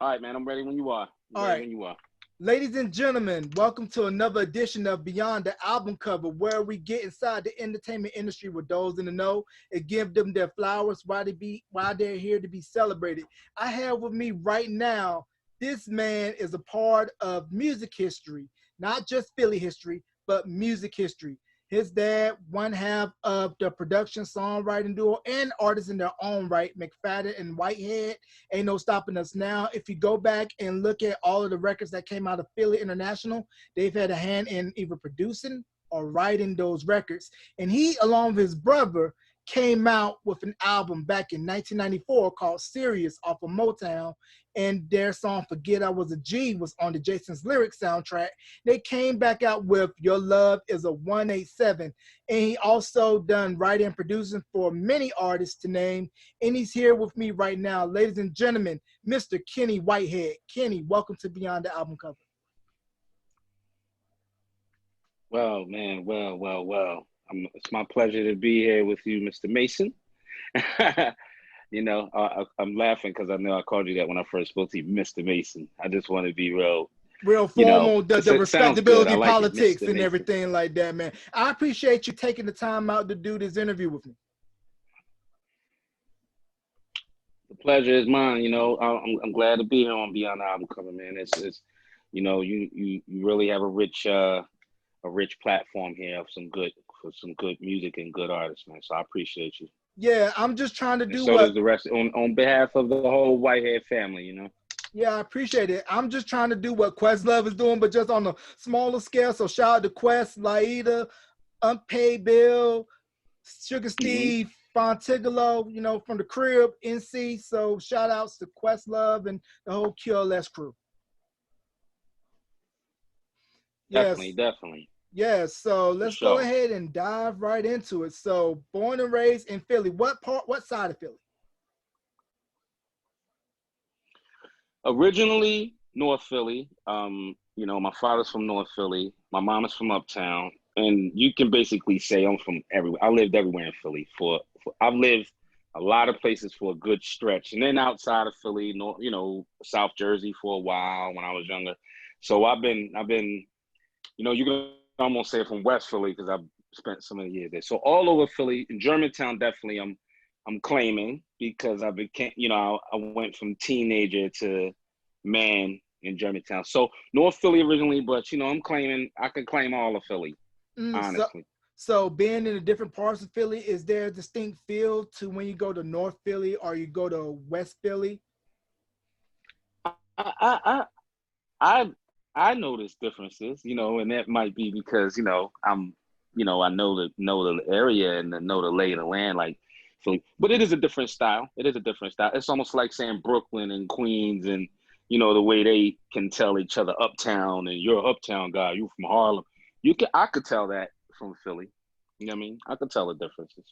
All right, man. I'm ready when you are. I'm All ready right, when you are. ladies and gentlemen, welcome to another edition of Beyond the Album Cover, where we get inside the entertainment industry with those in the know and give them their flowers while they're here to be celebrated. I have with me right now, this man is a part of music history, not just Philly history, but music history. His dad, one half of the production songwriting duo and artists in their own right, McFadden and Whitehead. Ain't no stopping us now. If you go back and look at all of the records that came out of Philly International, they've had a hand in either producing or writing those records. And he, along with his brother, came out with an album back in 1994 called Serious off of Motown. And their song Forget I Was a G was on the Jason's Lyrics soundtrack. They came back out with Your Love is a 187. And he also done writing and producing for many artists to name, and he's here with me right now. Ladies and gentlemen, Mr. Kenny Whitehead. Kenny, welcome to Beyond the Album Cover. Well, man. Well. It's my pleasure to be here with you, Mr. Mason. I'm laughing because I know I called you that when I first spoke to you, Mr. Mason. I just want to be real. Real formal, the It sounds good. I respectability like it, politics Mr. and Mason. everything like that, man. I appreciate you taking the time out to do this interview with me. The pleasure is mine. I'm glad to be here on Beyond the Album Cover, man. You really have a rich platform here of some good music and good artists, man. So I appreciate you. Yeah, I'm just trying to And do so does what the rest on behalf of the whole Whitehead family. Yeah, I appreciate it. I'm just trying to do what Questlove is doing, but just on a smaller scale. So shout out to Quest, Laida, Unpaid Bill, Sugar Hmm. Steve, Fontigolo, from the crib, NC. So shout outs to Questlove and the whole QLS crew. Definitely, Yes, definitely. yes. So For let's go sure. ahead and dive right into it. So born and raised in Philly. What side of Philly? Originally North Philly. My father's from North Philly. My mom is from Uptown. And you can basically say I'm from everywhere. I lived everywhere in Philly I've lived a lot of places for a good stretch. And then outside of Philly, South Jersey for a while when I was younger. So I've been, you can almost say from West Philly because I've spent so many years there. So all over Philly, in Germantown, definitely I'm claiming because I went from teenager to man in Germantown. So North Philly originally, but I can claim all of Philly, Mm, so, honestly. so being in the different parts of Philly, is there a distinct feel to when you go to North Philly or you go to West Philly? I I I notice differences, and that might be because I know the area and know the lay of the land, like Philly. But it is a different style. It is a different style. It's almost like saying Brooklyn and Queens, and the way they can tell each other uptown, and you're an uptown guy, you from Harlem. I could tell that from Philly. You know what I mean? I could tell the differences.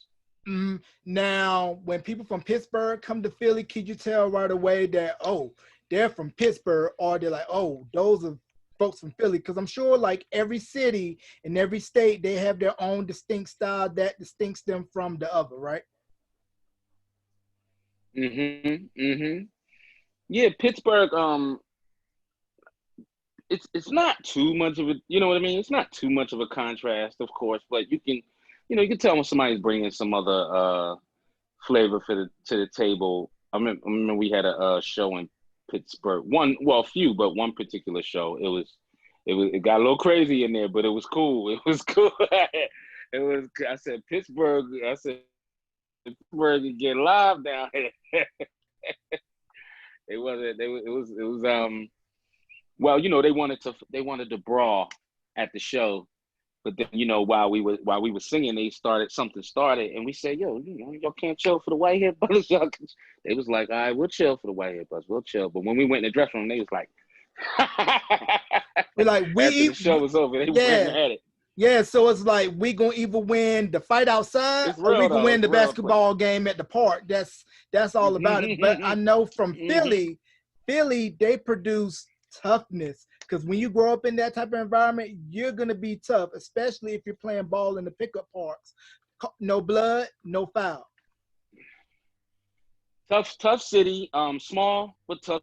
Now, when people from Pittsburgh come to Philly, could you tell right away that, oh, they're from Pittsburgh, or they're like, oh, those are folks from Philly? Because I'm sure, like every city and every state, they have their own distinct style that distincts them from the other, right? Mm-hmm. Yeah, Pittsburgh. It's not too much of a, you know what I mean. It's not too much of a contrast, of course, but you can tell when somebody's bringing some other flavor to the table. I remember we had a show in Pittsburgh. A few, but one particular show. It got a little crazy in there, but it was cool. It was cool. It was. I said Pittsburgh. I said Pittsburgh can get live down here. It wasn't. It was. Well, they wanted to brawl at the show, but then while we were singing, something started, and we said, "Yo, y'all can't chill for the Whitehead Brothers." They was like, "All right, we'll chill for the Whitehead Brothers. We'll chill." But when we went in the dressing room, they was like, We're like, after the show was over, they went yeah, at it. yeah. So it's like we gonna either win the fight outside It's or we real gonna though. win It's the real. But basketball game at the park. That's all about it. But I know from Philly, they produce toughness. Because when you grow up in that type of environment, you're gonna be tough, especially if you're playing ball in the pickup parks. No blood, no foul. tough city. Small but tough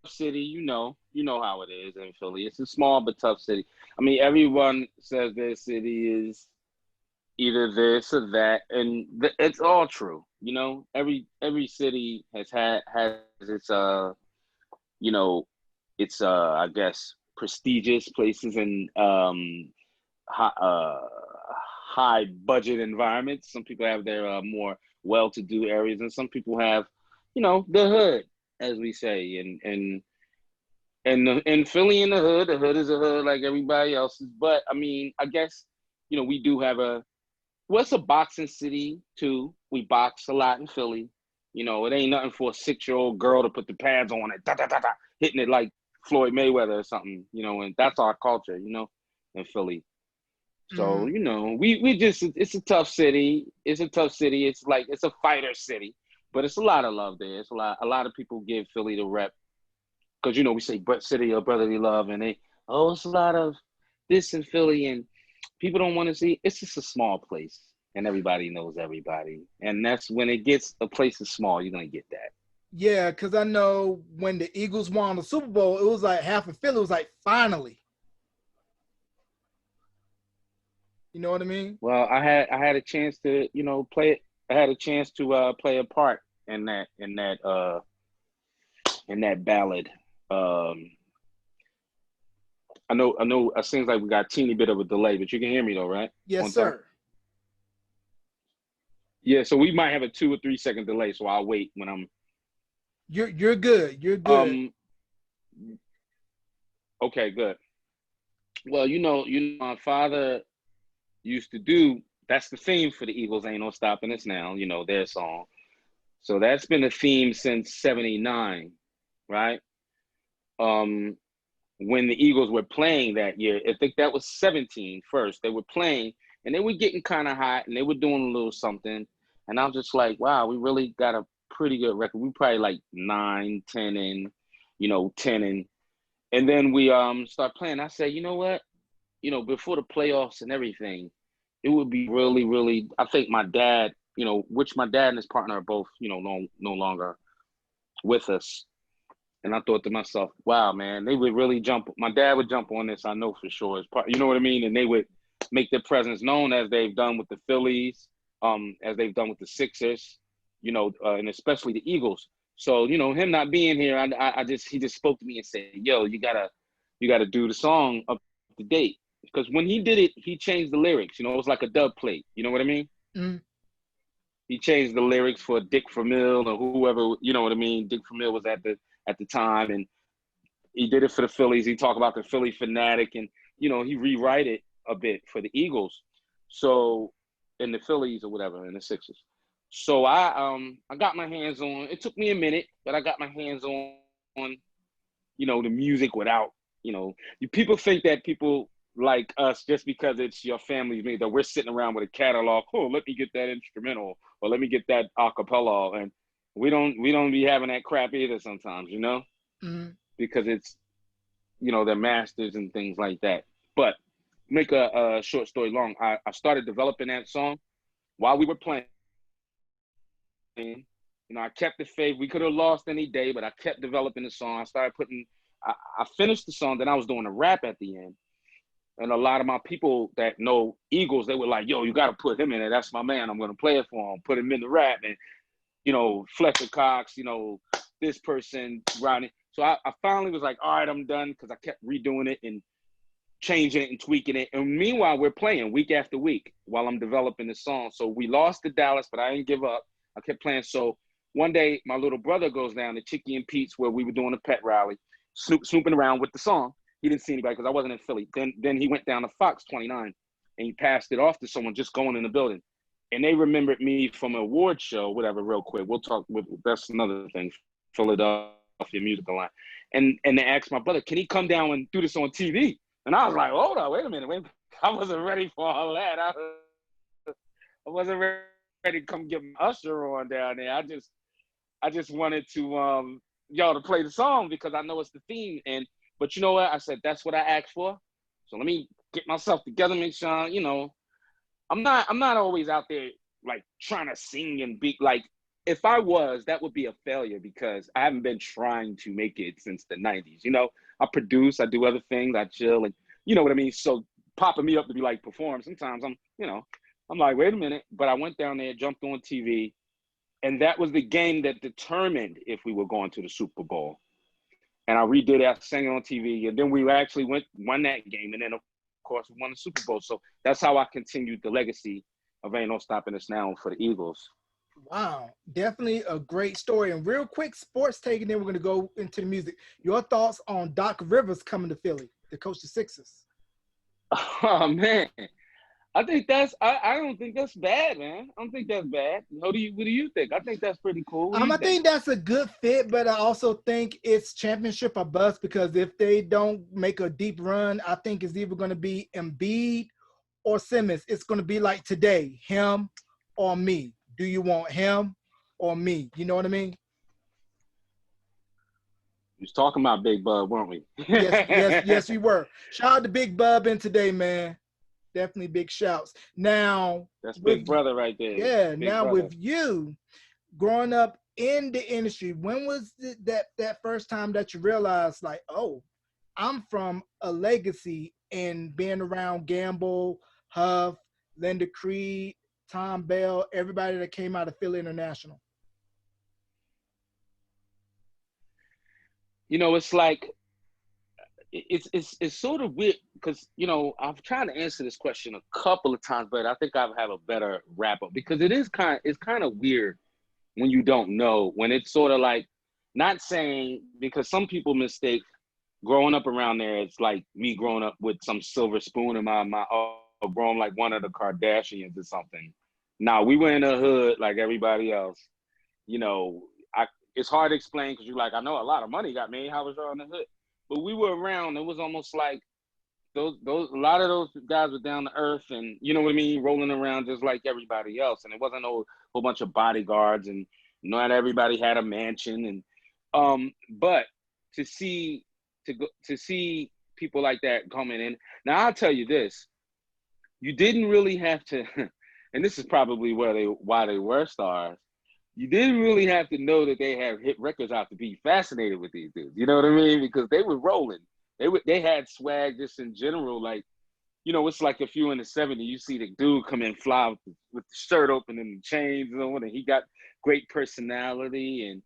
city, you know how it is in Philly. It's a small but tough city. I mean, everyone says their city is either this or that, and it's all true. Every city has its you know, its I guess prestigious places and high budget environments. Some people have their more well-to-do areas, and some people have, the hood, as we say, and Philly in the hood. The hood is a hood like everybody else's. But I mean, I guess we do have it's a boxing city too. We box a lot in Philly. It ain't nothing for a 6-year-old girl to put the pads on it, da, da, da, da, hitting it like Floyd Mayweather or something. And that's our culture. In Philly. So, Mm. we just it's a tough city. It's a tough city. It's like it's a fighter city, but it's a lot of love there. It's a lot of people give Philly the rep because we say but city of brotherly love, and it's a lot of this in Philly, and people don't want to see. It's just a small place, and everybody knows everybody, and that's when it gets a place is small, you're gonna get that. Yeah, because I know when the Eagles won the Super Bowl, it was like half of Philly was like, finally. You know what I mean? Well, I had a chance to play it. I had a chance to play a part in that ballad. Um, I know. It seems like we got a teeny bit of a delay, but you can hear me though, right? Yes, On time. sir. Yeah, so we might have a 2 or 3 second delay, so I'll wait when I'm. You're good. You're good. Um. Okay. Good. Well, my father used to do. That's the theme for the Eagles. Ain't no stopping us now. Their song. So that's been a theme since '79, right? Um, when the Eagles were playing that year. I think that was 17 first. They were playing and they were getting kind of hot and they were doing a little something. And I'm just like, wow, we really got a pretty good record. We probably like 9, 10, and 10 and then we start playing. I said, you know what? Before the playoffs and everything, it would be really, really. I think my dad, which my dad and his partner are both, no longer with us. And I thought to myself, wow, man, they would really jump. My dad would jump on this, I know for sure. You know what I mean? And they would make their presence known as they've done with the Phillies, as they've done with the Sixers, and especially the Eagles. So, him not being here, he just spoke to me and said, yo, you gotta do the song up to date. Because when he did it, he changed the lyrics. It was like a dub plate. You know what I mean? Mm. He changed the lyrics for Dick Vermeil or whoever, you know what I mean? Dick Vermeil was at the time, and he did it for the Phillies. He talked about the Philly fanatic, and he rewrite it a bit for the Eagles. So in the Phillies or whatever, in the Sixers. So I got my hands on. It took me a minute, but I got my hands on the music without people think that people like us just because it's your family's made that we're sitting around with a catalog. Oh, let me get that instrumental or let me get that acapella, and we don't be having that crap either sometimes, Mm. because it's their masters and things like that. But make a short story long, I started developing that song while we were playing. I kept the faith. We could have lost any day, but I kept developing the song. I finished the song, then I was doing a rap at the end. And a lot of my people that know Eagles, they were like, yo, you got to put him in it. That's my man. I'm going to play it for him. Put him in the rap. And, Fletcher Cox, this person, Rodney. So I finally was like, all right, I'm done, because I kept redoing it and changing it and tweaking it. And meanwhile, we're playing week after week while I'm developing the song. So we lost to Dallas, but I didn't give up. I kept playing. So one day, my little brother goes down to Chicky and Pete's where we were doing a pet rally, snooping around with the song. He didn't see anybody because I wasn't in Philly. Then he went down to Fox 29 and he passed it off to someone just going in the building. And they remembered me from an award show, whatever, real quick. We'll talk with that's another thing, Philadelphia Musical Line. And they asked my brother, can he come down and do this on TV? And I was like, hold on, wait a minute. I wasn't ready for all that. I wasn't ready to come get my usher on down there. I just wanted to y'all to play the song because I know it's the theme. But you know what? I said that's what I asked for. So let me get myself together, make sure, I'm not always out there like trying to sing and be like if I was, that would be a failure because I haven't been trying to make it since the 90s. I produce, I do other things, I chill, and you know what I mean? So popping me up to be like perform, sometimes I'm like, wait a minute. But I went down there, jumped on TV, and that was the game that determined if we were going to the Super Bowl. And I redid it, I sang it on TV, and then we actually won that game, and then of course we won the Super Bowl. So that's how I continued the legacy of Ain't No Stopping Us Now for the Eagles. Wow, definitely a great story. And real quick, sports take, and then we're going to go into the music. Your thoughts on Doc Rivers coming to Philly to coach the Sixers? Oh man, I don't think that's bad, man. I don't think that's bad. What do you think? I think that's pretty cool. What do you I think? think that's a good fit, but I also think it's championship or bust because if they don't make a deep run, I think it's either going to be Embiid or Simmons. It's going to be like today, him or me. Do you want him or me? You know what I mean? We was talking about Big Bud, weren't we? Yes, we were. Shout out to Big Bub in today, man. Definitely big shouts. Now That's with Big Brother right there. Big now Brother. with you growing up in the industry, when was that first time that you realized like, oh, I'm from a legacy and being around Gamble, Huff, Linda Creed, Tom Bell, everybody that came out of Philly International? It's like it's sort of weird because I've tried to answer this question a couple of times, but I think I have a better wrap up because it's kind of weird when you don't know, when it's sort of like, not saying, because some people mistake growing up around there, it's like me growing up with some silver spoon in my growing like one of the Kardashians or something. Now we were in the hood like everybody else. You know, I it's hard to explain because you're like, I know a lot of money got made. How was y'all in the hood? But we were around. It was almost like those a lot of those guys were down to earth, and you know what I mean, rolling around just like everybody else. And it wasn't a whole bunch of bodyguards, and not everybody had a mansion. And but to see to see people like that coming in. Now I'll tell you this: you didn't really have to, and this is probably why they were stars. You didn't really have to know that they have hit records out to be fascinated with these dudes. You know what I mean? Because they were rolling. They had swag just in general. Like, it's like if you in the '70s, you see the dude come in fly with the shirt open and the chains on, and he got great personality, and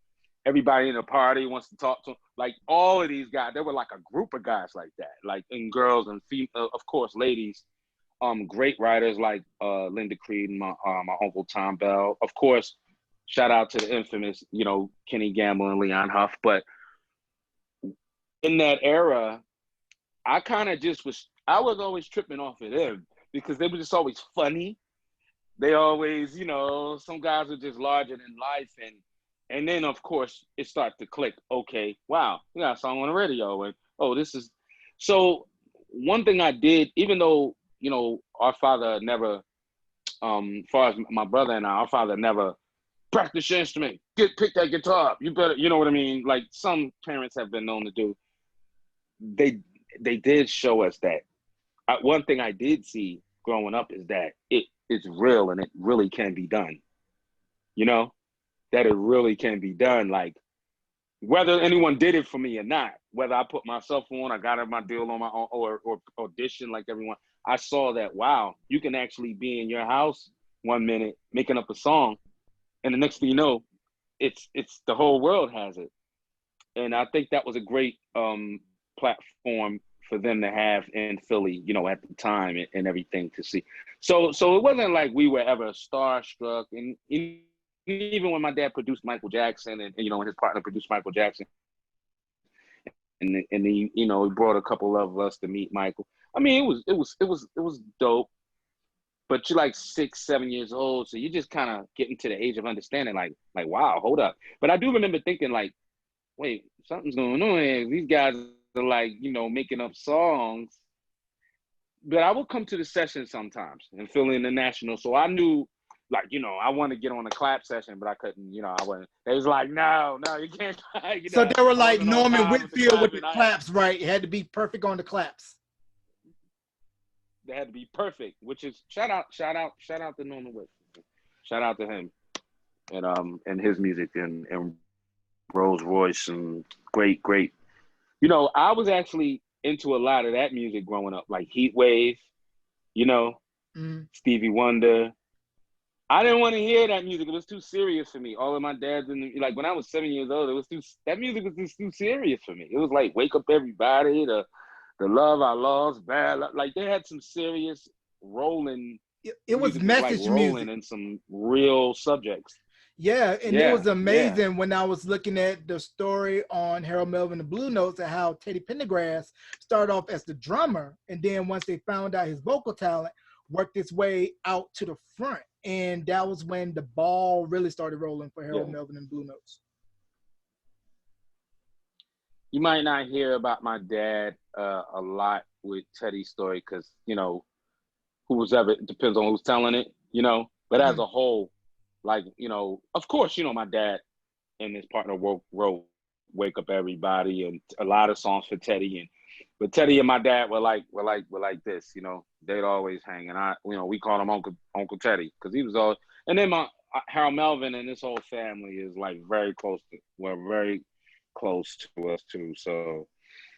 everybody in the party wants to talk to him. Like all of these guys, they were like a group of guys like that, like, and girls and of course, ladies. Great writers like Linda Creed and my uncle Tom Bell. Of course, shout out to the infamous, Kenny Gamble and Leon Huff. But in that era, I was always tripping off of them because they were just always funny. They always, some guys were just larger than life. And then of course it started to click. Okay, wow, we got a song on the radio, and oh, this is so. One thing I did, even though, our father never, as far as my brother and our father never practice your instrument, pick that guitar up. You better, you know what I mean? Like some parents have been known to do. They they did show us that. One thing I did see growing up is that it is real and it really can be done. You know that it really can be done. Like whether anyone did it for me or not, whether I put myself on, I got my deal on my own, or audition like everyone. I saw that, wow, you can actually be in your house one minute making up a song, and the next thing you know, it's the whole world has it. And I think that was a great platform for them to have in Philly, at the time, and everything to see. So it wasn't like we were ever starstruck. And even when my dad produced Michael Jackson, and his partner produced Michael Jackson, and he, he brought a couple of us to meet Michael. I mean, it was dope. But you're like 6, 7 years old, so you're just kind of getting to the age of understanding, like wow, hold up. But I do remember thinking like, wait, something's going on here. These guys are like, making up songs. But I would come to the session sometimes and fill in the national. So I knew, like, I want to get on a clap session, but I couldn't, I wasn't. They was like, no, you can't. So they were I like wasn't on Norman time with the Whitfield with the clapping. claps, right? It had to be perfect on the claps. They had to be perfect, which is shout out to Norman Whitfield. Shout out to him. and his music and Rolls Royce and great. You know, I was actually into a lot of that music growing up, like Heat Wave, you know, Mm. Stevie Wonder. I didn't want to hear that music. It was too serious for me. All of my dads and like when I was 7 years old, it was too that music was just too serious for me. It was like Wake Up Everybody, the Love I Lost, like they had some serious rolling It was music was like message rolling music. in some real subjects. Yeah, and it Yeah, was yeah, amazing when I was looking at the story on Harold Melvin and the Blue Notes and how Teddy Pendergrass started off as the drummer, and then once they found out his vocal talent, worked its way out to the front, and that was when the ball really started rolling for Harold yeah. Melvin and Blue Notes. You might not hear about my dad a lot with Teddy's story because you know who was ever it depends on who's telling it, you know. But as Mm-hmm. a whole, like you know, of course, you know, my dad and his partner wrote "Wake Up Everybody" and a lot of songs for Teddy. And but Teddy and my dad were like this, you know. They'd always hang, and I, you know, we called him Uncle Teddy because he was all. And then my Harold Melvin and this whole family is like very close to. We're very close to us too. So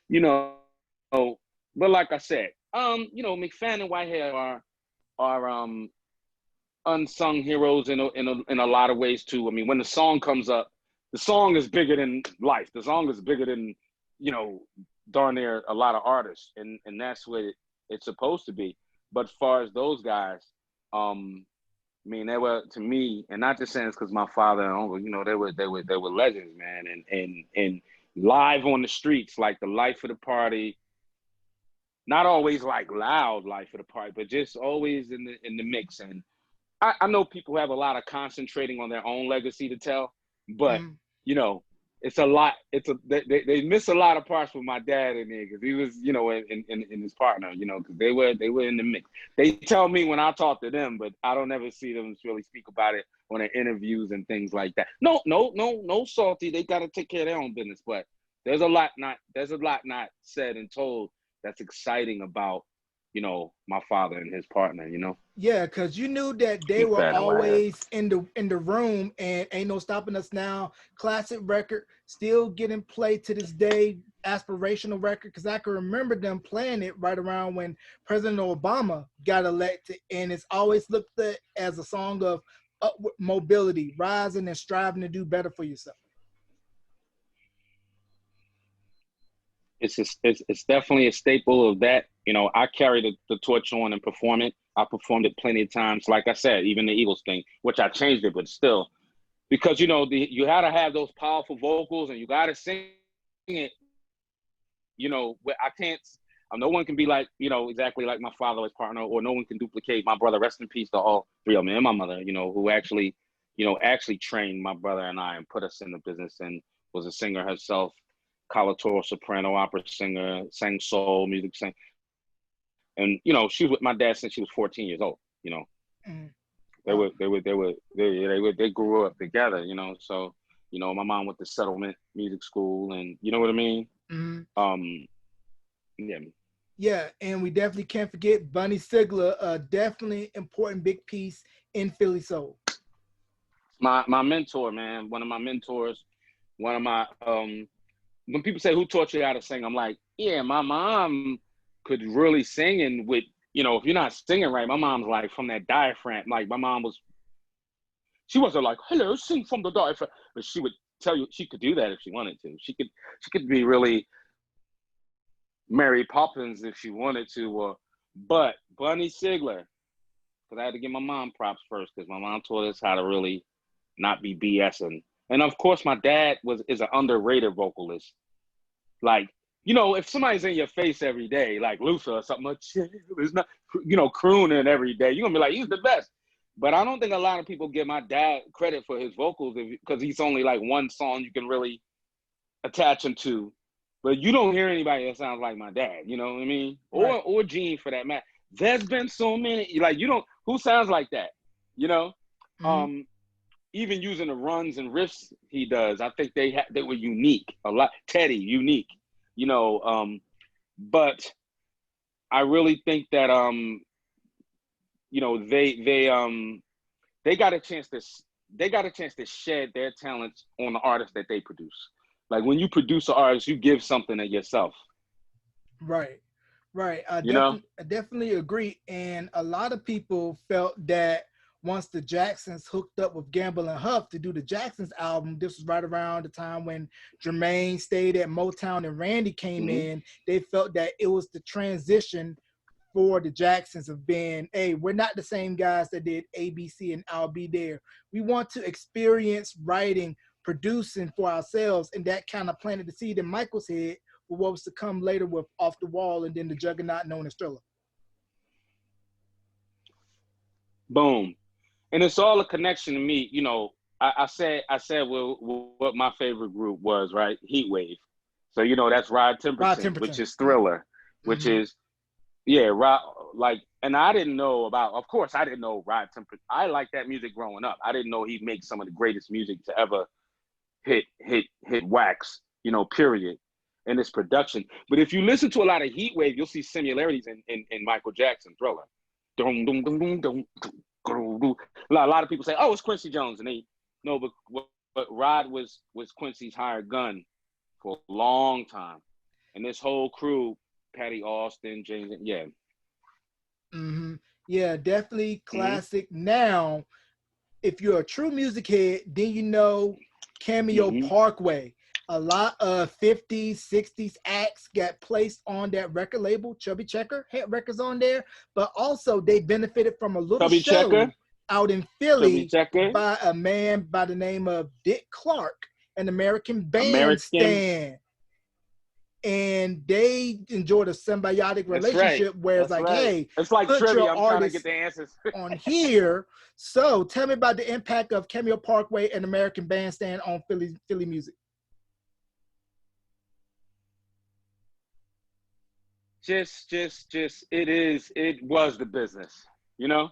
you know, but like I said, you know, McFadden and Whitehead are unsung heroes in a lot of ways too. I mean, when the song comes up, the song is bigger than life. The song is bigger than you know, darn near a lot of artists, and that's what it's supposed to be. But as far as those guys, I mean, they were to me, and not just saying it's because my father and uncle, you know, they were legends, man, and live on the streets, like the life of the party, not always like loud life of the party, but just always in the mix. And I know people have a lot of concentrating on their own legacy to tell, but Mm-hmm. you know, it's a lot. They miss a lot of parts with my dad in there because he was, you know, in his partner, you know, because they were in the mix. They tell me when I talk to them, but I don't ever see them really speak about it on their interviews and things like that. No salty. They got to take care of their own business, but there's a lot not said and told that's exciting about my father and his partner. Yeah, because you knew that they were McFadden Whitehead. always in the room, and ain't no stopping us now. Classic record, still getting played to this day. Aspirational record, because I can remember them playing it right around when President Obama got elected, and it's always looked at as a song of upward mobility, rising and striving to do better for yourself. It's definitely a staple of that. I carry the torch on and perform it. I performed it plenty of times. Like I said, even the Eagles thing, which I changed it, but still, because you had to have those powerful vocals and you got to sing it. I can't. No one can be like exactly like my father, his partner, or no one can duplicate my brother. Rest in peace to all three of them, and my mother. Who actually trained my brother and I and put us in the business and was a singer herself, coloratura soprano, opera singer, sang soul music, sang, and she was with my dad since she was 14 years old. Mm. They Wow. were they were they were they grew up together. So my mom went to Settlement Music School, and you know what I mean. Mm. Um, yeah, Yeah, and we definitely can't forget Bunny Sigler, a definitely important big piece in Philly soul. my mentor, man, one of my mentors, one of my when people say who taught you how to sing, I'm like, yeah, my mom could really sing, and with if you're not singing right, my mom's like from that diaphragm. Like my mom she wasn't like, hello, sing from the diaphragm, but she would tell you she could do that if she wanted to. She could be really Mary Poppins if she wanted to, but Bunny Sigler, because I had to give my mom props first, because my mom taught us how to really not be BSing. And of course, my dad is an underrated vocalist. Like, if somebody's in your face every day, like Luther or something, like, it's not, crooning every day, you're gonna be like, he's the best. But I don't think a lot of people give my dad credit for his vocals because he's only like one song you can really attach him to. But you don't hear anybody that sounds like my dad, you know what I mean? Right. Or Gene for that matter. There's been so many, like you don't who sounds like that, you know? Mm-hmm. Um, Even using the runs and riffs he does, I think they were unique. A lot Teddy, unique, you know. But I really think that they got a chance to they got a chance to shed their talents on the artists that they produce. Like when you produce an artist, you give something of yourself. Right, right. You know, I definitely agree. And a lot of people felt that once the Jacksons hooked up with Gamble and Huff to do the Jacksons album, this was right around the time when Jermaine stayed at Motown and Randy came mm-hmm. in. They felt that it was the transition for the Jacksons of being, hey, we're not the same guys that did ABC and I'll Be There. We want to experience writing, producing for ourselves, and that kind of planted the seed in Michael's head for what was to come later with Off the Wall and then the juggernaut known as Thriller. Boom. And it's all a connection to me. You know, I said what my favorite group was, right? Heat Wave. So you know that's Rod Rod Temperton, which Temperton. is Thriller, which Mm-hmm. is yeah, Rod. Like, and I didn't know about. Of course, I didn't know Rod Temperton. I liked that music growing up. I didn't know he'd make some of the greatest music to ever hit wax. You know, period. In this production. But if you listen to a lot of Heat Wave, you'll see similarities in Michael Jackson Thriller. Dum, dum, dum, dum, dum, dum. A lot of people say, "Oh, it's Quincy Jones," and they no, but Rod was Quincy's hired gun for a long time, and this whole crew, Patty Austin, James, yeah, Mm-hmm. Yeah, definitely mm-hmm, classic. Now, if you're a true music head, then you know Cameo mm-hmm. Parkway. A lot of 50s, 60s acts got placed on that record label. Chubby Checker had records on there, but also they benefited from a little Chubby Checker, show out in Chubby Philly Checker, by a man by the name of Dick Clark, an American American. Bandstand. And they enjoyed a symbiotic That's right. relationship where it's That's like, right. hey, It's like put trivia. your I'm trying to get artist the answers. on here. So tell me about the impact of Cameo Parkway and American Bandstand on Philly music. Just it was the business, you know.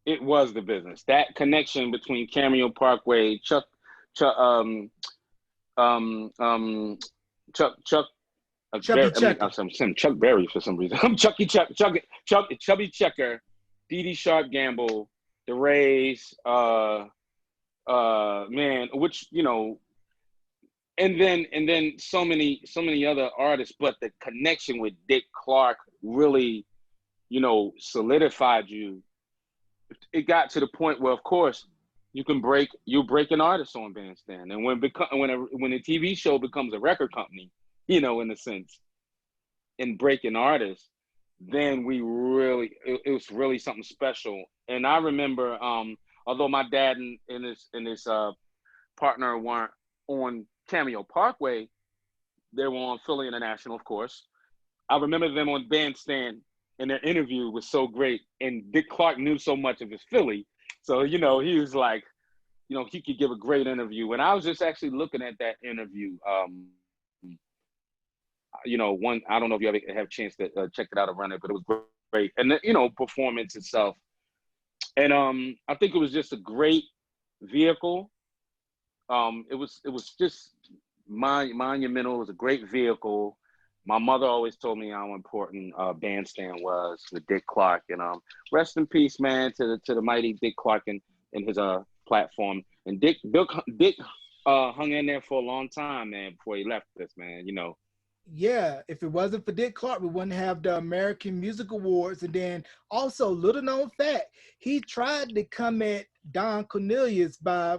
It was the business. That connection between Cameo Parkway, Chuck, um, Chuck Chubby I'm Checker. saying Chuck Berry for some reason. I'm Chubby Checker, Dee Dee Sharp Gamble, the Rays, man, which you know, and then so many other artists, but the connection with Dick Clark really, you know, solidified you. It got to the point where, of course, you break an artist on Bandstand, and when a TV show becomes a record company, you know, in a sense, and break an artist, then it was really something special. And I remember, although my dad and his partner weren't on Cameo Parkway, they were on Philly International, of course. I remember them on Bandstand, and their interview was so great. And Dick Clark knew so much of his Philly, so you know he was like, you know, he could give a great interview. And I was just actually looking at that interview. You know, one I don't know if you ever have a chance to check it out or run it, but it was great. And the, you know, performance itself. And I think it was just a great vehicle. It was just monumental. It was a great vehicle. My mother always told me how important Bandstand was with Dick Clark, and rest in peace, man, to the mighty Dick Clark and his platform. And Dick hung in there for a long time, man, before he left us, man. You know, Yeah, if it wasn't for Dick Clark, we wouldn't have the American Music Awards. And then also, little known fact, he tried to come at Don Cornelius by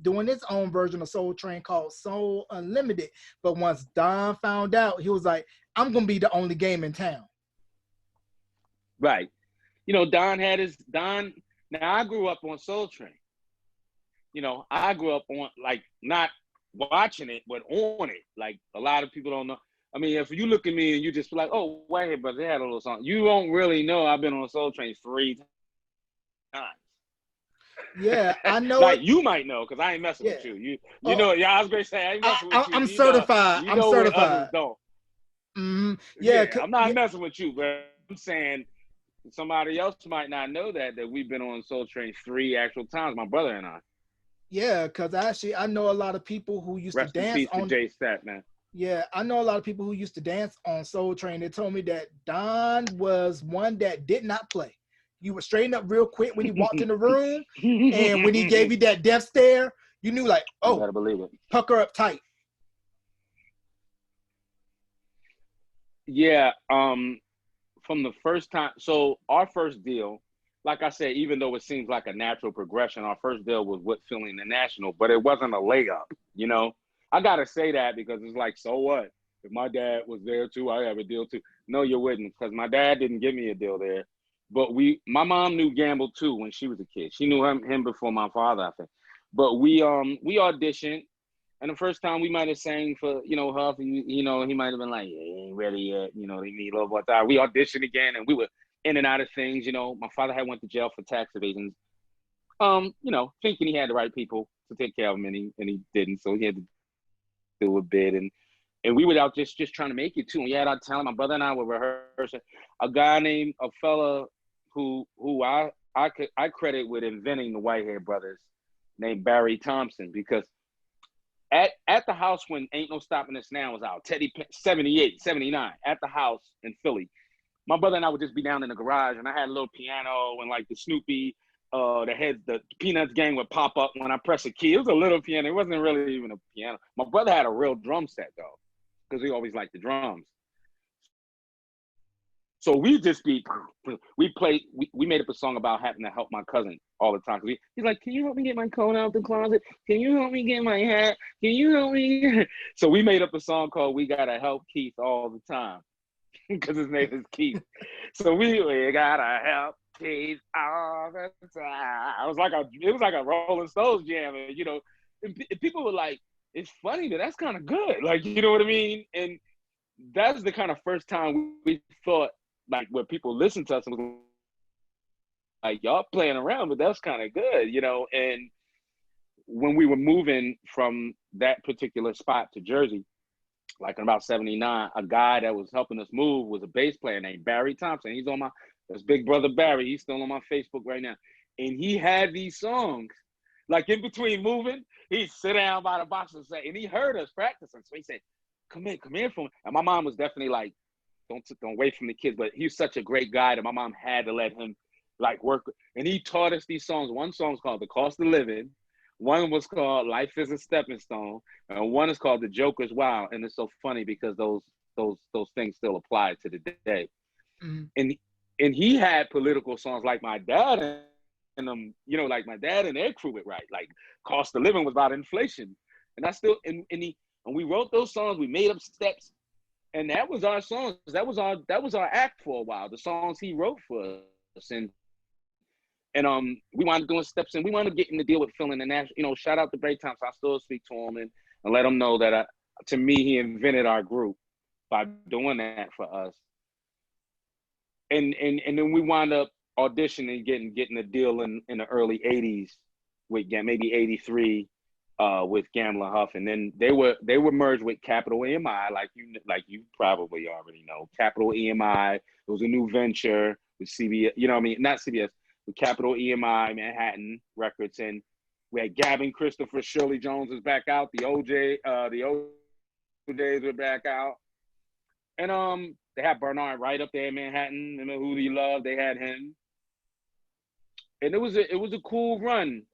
doing his own version of Soul Train called Soul Unlimited. But once Don found out, he was like, I'm going to be the only game in town. right? You know, Don. Now I grew up on Soul Train. You know, I grew up on like not watching it, but on it. Like a lot of people don't know. I mean, if you look at me and you just be like, "Oh, wait, but they had a little song," you don't really know I've been on Soul Train 3 times. Yeah, I know Like it. you might know because I ain't messing Yeah. with you. You Oh, know, yeah, I was gonna say I ain't messing with you. I'm certified. You I'm know what certified. others don't. Mm-hmm. Yeah, Yeah, I'm not yeah, messing with you, but I'm saying somebody else might not know that we've been on Soul Train 3 actual times. My brother and I. yeah, because actually I know a lot of people who used to Rest in dance peace to on. Jay Stat, man. Yeah, I know a lot of people who used to dance on Soul Train. They told me that Don was one that did not play. You would straighten up real quick when you walked in the room, and when he gave you that death stare, you knew like, You oh, gotta believe it. pucker up tight. Yeah. From the first time, so our first deal, like I said, even though it seems like a natural progression, our first deal was with Philly International, but it wasn't a layup, you know. I gotta say that because it's like, so what? If my dad was there too, I have a deal too. No, you wouldn't, because my dad didn't give me a deal there. But my mom knew Gamble too when she was a kid. She knew him before my father, I think. But we auditioned, and the first time we might have sang for, Huff, he might have been like, yeah, he ain't ready yet, they need a little more time. We auditioned again, and we were in and out of things. My father had went to jail for tax evasion, thinking he had the right people to take care of him, and he didn't. So he had to do a bid, and we were out just trying to make it too. And we had our talent. My brother and I were rehearsing. A fella who I credit with inventing the Whitehead brothers, named Barry Thompson, because at the house when Ain't No Stopping Us Now was out, Teddy 78, 79, at the house in Philly, my brother and I would just be down in the garage, and I had a little piano and like the Snoopy, the Peanuts gang would pop up when I press a key. It was a little piano. It wasn't really even a piano. My brother had a real drum set though, because he always liked the drums. So we made up a song about having to help my cousin all the time. He's like, can you help me get my coat out the closet? Can you help me get my hat? Can you help me? So we made up a song called We Gotta Help Keith All the Time, because his name is Keith. So we gotta help Keith all the time. It was like a Rolling Stones jam, and people were like, it's funny, but that's kind of good. Like, you know what I mean? And that's the kind of first time we thought, like, where people listened to us and was like, y'all playing around, but that's kind of good, And when we were moving from that particular spot to Jersey, like in about 79, a guy that was helping us move was a bass player named Barry Thompson. That's Big Brother Barry. He's still on my Facebook right now. And he had these songs, like in between moving, he'd sit down by the box and say, and he heard us practicing. So he said, come here for me. And my mom was definitely like, don't wait from the kids. But he was such a great guy that my mom had to let him like work. And he taught us these songs. One song's called The Cost of Living. One was called Life is a Stepping Stone. And one is called The Joker's Wow. And it's so funny because those things still apply to the day. Mm-hmm. And he had political songs like my dad and them, like my dad and their crew would write. Like Cost of Living was about inflation. And I still and we wrote those songs, we made up steps. And that was our songs. That was our act for a while. The songs he wrote for us, and we wound up doing steps, and we wound up getting to deal with Phil International. Shout out to Barry Thompson. I still speak to him and let him know that to me he invented our group by doing that for us. And then we wound up auditioning, getting a deal in the early '80s with maybe '83. With Gambler Huff, and then they were merged with Capital EMI, like you probably already know. Capital EMI, it was a new venture with CBS, not CBS, with Capital EMI, Manhattan Records, and we had Gavin Christopher, Shirley Jones is back out, the OJs were back out, and they had Bernard Wright up there in Manhattan, and Who Do You Love? They had him, and it was a cool run.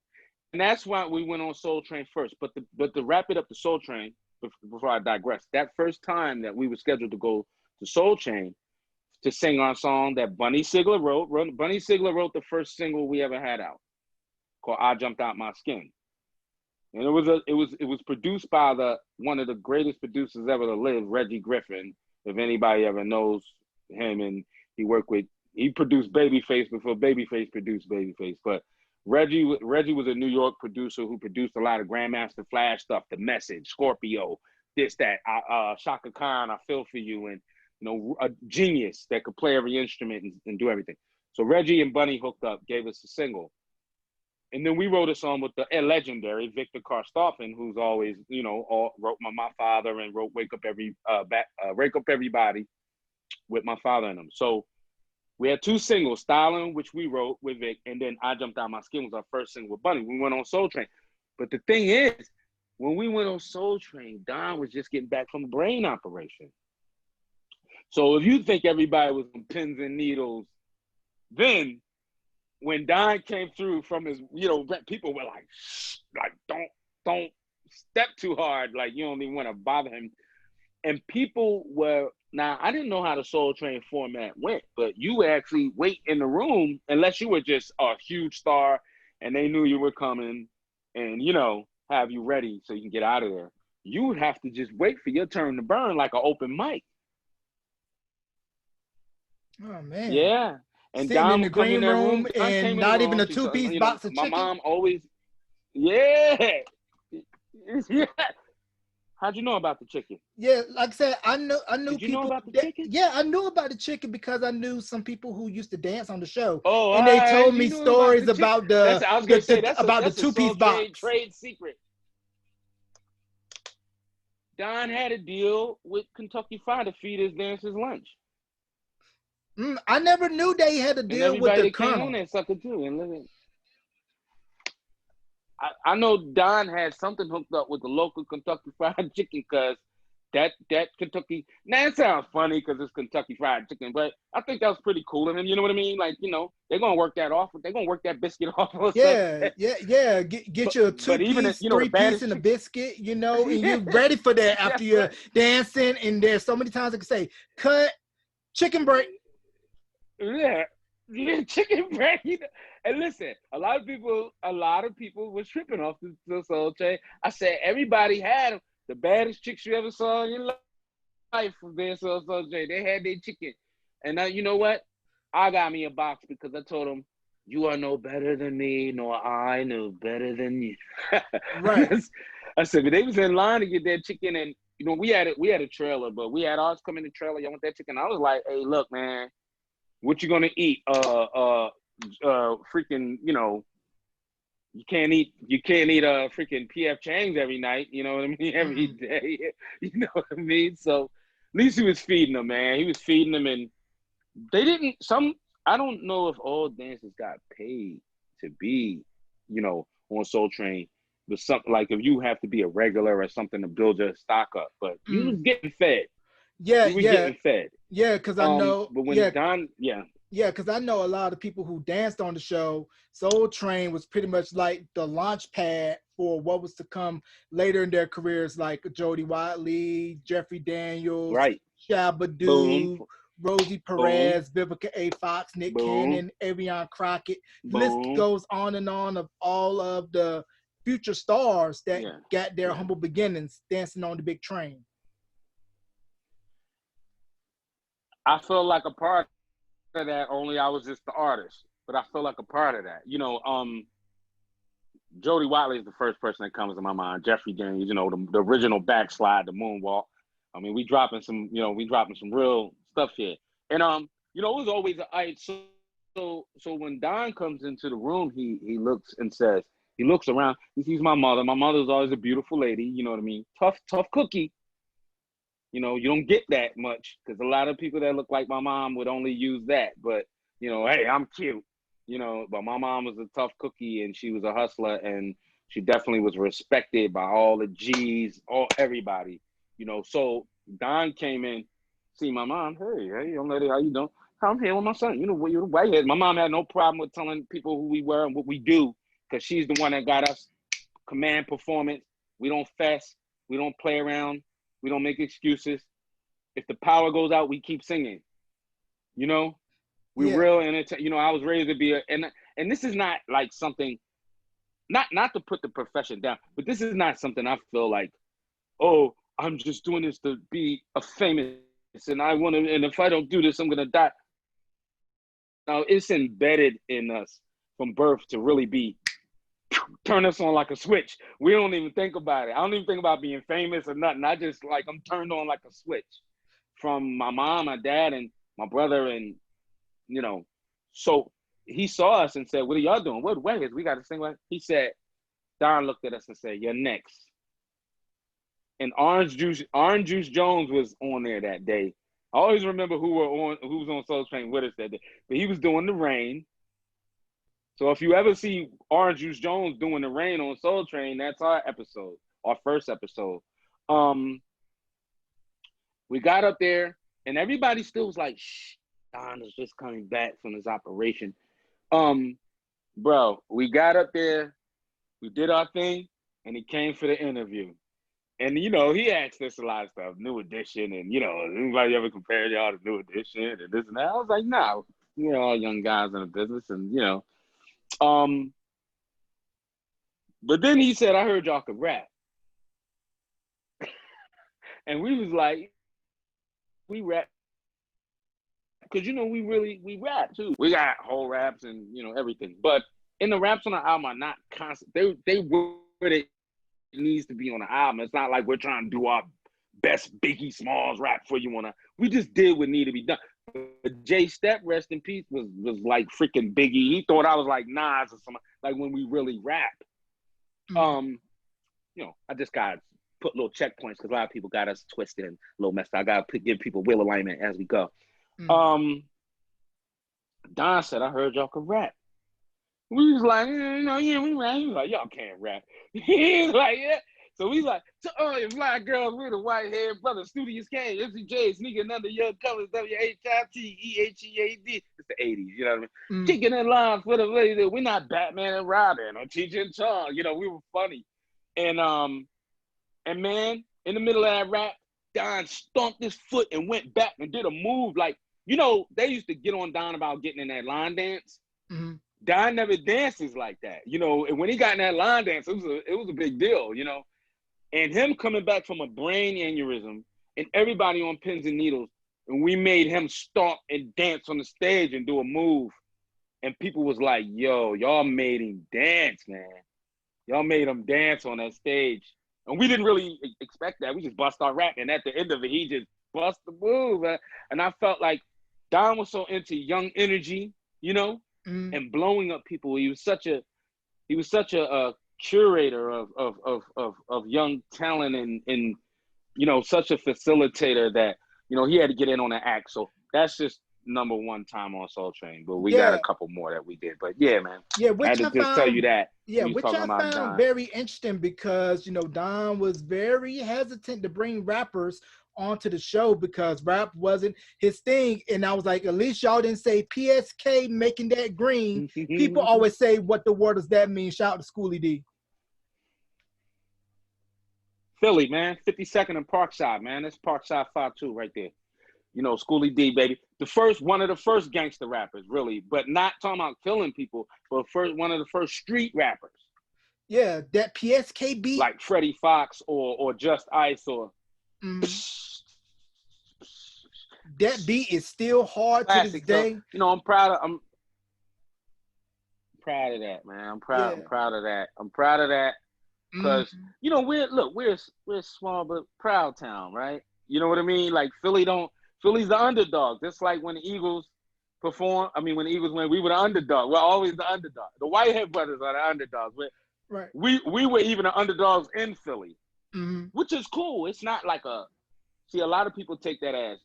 And that's why we went on Soul Train first. But to wrap it up to Soul Train, before I digress, that first time that we were scheduled to go to Soul Train to sing our song that Bunny Sigler wrote. Bunny Sigler wrote the first single we ever had out, called "I Jumped Out My Skin," and it was produced by one of the greatest producers ever to live, Reggie Griffin. If anybody ever knows him, and he produced Babyface before Babyface produced Babyface, but Reggie was a New York producer who produced a lot of Grandmaster Flash stuff, The Message, Scorpio, this, that, Shaka Khan, I Feel For You, and a genius that could play every instrument and do everything. So Reggie and Bunny hooked up, gave us a single. And then we wrote a song with the legendary Victor Karstoffen, who's always, wrote my father and wrote Wake Up Everybody with my father in them. So we had two singles, Styling, which we wrote with Vic, and then I Jumped Out My Skin was our first single with Bunny. We went on Soul Train. But the thing is, when we went on Soul Train, Don was just getting back from a brain operation. So if you think everybody was on pins and needles, then when Don came through from his, people were like, shh, like don't step too hard, like you don't even want to bother him. And people were now I didn't know how the Soul Train format went, but you would actually wait in the room unless you were just a huge star and they knew you were coming and have you ready so you can get out of there. You would have to just wait for your turn to burn like an open mic. Oh man. Yeah. And Sitting in Don the would come in green that room. room Don and came in the not even room. a She said, two-piece box of my chicken. mom always, yeah. Yeah. How'd you know about the chicken? Yeah, like I said, I knew Did you know people about the that, chicken? yeah, I knew about the chicken because I knew some people who used to dance on the show, Oh, all and they right. told You me knew about stories the chicken. about the I was the, gonna say the about the that's a two-piece Soul Train box. trade secret. Don had a deal with Kentucky Fried to feed his dancers lunch, I never knew they had a and deal with everybody the that came on Colonel. that sucker too. And I know Don had something hooked up with the local Kentucky Fried Chicken because that Kentucky. Now it sounds funny because it's Kentucky Fried Chicken, but I think that was pretty cool of him. You know what I mean? Like they're gonna work that off. They're gonna work that biscuit off or something. Yeah, yeah, yeah. Get you a But even two-piece, the three-piece, baddest and a chicken. biscuit, and Yeah, you're ready for that after that's you're right. dancing. And there's so many times I can say, "Cut, chicken break." Yeah, yeah, chicken breast. And listen, a lot of people were tripping off the Soul Train. I said everybody had them. The baddest chicks you ever saw in your life from there, Soul Train. They had their chicken, and now you know what? I got me a box because I told them, "You are no better than me, nor I know better than you." Right. I said, but they was in line to get that chicken, and we had a trailer, but we had ours come in the trailer. Y'all want that chicken? I was like, "Hey, look, man." What you gonna eat? Freaking, you can't eat freaking PF Chang's every night. You know what I mean? Every Mm. day. You know what I mean? So at least he was feeding them, man. He was feeding them, and they didn't. Some I don't know if all dancers got paid to be, on Soul Train. But something like if you have to be a regular or something to build your stock up, but you was Mm. getting fed. Yeah, You were yeah, getting fed. yeah. Because I know, But when yeah, Don, yeah, yeah, because I know a lot of people who danced on the show. Soul Train was pretty much like the launch pad for what was to come later in their careers, like Jody Watley, Jeffrey Daniels, right. Boom, Shabba Rosie boom, Perez, Vivica A. Fox, Nick boom, Cannon, Avion Crockett. The list boom. goes on and on of all of the future stars that Yeah, got their yeah. humble beginnings dancing on the big train. I feel like a part of that. Only I was just the artist, but I feel like a part of that. Jody Watley is the first person that comes to my mind. Jeffrey Daniels, the original backslide, the moonwalk. I mean, we dropping some real stuff here, and it was always so when Don comes into the room, he looks and says, he looks around, he sees my mother. My mother's always a beautiful lady. You know what I mean? Tough cookie. You don't get that much because a lot of people that look like my mom would only use that. But hey, I'm cute. But my mom was a tough cookie and she was a hustler and she definitely was respected by all the G's, all everybody. So Don came in, see my mom. Hey, young lady, how you doing? I'm here with my son. You're the Whitehead. My mom had no problem with telling people who we were and what we do because she's the one that got us command performance. We don't fess. We don't play around. We don't make excuses. If the power goes out, we keep singing. You know, we Yeah. real and I was raised to be and this is not like something not to put the profession down, but this is not something I feel like, oh, I'm just doing this to be a famous and I want to and if I don't do this, I'm gonna die. No, it's embedded in us from birth to really be turn us on like a switch. We don't even think about it. I don't even think about being famous or nothing. I just like I'm turned on like a switch from my mom, my dad, and my brother, and you know. So he saw us and said, "What are y'all doing? What way is we got to sing?" Like he said. Don looked at us and said, "You're next." And Orange Juice Jones was on there that day. I always remember who was on Soul Train with us that day. But he was doing the rain. So if you ever see Orange Juice Jones doing the rain on Soul Train, that's our episode, our first episode. Um, we got up there, and everybody still was like, "Shh, Don is just coming back from his operation." bro, we got up there, we did our thing, and he came for the interview. And he asked us a lot of stuff, New Edition, and anybody ever compared y'all to New Edition and this and that? I was like, nah, we're all young guys in the business, and um. But then he said, I heard y'all could rap, and we was like, we rap because we rap too. We got whole raps and everything, but in the raps on the album are not constant. They were it needs to be on the album. It's not like we're trying to do our best Biggie Smalls rap for you we just did what needed to be done. But Jay Step, rest in peace, was like freaking Biggie. He thought I was like Nas or something, like when we really rap. I just got put little checkpoints because a lot of people got us twisted and a little messed up. I got to give people wheel alignment as we go. Don said, I heard y'all could rap. We was like, yeah, we rap. He was like, y'all can't rap. He's like, yeah. So he's like, to all your black girls, we're the Whitehead brothers, Studios K, MCJ, sneaking under your colors, WHITEHEAD. It's the 80s, you know what I mean? Kicking in lines for the lady. We're not Batman and Robin or Cheech and Chong. We were funny. And man, in the middle of that rap, Don stomped his foot and went back and did a move. Like, they used to get on Don about getting in that line dance. Don never dances like that, and when he got in that line dance, it was a big deal, and him coming back from a brain aneurysm and everybody on pins and needles, and we made him stomp and dance on the stage and do a move, and people was like, yo, y'all made him dance, man. Y'all made him dance on that stage, and we didn't really expect that. We just bust our rap, and at the end of it, he just bust the move, man. And I felt like Don was so into young energy, and blowing up people. He was such a curator of young talent and such a facilitator that he had to get in on the act. So that's just number one time on Soul Train. But we got a couple more that we did. But yeah, man. Yeah, I had to just tell you that. Yeah, which I found very interesting because Don was very hesitant to bring rappers onto the show because rap wasn't his thing. And I was like, at least y'all didn't say PSK making that green. People always say, what the word does that mean? Shout out to Schoolie D. Philly, man. 52nd and Parkside, man. That's Parkside 5-2 right there. Schoolie D, baby. One of the first gangster rappers, really. But not talking about killing people, but one of the first street rappers. Yeah, that PSK beat. Like Freddie Fox or Just Ice or... That beat is still hard classic. To this day. So, I'm proud of that, man. I'm proud of that. I'm proud of that because we're a small but proud town, right? You know what I mean? Like Philly's the underdog. Just like when the Eagles perform. I mean, when the Eagles win, we were the underdog. We're always the underdog. The Whitehead brothers are the underdogs. Right. We were even the underdogs in Philly, which is cool. It's not like a lot of people take that as,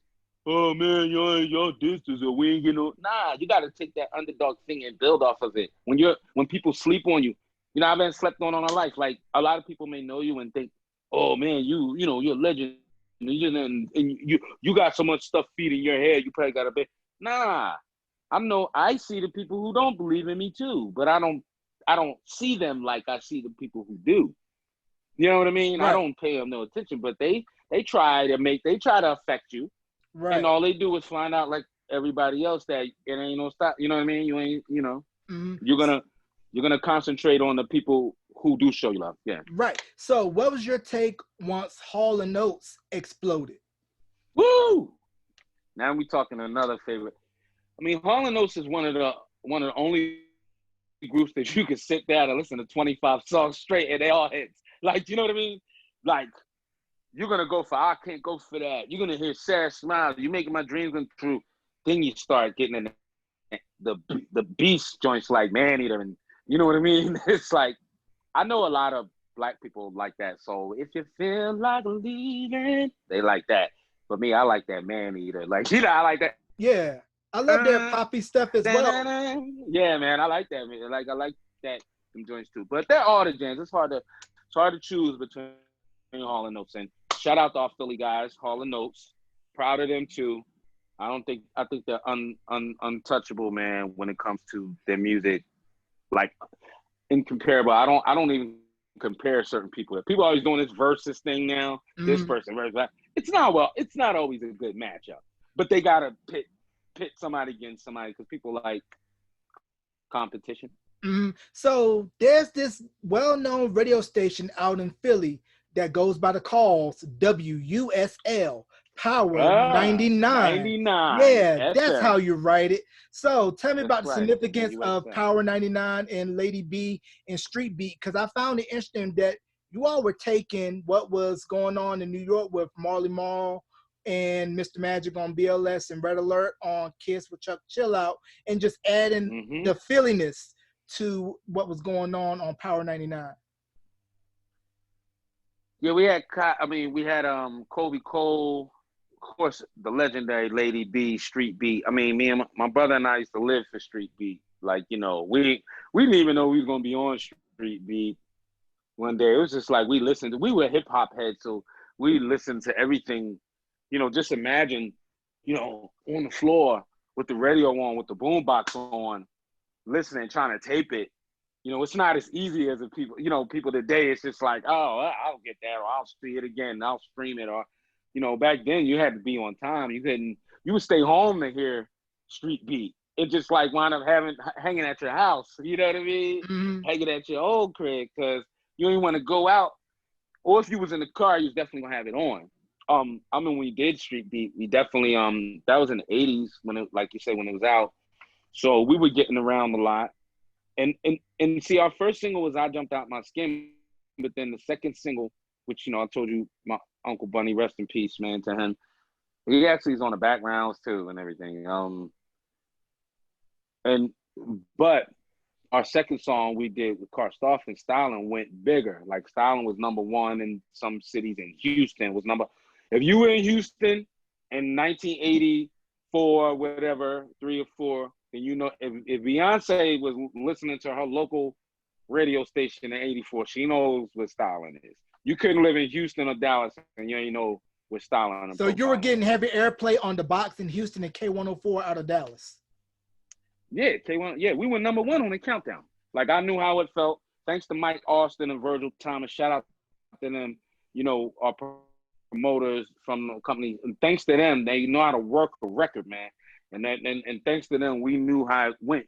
oh man, y'all distance or we ain't getting no. Nah, you got to take that underdog thing and build off of it. When people sleep on you, I've been slept on a life. Like a lot of people may know you and think, oh man, you're a legend, and you got so much stuff feeding your head, you probably got a bit. Nah, I see the people who don't believe in me too, but I don't see them like I see the people who do. You know what I mean? Right. I don't pay them no attention, but they try to affect you. Right. And all they do is find out like everybody else that it ain't no stop. You know what I mean? You ain't, you're gonna concentrate on the people who do show you love. Yeah. Right. So what was your take once Hall & Oates exploded? Woo! Now we talking another favorite. I mean, Hall & Oates is one of the only groups that you can sit down and listen to 25 songs straight and they all hits. Like, you know what I mean? Like, you're going to go for I Can't Go For That. You're going to hear Sad Smiles. You're making my dreams come true. Then you start getting in the beast joints like Man Eater. And you know what I mean? It's like, I know a lot of black people like that. So if you feel like leaving, they like that. For me, I like that Man Eater. Like, I like that. Yeah. I love their poppy stuff as well. Yeah, man. I like that, man. I like that them joints too. But they're all the jams. It's hard to choose between Hall & Oates. And shout out to our Philly guys, Hall & Oates. Proud of them too. I think they're untouchable, man, when it comes to their music. like incomparable. I don't even compare certain people. People are always doing this versus thing now. This Mm-hmm. person versus that. It's not always a good matchup. But they gotta pit somebody against somebody because people like competition. So there's this well-known radio station out in Philly that goes by the calls WUSL Power Ah, 99. 99 Yeah, that's how FM. you write it. So tell me That's about the right. significance of WSL. Power 99 and Lady B and Street Beat, because I found it interesting that you all were taking what was going on in New York with Marley Marl and Mr. Magic on BLS and Red Alert on Kiss with Chuck Chill Out and just adding Hmm. the Philliness to what was going on Power 99. Yeah, we had. I mean, we had Kobe Cole, of course, the legendary Lady B, Street Beat. I mean, me and my brother and I used to live for Street Beat. Like, we didn't even know we was gonna be on Street Beat one day. It was just like we listened. We were hip hop heads, so we listened to everything. Just imagine, on the floor with the radio on, with the boombox on, listening, trying to tape it. It's not as easy as the people, people today. It's just like, oh, I'll get that, or I'll see it again, I'll stream it, or, back then you had to be on time. You would stay home to hear Street Beat. It just like wind up hanging at your house. You know what I mean? Mm-hmm. Hanging at your old crib because you didn't want to go out. Or if you was in the car, you was definitely gonna have it on. I mean, when we did Street Beat, we definitely that was in the '80s when it, like you said, when it was out. So we were getting around a lot. And see, our first single was "I Jumped Out My Skin," but then the second single, which I told you, my Uncle Bunny, rest in peace, man, to him. He actually is on the backgrounds too and everything. And but our second song we did with Karstoff and Styling went bigger. Like Styling was number one in some cities, and Houston was number. If you were in Houston in 1984, whatever, 3 or 4, then if Beyonce was listening to her local radio station in '84, she knows what Styling is. You couldn't live in Houston or Dallas and you ain't know what Styling and So you were profiling getting was. heavy airplay on the box in Houston and K104 out of Dallas. Yeah, K1. Yeah, we were number one on the countdown. Like I knew how it felt. Thanks to Mike Austin and Virgil Thomas. Shout out to them. Our promoters from the company. And thanks to them, they know how to work a record, man. And thanks to them, we knew how it went.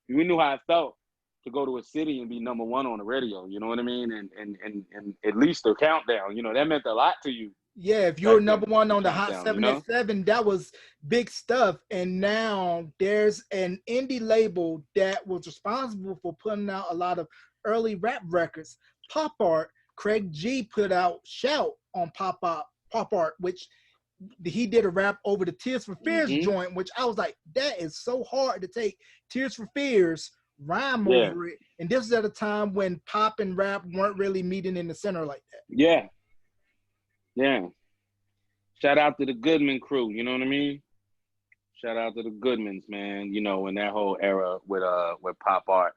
We knew how it felt to go to a city and be number one on the radio. You know what I mean? And at least the countdown. That meant a lot to you Yeah, if you were back number then. one The on the Hot countdown. 7 at 7, that was big stuff. And now there's an indie label that was responsible for putting out a lot of early rap records. Pop Art, Craig G put out Shout on Pop Art, which he did a rap over the Tears for Fears Mm-hmm. joint, which I was like, that is so hard to take Tears for Fears, rhyme Yeah. over it. And this is at a time when pop and rap weren't really meeting in the center like that. Yeah. Yeah. Shout out to the Goodman crew. You know what I mean? Shout out to the Goodmans, man. In that whole era with pop art,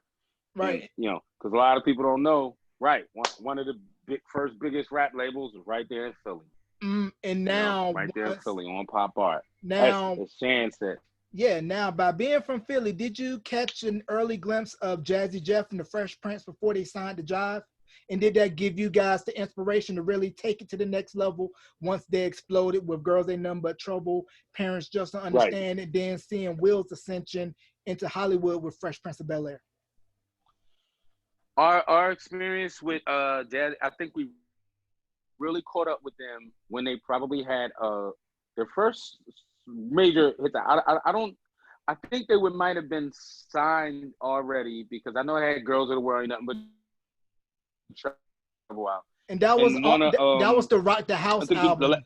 and Right. because a lot of people don't know. Right, one of the first biggest rap labels was right there in Philly. And now, Right there in once Philly on pop art. now, As Shan said. yeah, now by being from Philly, did you catch an early glimpse of Jazzy Jeff and the Fresh Prince before they signed the Jive? And did that give you guys the inspiration to really take it to the next level once they exploded with Girls Ain't Nothing But Trouble, Parents Just Don't Right. Understand, and then seeing Will's ascension into Hollywood with Fresh Prince of Bel-Air? Our experience with Jazz, I think we really caught up with them when they probably had their first major hit. I don't. I think they might have been signed already because I know they had Girls of the World, nothing but trouble out. And that was And one of that was the Rock the House I think album.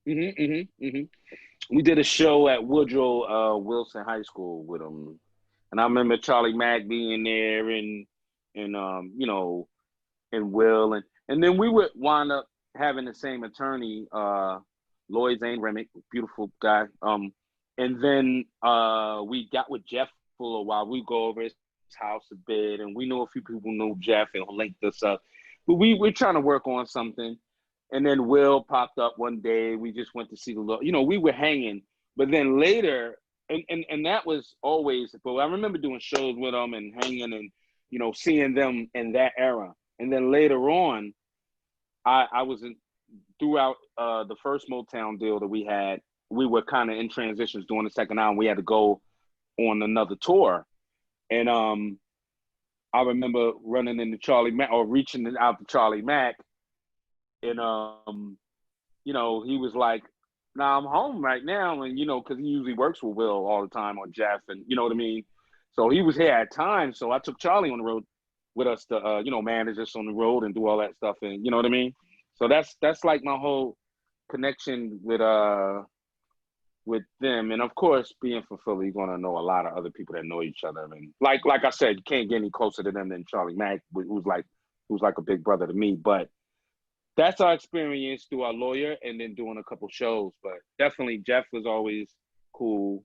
we did a show at Woodrow Wilson High School with them, and I remember Charlie Mack being there, and and Will, and then we would wind up having the same attorney, Lloyd Zane Remick, beautiful guy. And then we got with Jeff for a while. We go over his house a bit, and we know a few people know Jeff and linked us up. But we're trying to work on something. And then Will popped up one day. We just went to see the we were hanging. But then later, and that was always. But I remember doing shows with them and hanging and seeing them in that era. And then later on, I was in throughout the first Motown deal that we had. We were kind of in transitions during the second album. We had to go on another tour, and I remember running into Charlie Mack or reaching out to Charlie Mack, and he was like, "Nah, I'm home right now," and because he usually works with Will all the time or Jeff, and you know what I mean. So he was here at times. So I took Charlie on the road with us to manage us on the road and do all that stuff, and you know what I mean. So that's like my whole connection with them, and of course, being from Philly, you're gonna know a lot of other people that know each other, and like I said, you can't get any closer to them than Charlie Mack, who's like a big brother to me. But that's our experience through our lawyer, and then doing a couple shows. But definitely, Jeff was always cool.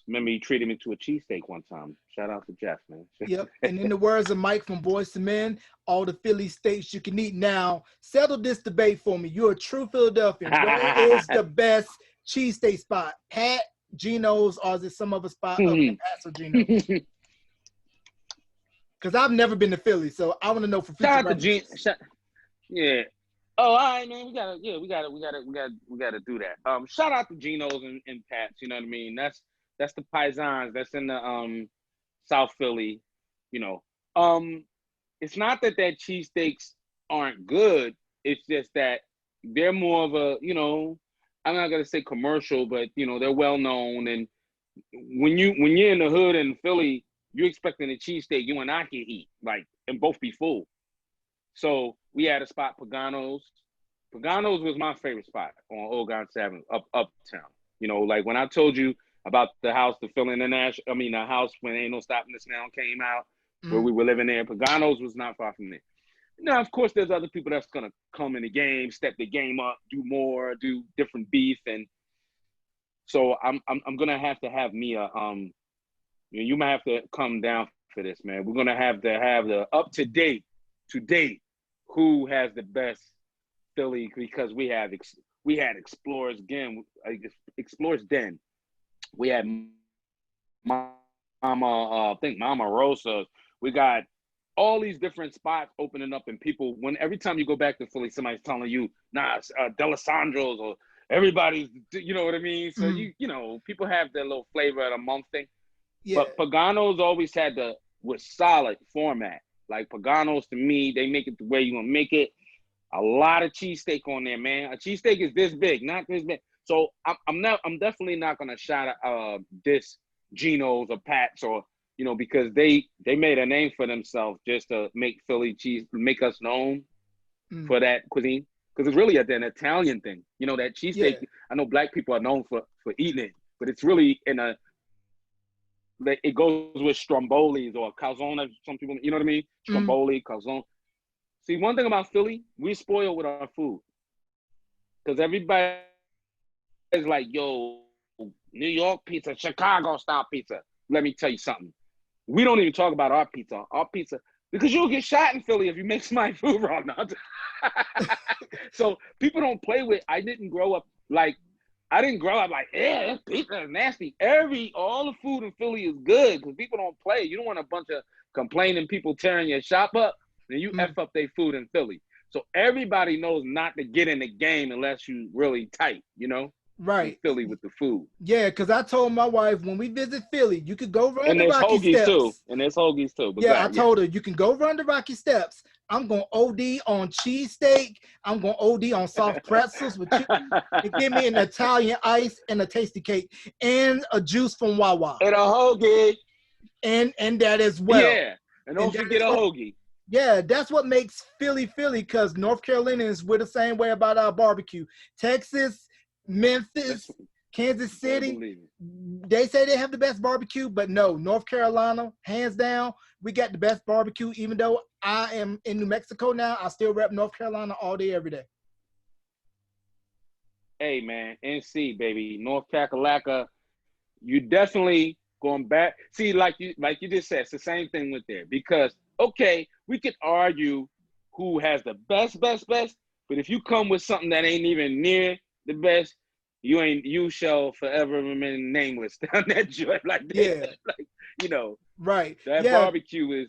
Remember, he treated me to a cheesesteak one time. Shout out to Jeff, man. Yep. And in the words of Mike from Boys to Men, all the Philly states you can eat. Now, settle this debate for me. You're a true Philadelphian. Where is the best cheesesteak spot? Pat, Geno's, or is it some other spot other than Pat's or Geno's? Because I've never been to Philly, so I want to know for future Shout out references. to yeah. Oh, all right, man. We gotta do that. Shout out to Geno's and Pat's. You know what I mean? That's the paisans. That's in the South Philly. You know, it's not that cheesesteaks aren't good. It's just that they're more of a, I'm not gonna say commercial, but they're well known. And when you're in the hood in Philly, you're expecting a cheesesteak you and I can eat, like, and both be full. So we had a spot, Pagano's. Pagano's was my favorite spot on Old Guns Avenue, uptown. Like when I told you about the house, the Philly International, the house when Ain't No Stopping Us Now came out, where we were living there. Pagano's was not far from there. Now, of course, there's other people that's gonna come in the game, step the game up, do more, do different beef, and so I'm gonna have to have me a you might have to come down for this, man. We're gonna have the up to date who has the best Philly, because we had Explorers again, Explorers Den. We had Mama, I think Mama Rosa. We got all these different spots opening up, and people, every time you go back to Philly, somebody's telling you, nah, Delisandro's, or everybody's, you know what I mean? So people have their little flavor of the month thing. Yeah. But Pagano's always was solid format. Like Pagano's, to me, they make it the way you want to make it. A lot of cheesesteak on there, man. A cheesesteak is this big, not this big. So I'm definitely not gonna shout out this Geno's or Pat's, or because they made a name for themselves just to make Philly cheese, make us known for that cuisine, because it's really an Italian thing. That cheesesteak. Yeah. I know black people are known for eating it, but it's really it goes with strombolis or calzone. Some people, you know what I mean? Stromboli, calzone. See, one thing about Philly, we spoil with our food, because everybody's like, yo, New York pizza, Chicago style pizza. Let me tell you something. We don't even talk about our pizza. Our pizza, because you'll get shot in Philly if you make my food wrong. So people don't play with. I didn't grow up like pizza is nasty. All the food in Philly is good, because people don't play. You don't want a bunch of complaining people tearing your shop up, and you F up their food in Philly. So everybody knows not to get in the game unless you really tight, Right. In Philly with the food. Yeah, because I told my wife, when we visit Philly, you could go run the Rocky hoagies Steps. Too. And there's hoagies too. But yeah, I told her, you can go run the Rocky Steps. I'm going to OD on cheesesteak. I'm going to OD on soft pretzels with chicken. And give me an Italian ice and a tasty cake and a juice from Wawa. And a hoagie. And that as well. Yeah, and don't forget a hoagie. Yeah, that's what makes Philly, because North Carolinians, we're the same way about our barbecue. Texas, Memphis, Kansas City, they say they have the best barbecue, but no, North Carolina, hands down, we got the best barbecue. Even though I am in New Mexico now, I still rep North Carolina all day, every day. Hey, man, NC, baby, North Kakalaka, you definitely going back. See, like you just said, it's the same thing with there, because, okay, we could argue who has the best, but if you come with something that ain't even near the best, you shall forever remain nameless down that joint. Like Yeah, like you know, right. that Yeah. barbecue is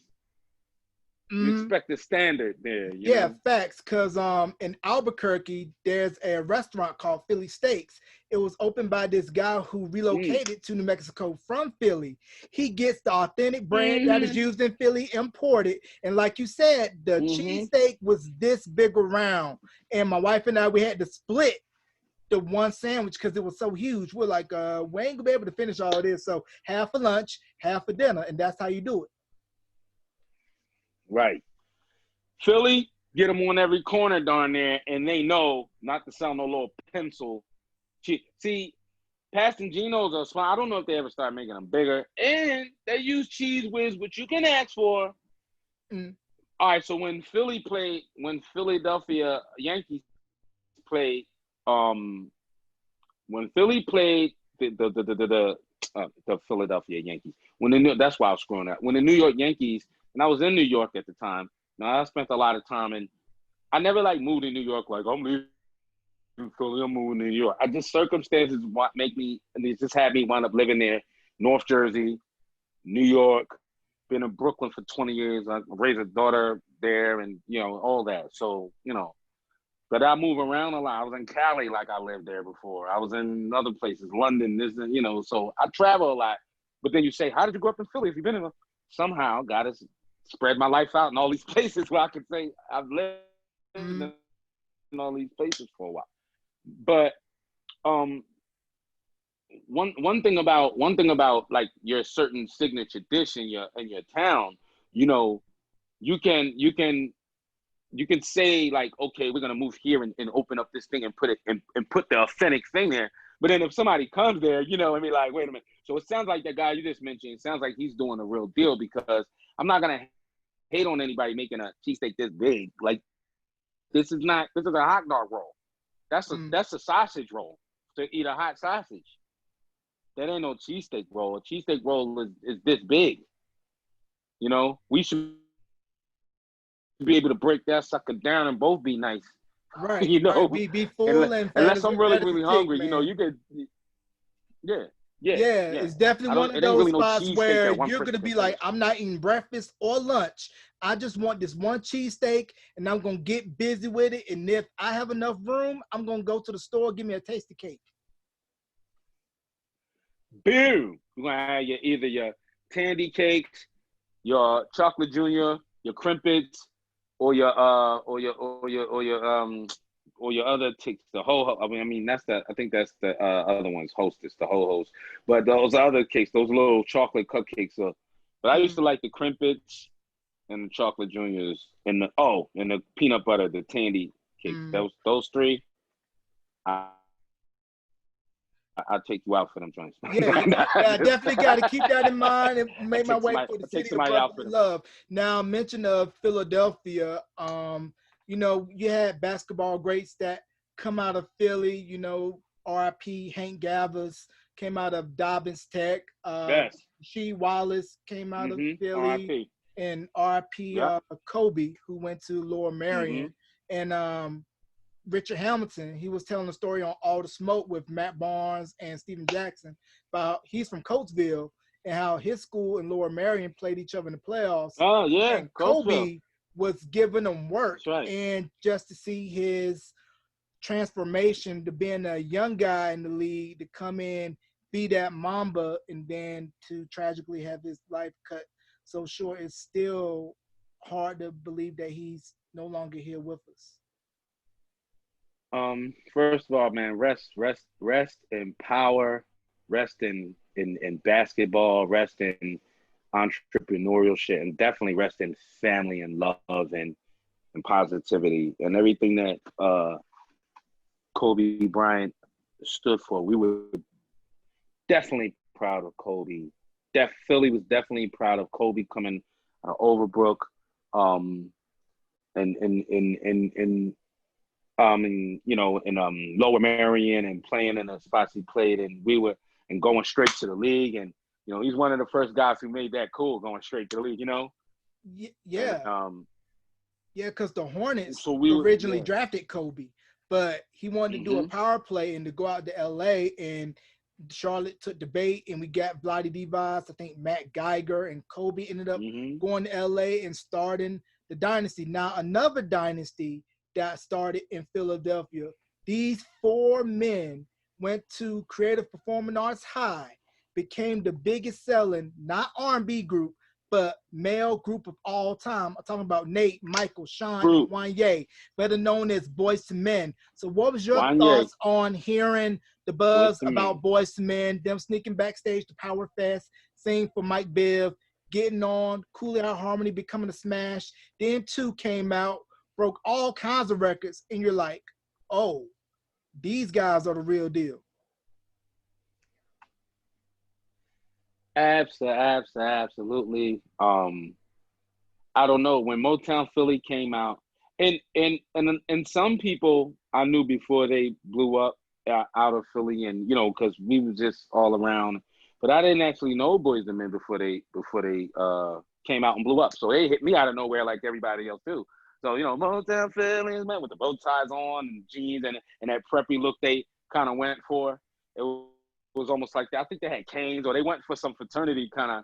you Mhm. expect the standard there, Yeah, facts. Cause in Albuquerque, there's a restaurant called Philly Steaks. It was opened by this guy who Mm. relocated to New Mexico from Philly. He gets the authentic bread that is Mm-hmm. used in Philly imported. And like you said, the Mm-hmm. cheesesteak was this big around. And my wife and I, we had to split the one sandwich because it was so huge. We're like, we ain't gonna be able to finish all of this. So half for lunch, half for dinner, and that's how you do it. Right. Philly, get them on every corner darn there, and they know not to sell no little pencil. See, Pastanginos are small. I don't know if they ever start making them bigger. And they use cheese whiz, which you can ask for. Mm. All right, so when Philadelphia Yankees played, um, when Philly played the Philadelphia Yankees, that's why I was screwing up. When the New York Yankees, and I was in New York at the time. Now I spent a lot of time in. I never like moved to New York like I'm leaving Philly, I'm moving to New York. I just circumstances make me, and they just had me wind up living there, North Jersey, New York. Been in Brooklyn for 20 years. I raised a daughter there, and all that. So but I move around a lot. I was in Cali, like I lived there before. I was in other places, London, this, so I travel a lot. But then you say, how did you grow up in Philly if you've been in somehow God has spread my life out in all these places where I could say I've lived Mm. in all these places for a while. But um one thing about like your certain signature dish in your town, you know, you can say like, okay, we're gonna move here and open up this thing and put it and put the authentic thing there. But then if somebody comes there, I mean, like, wait a minute. So it sounds like that guy you just mentioned, it sounds like he's doing a real deal because I'm not gonna hate on anybody making a cheesesteak this big. Like this is a hot dog roll. Mm. That's a sausage roll to eat a hot sausage. That ain't no cheesesteak roll. A cheesesteak roll is this big. We should be able to break that sucker down and both be nice. Right, you right. know, Be full and unless I'm really fat as a really tick, hungry, man. you could, yeah, yeah, Yeah, yeah. it's definitely I one don't. of It ain't those really no spots cheesesteak where that one you're person gonna can be like, finish. I'm not eating breakfast or lunch. I just want this one cheesesteak, and I'm gonna get busy with it. And if I have enough room, I'm gonna go to the store, give me a tasty cake. Boom! You're gonna have either your tandy cakes, your chocolate junior, your crimpets, or your other ticks, the whole. I mean that's the. I think that's the other one's hostess, the whole host. But those other cakes, those little chocolate cupcakes are. But I used to Mm. like the crimpets and the chocolate juniors and the peanut butter, the tandy cakes. Mm. Those three, I I'll take you out for them joints. Yeah, yeah, yeah. I definitely got to keep that in mind and I make my take way somebody for the I take city of somebody out brotherly for them. love. Now, mention of Philadelphia. You had basketball greats that come out of Philly. R.I.P. Hank Gathers came out of Dobbins Tech. Yes. She Wallace came out of Philly, R.I.P. and R.I.P. Yep. Kobe, who went to Lower Mm-hmm. Marion, and Richard Hamilton. He was telling a story on All the Smoke with Matt Barnes and Steven Jackson about he's from Coatesville and how his school and Lower Marion played each other in the playoffs. Oh yeah, And Coatesville. Kobe was giving them work, That's right. and just to see his transformation to being a young guy in the league to come in, be that Mamba, and then to tragically have his life cut so short, it's still hard to believe that he's no longer here with us. First of all, man, rest in power, rest in basketball, rest in entrepreneurial shit, and definitely rest in family and love and positivity and everything that Kobe Bryant stood for. We were definitely proud of Kobe. Philly was definitely proud of Kobe coming out of Overbrook, um, and Lower Marion and playing in the spots he played, and going straight to the league, and he's one of the first guys who made that cool, going straight to the league, and Yeah, yeah, because the Hornets so we were, originally yeah. drafted Kobe. but he wanted to do a Mm-hmm. power play and to go out to LA, and Charlotte took the bait, and we got Vlade Divac. I think Matt Geiger and Kobe ended up Mm-hmm. going to LA and starting the dynasty. Now another dynasty that started in Philadelphia. These four men went to Creative Performing Arts High, became the biggest selling not R&B group but male group of all time. I'm talking about Nate, Michael, Sean, and Group. Wanye, better known as Boys to Men. So, what was your Wanye. thoughts on hearing the Boys buzz to Men. about Boys to Men, them sneaking backstage to Power Fest, singing for Mike Biv, getting on, Cooley Out Harmony becoming a smash? Then two came out, broke all kinds of records, and you're like, oh, these guys are the real deal. Absolutely. I don't know when Motown Philly came out, and some people I knew before they blew up out of Philly, and because we were just all around. But I didn't actually know Boys and Men before they came out and blew up. So they hit me out of nowhere like everybody else too. So Motown Philly, man, with the bow ties on and jeans and that preppy look they kind of went for. It was almost like that. I think they had canes or they went for some fraternity kind of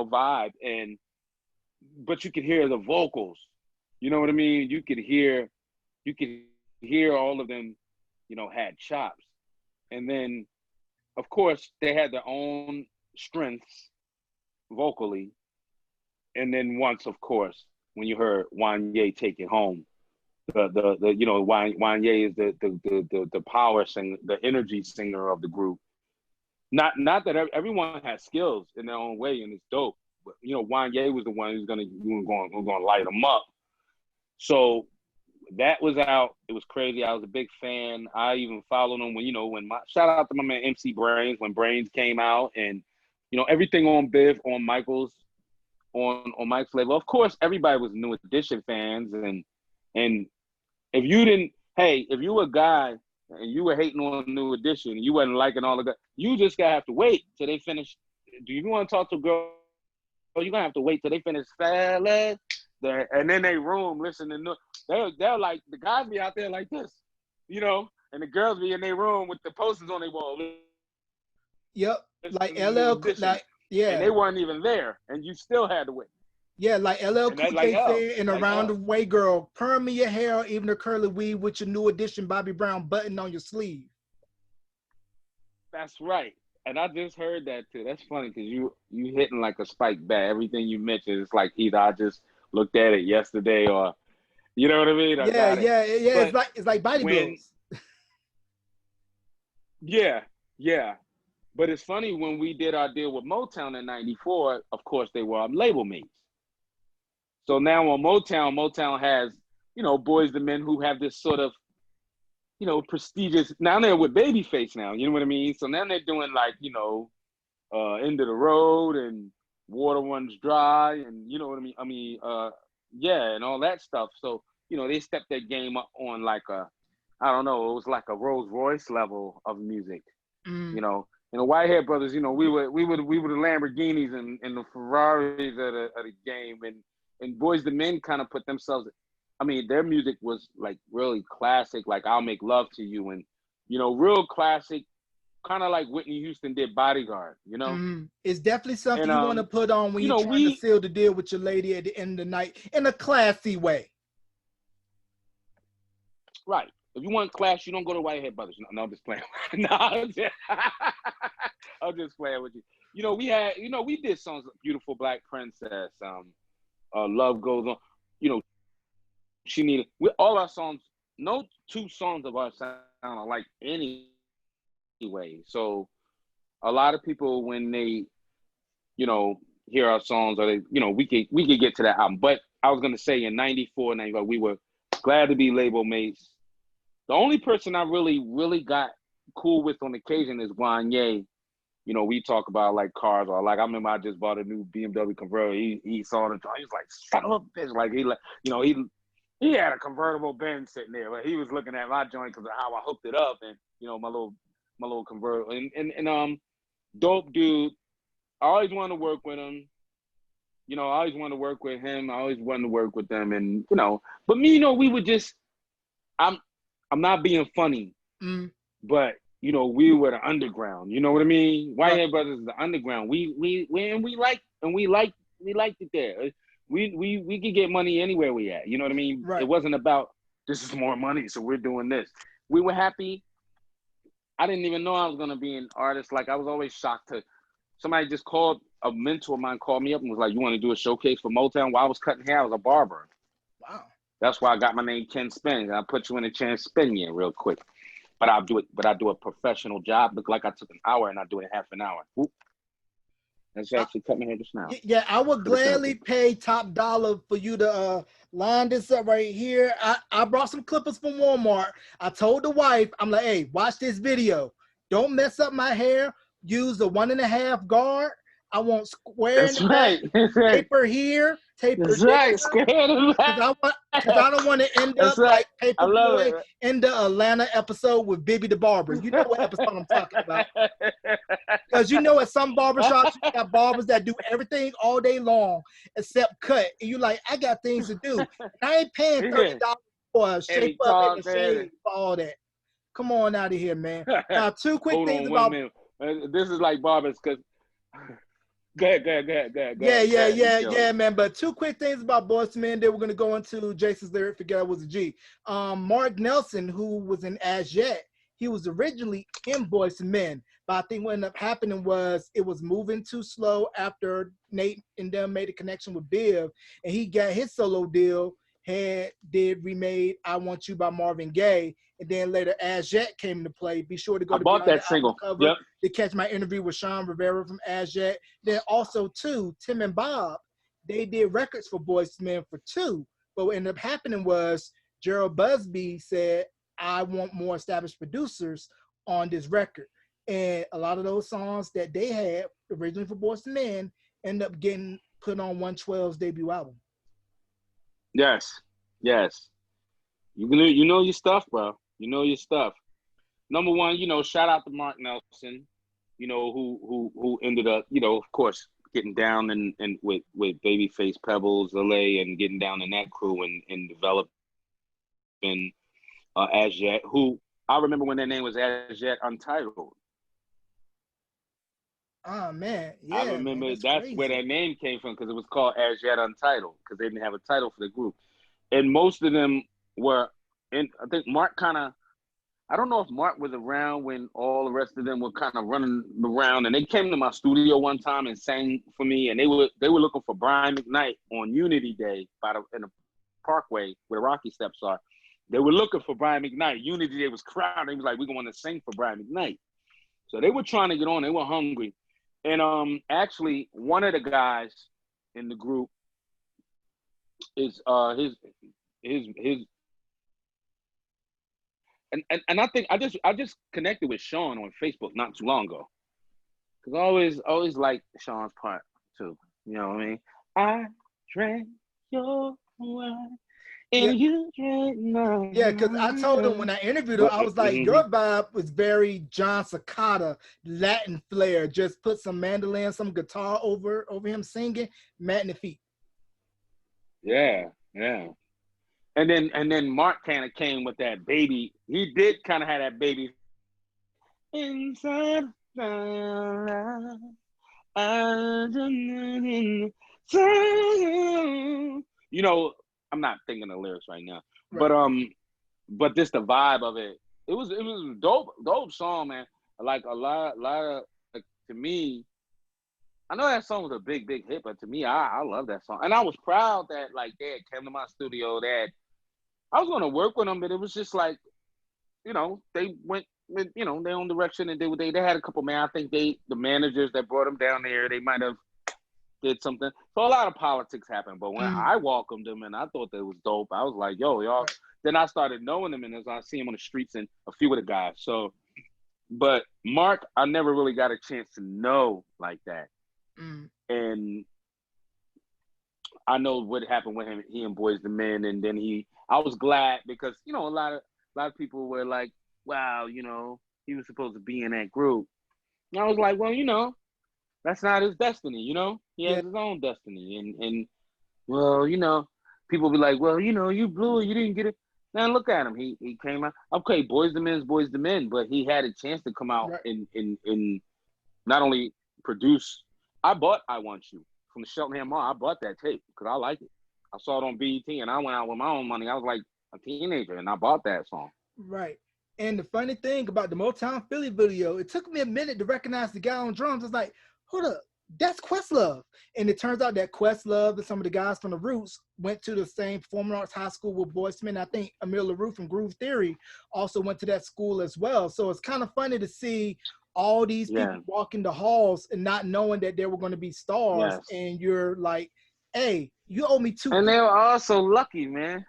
vibe, and but you could hear the vocals. You know what I mean? You could hear all of them, had chops. And then of course they had their own strengths vocally. And then once, of course, when you heard Wanye take it home, Wanye is the power singer, the energy singer of the group. Not that everyone has skills in their own way and it's dope. But Wanye was the one who's gonna light them up. So that was out. It was crazy. I was a big fan. I even followed him when my shout out to my man MC Brains when Brains came out, and everything on Biv, on Michael's, on Mike's label. Of course, everybody was New Edition fans, and if you were a guy and you were hating on New Edition, and you wasn't liking all of that, you just gotta have to wait till they finish. Do you want to talk to a girl? You're gonna have to wait till they finish fellas. And then they room listening to they're like the guys be out there like this, and the girls be in their room with the posters on their wall Yep, like listening to New LL, Edition, like and yeah, they weren't even there, and you still had to wait. yeah, like LL And that Cool like J L, said in like Around the L. Way Girl, perm me your hair, or even a curly weave with your New Edition Bobby Brown button on your sleeve. That's right. And I just heard that too. That's funny because you hitting like a spike bat. Everything you mentioned, it's like either I just looked at it yesterday or you know what I mean. I Yeah, got it. yeah, yeah. But It's like body when blows. yeah, yeah. But it's funny when we did our deal with Motown in '94. Of course, they were our label mates. So now on Motown, Motown has boys the men who have this sort of prestigious. Now they're with Babyface now. You know what I mean? So now they're doing like End of the Road and Water Runs Dry and you know what I mean. Yeah, and all that stuff. So they stepped their game up on like a, I don't know, it was like a Rolls Royce level of music. Mm. You know, and the Whitehead brothers, we were the Lamborghinis and the Ferraris of the game, and Boys the Men kind of put themselves. I mean, their music was like really classic, like I'll Make Love to You, and real classic, kind of like Whitney Houston did Bodyguard. Mm. It's definitely something And you want to put on when you're trying to we seal the deal with your lady at the end of the night in a classy way. right. If you want class, you don't go to Whitehead Brothers. No, I'm just playing. No, I'm just playing with you. We did songs like Beautiful Black Princess, Love Goes On. You know, She Needed. With all our songs, no two songs of ours sound alike anyway. So a lot of people when they, you know, hear our songs or they, we could get to that album. But I was gonna say in '94, '95, we were glad to be label mates. The only person I really, really got cool with on occasion is Wanye. We talk about like cars or like I remember I just bought a new BMW convertible. He saw the he was like, son of a bitch. Like he had a convertible Benz sitting there, but he was looking at my joint because of how I hooked it up and my little convertible and dope dude. I always wanted to work with him. I always wanted to work with him. I always wanted to work with them, and but me, we would just I'm I'm not being funny, Mm, but you know, we were the underground. You know what I mean? right. Whitehead Brothers is the underground. We liked it there. We could get money anywhere we at. You know what I mean? It Right. wasn't about this is more money, so we're doing this. We were happy. I didn't even know I was gonna be an artist. Like I was always shocked to somebody just called a mentor of mine called me up and was like, "You want to do a showcase for Motown?" While I was cutting hair, I was a barber. Wow. That's why I got my name Ken Spin. I'll put you in a chair and spin you real quick. But I'll do it. But I do a professional job. Look like I took an hour and I do it in half an hour. Oop, that's actually cut my hair just now. Yeah, I would Could have sent it to gladly pay top dollar for you to line this up right here. I brought some clippers from Walmart. I told the wife, I'm like, hey, watch this video. Don't mess up my hair. Use the 1.5 guard. I want square in That's the back, right. That's right. taper here, taper That's there. right. Scared of Because I don't want to end That's up right. like I love Paperboy it. in the Atlanta episode with Bibby the Barber. You know what episode I'm talking about. Because you know, at some barbershops, you got barbers that do everything all day long except cut. And you like, I got things to do. And I ain't paying Yeah. $30 for a And shape he up and a talked. shave for all that. Come on out of here, man. Now, two quick Hold things on one about minute. This is like barbers because. Go ahead. You kill it. yeah, man. But two quick things about Boyz II Men. Then we're gonna go into Jason's lyric. Forget I was a G. Mark Nelson, who was in As Yet, he was originally in Boyz II Men, but I think what ended up happening was it was moving too slow after Nate and them made a connection with Biv, and he got his solo deal. Did remade "I Want You" by Marvin Gaye, and then later As Yet came into play. Be sure to go I to bought Beyond that the Album single. cover Yep. to catch my interview with Sean Rivera from As Yet. Then also too, Tim and Bob, they did records for Boyz II Men for two. But what ended up happening was Gerald Busby said, I want more established producers on this record. And a lot of those songs that they had originally for Boyz II Men ended up getting put on 112's debut album. Yes. Yes. You know your stuff, bro. You know your stuff. Number one, you know, shout out to Mark Nelson, you know, who ended up, you know, of course, getting down and with Babyface Pebbles, LA, and getting down in that crew and developing As Yet, who I remember when their name was As Yet Untitled. Oh man, I yeah, man, remember that's that's where crazy. their name came from because it was called As Yet Untitled because they didn't have a title for the group. And most of them were in, I think Mark kind of, I don't know if Mark was around when all the rest of them were kind of running around, and they came to my studio one time and sang for me, and they were looking for Brian McKnight on Unity Day in the Parkway where Rocky Steps are. They were looking for Brian McKnight. Unity Day was crowded. He was like, "We're going to sing for Brian McKnight." So they were trying to get on. They were hungry, and actually one of the guys in the group is his and I think I just connected with Sean on Facebook not too long ago because I always like Sean's part too. You know what I mean? I drank your wine Yeah, and you drank yeah, because I told him mine. when I interviewed him, But I was like, mm-hmm. your vibe was very John Cicada, Latin flair. Just put some mandolin, some guitar over him singing, magnifique. Yeah. And then Mark kind of came with that baby. He did kind of have that baby inside. You know, I'm not thinking the lyrics right now, Right. but just the vibe of it. It was dope song, man. Like a lot of like, to me. I know that song was a big hit, but to me, I love that song, and I was proud that like they had came to my studio. That I was gonna work with them, but it was just like they went with their own direction, and they had a couple man. I think the managers that brought them down there, they might have did something. So a lot of politics happened. But when Mm, I welcomed them and I thought they was dope, I was like, yo, y'all. right. Then I started knowing them, and as I see them on the streets and a few of the guys. So, but Mark, I never really got a chance to know like that, Mm, and I know what happened with him. He and Boys the Men, and then I was glad because a lot of people were like, wow, he was supposed to be in that group. And I was like, well, that's not his destiny. He yeah. has his own destiny, and well, people be like, well, you blew it, you didn't get it. Man, look at him. He came out. Okay, Boys the Men's Boys the Men, but he had a chance to come out Right. in not only produce. I bought "I Want You" from the Cheltenham Mall. I bought that tape because I like it. I saw it on BET, and I went out with my own money. I was like a teenager, and I bought that song. Right. And the funny thing about the Motown Philly video, it took me a minute to recognize the guy on drums. It's like, hold up, that's Questlove. And it turns out that Questlove and some of the guys from the Roots went to the same performing arts high school with Boyz II Men. I think Amir LaRue from Groove Theory also went to that school as well. So it's kind of funny to see all these Yeah. people walking the halls and not knowing that they were going to be stars. Yes. And you're like, hey, you owe me two. And they were also lucky, man.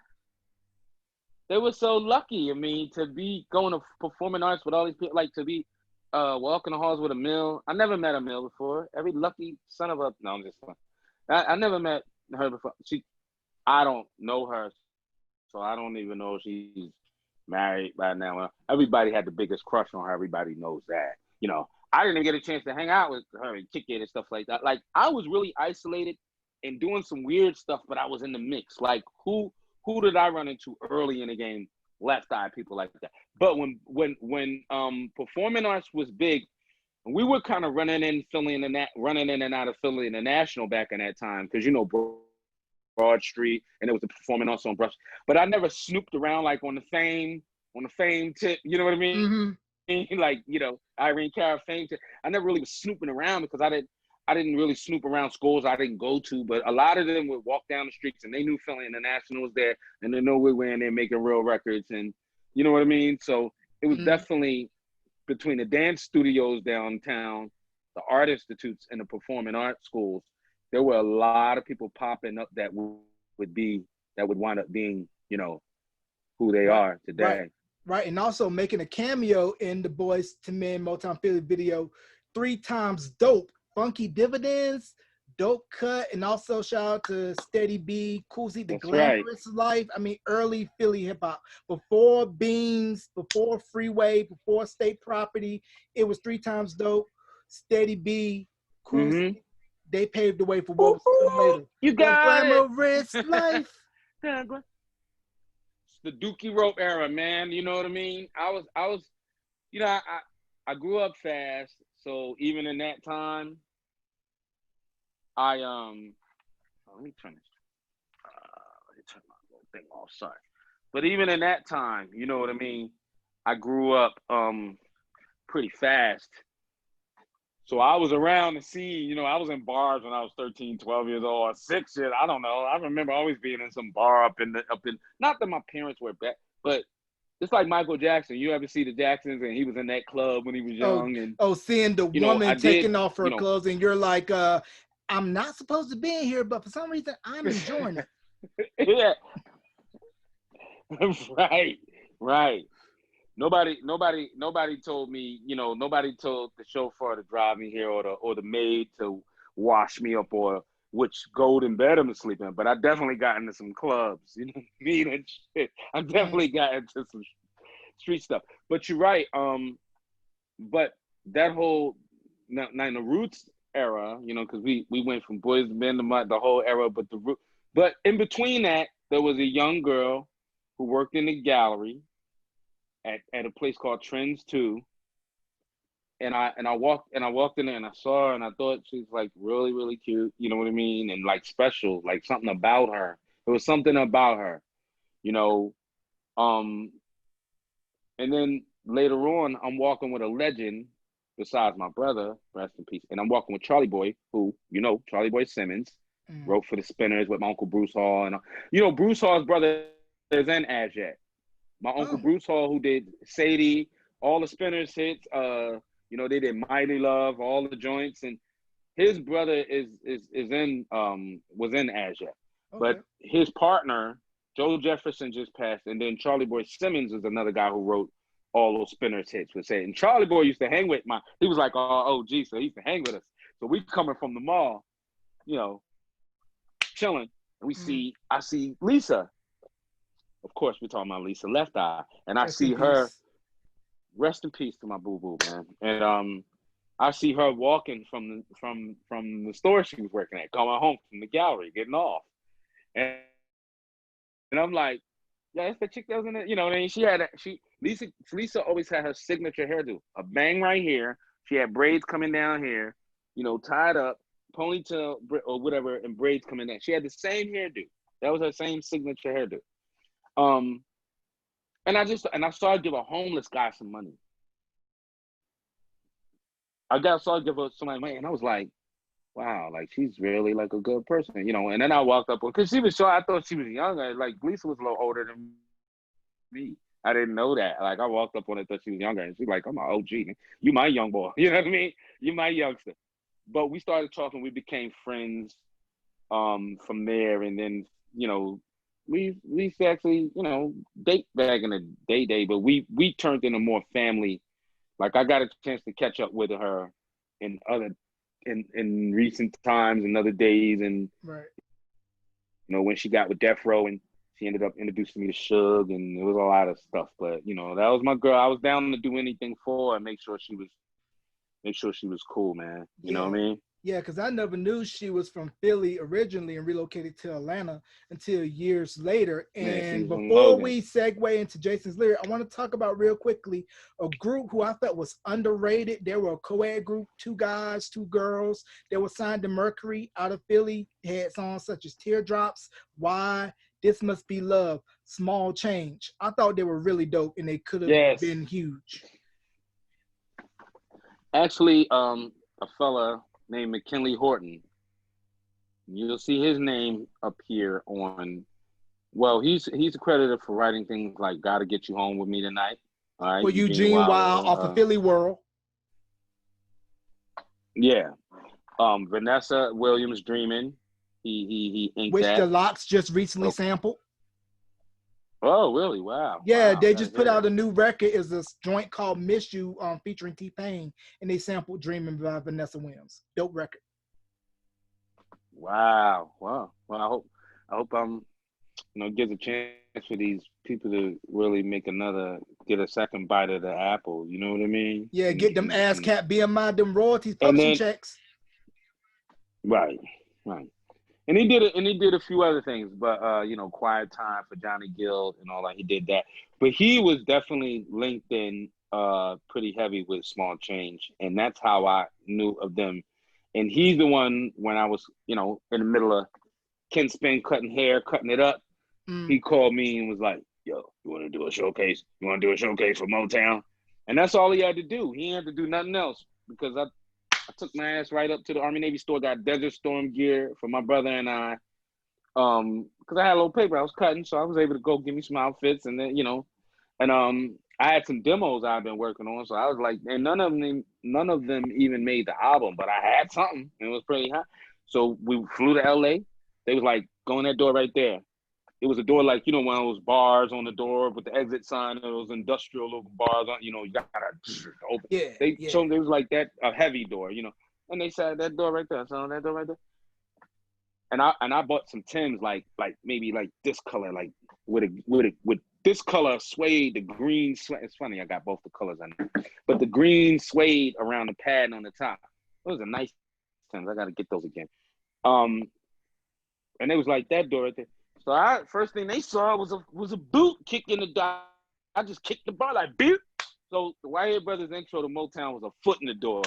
They were so lucky. I mean, to be going to performing arts with all these people, like to be walking the halls with a mill. I never met a mill before. Every lucky son of a no, I'm just fun. I never met her before. I don't know her, so I don't even know if she's married by now. Everybody had the biggest crush on her. Everybody knows that. You know, I didn't get a chance to hang out with her and kick it and stuff like that. Like I was really isolated and doing some weird stuff, but I was in the mix. Like who did I run into early in the game? Left Eye people like that. But when performing arts was big, we were kind of running in and out of Philly in the National back in that time because Broad Street and it was the performing arts on Brush. But I never snooped around like on the fame tip. You know what I mean? Mm-hmm. Like Irene Cara fame tip. I never really was snooping around because I didn't really snoop around schools I didn't go to, but a lot of them would walk down the streets and they knew Philly International was there and they know we were in there making real records and you know what I mean? So it was Mm-hmm. definitely between the dance studios downtown, the art institutes and the performing arts schools, there were a lot of people popping up that would wind up being, who they Right. are Right. today. Right. And also making a cameo in the Boys to Men Motown Philly video, Three Times Dope, Funky Dividends, Dope Cut, and also shout out to Steady B, Cool Z, The That's right. Glamorous Life. I mean, early Philly hip hop. Before Beans, before Freeway, before State Property, it was Three Times Dope, Steady B, Cool Z. Mm-hmm. They paved the way for what Ooh, was to come later. you The got it. Glamorous Life. The Dookie Rope era, man. You know what I mean? I was, I grew up fast, so even in that time, let me turn this. Let me turn my little thing off. Sorry, but even in that time, you know what I mean. I grew up pretty fast. So I was around the scene, I was in bars when I was 13, 12 years old, or 6 years, I don't know. I remember always being in some bar up in, not that my parents were bad, but it's like Michael Jackson. You ever see the Jacksons and he was in that club when he was Oh, young and, seeing the I woman did, taking off her clothes, and you're like, I'm not supposed to be in here, but for some reason, I'm enjoying it. yeah, right, right. Nobody told me, nobody told the chauffeur to drive me here or the maid to wash me up or which golden bed I'm sleeping in. But I definitely got into some clubs, you know what I mean? And shit. I Mm, definitely got into some street stuff. But you're right. But that whole now the Roots era, because we went from Boys to Men to the whole era, but in between that, there was a young girl who worked in the gallery at a place called Trends 2. And I walked in there and I saw her and I thought she was like really, really cute, you know what I mean? And like special, like something about her. There was something about her, you know. Um, and then later on, I'm walking with a legend besides my brother, rest in peace. And I'm walking with Charlie Boy, who, Charlie Boy Simmons, mm. wrote for the Spinners with my Uncle Bruce Hall. And Bruce Hall's brother is in Azjet. My Uncle Oh, Bruce Hall, who did Sadie, all the Spinners hits, they did Mighty Love, all the joints, and his brother is in was in Azure. But okay. his partner, Joe Jefferson, just passed, and then Charlie Boy Simmons is another guy who wrote all those Spinners hits with Sadie. And Charlie Boy used to hang with he was like OG, so he used to hang with us. So we coming from the mall, you know, chilling, and Mm. I see Lisa. Of course, we're talking about Lisa Left Eye, and I Rest in see her. peace. Rest in peace to my boo boo, man. And I see her walking from the store she was working at, coming home from the gallery, getting off, and I'm like, Yeah, that's the chick that was in it. You know, what I mean, she had Lisa always had her signature hairdo, a bang right here. She had braids coming down here, you know, tied up, ponytail or whatever, and braids coming down. She had the same hairdo. That was her same signature hairdo. Um, and I saw her give a homeless guy some money. Saw her give her somebody money, and I was like, wow, like she's really like a good person, you know. And then I walked up because she was short. I thought she was younger. Like Lisa was a little older than me. I didn't know that. Like I walked up on her, thought she was younger, and she's like, "I'm an OG. You my young boy." You know what I mean? You my youngster. But we started talking. We became friends from there, and then we used to actually date back in the day. But we turned into more family. Like I got a chance to catch up with her in other in recent times and other days, and Right. when she got with Death Row, and she ended up introducing me to Suge, and it was a lot of stuff. But that was my girl. I was down to do anything for her, and make sure she was cool, man. You know what I Yeah. mean? Yeah, because I never knew she was from Philly originally and relocated to Atlanta until years later. Yeah, she And was from before Logan. we segue into Jason's lyric, I want to talk about real quickly a group who I felt was underrated. They were a co-ed group, two guys, two girls. They were signed to Mercury out of Philly. They had songs such as Teardrops, Why, This Must Be Love, Small Change. I thought they were really dope and they could have Yes, been huge. actually, a fella named McKinley Horton. You'll see his name appear on. Well, he's accredited for writing things like "Gotta Get You Home with Me Tonight." All right, For Eugene Eugene Wild Wilder. off of Philly World, Yeah. Vanessa Williams Dreaming. He inked which the that. Locks just recently So, sampled. oh really? Wow, Yeah, wow. they Gotta just put hear out that. a new record. Is a joint called "Miss You" featuring T Pain, and they sampled "Dreaming" by Vanessa Williams. Dope record. Wow, wow. Well, I hope gives a chance for these people to really make get a second bite of the apple. You know what I mean? Yeah, get them ASCAP BMI, them royalties, And publishing then checks. right, right. And he did a few other things, but Quiet Time for Johnny Gill and all that. He did that, but he was definitely linked in pretty heavy with Small Change, and that's how I knew of them. And he's the one when I was in the middle of Ken Spin cutting hair, cutting it up. Mm. He called me and was like, "Yo, you want to do a showcase? You want to do a showcase for Motown?" And that's all he had to do. He had to do nothing else because I took my ass right up to the Army Navy store, got Desert Storm gear for my brother and I. Because I had a little paper I was cutting, so I was able to go get me some outfits, and then and I had some demos I've been working on, so I was like, and none of them even made the album, but I had something, and it was pretty hot. So we flew to LA. They was like, go in that door right there. It was a door like one of those bars on the door with the exit sign, and those industrial little bars on. You gotta open. Yeah, They yeah. showed it was like that a heavy door. And they said that door right there. So that door right there. And I bought some Tims like maybe like this color like with this color suede, the green suede. It's funny I got both the colors on there, but the green suede around the pad and on the top. Those are nice Tims. I got to get those again. Um, and it was like that door right there. So I first thing they saw was a boot kick in the door. I just kicked the bar like boot. So the Whitehead Brothers intro to Motown was a foot in the door,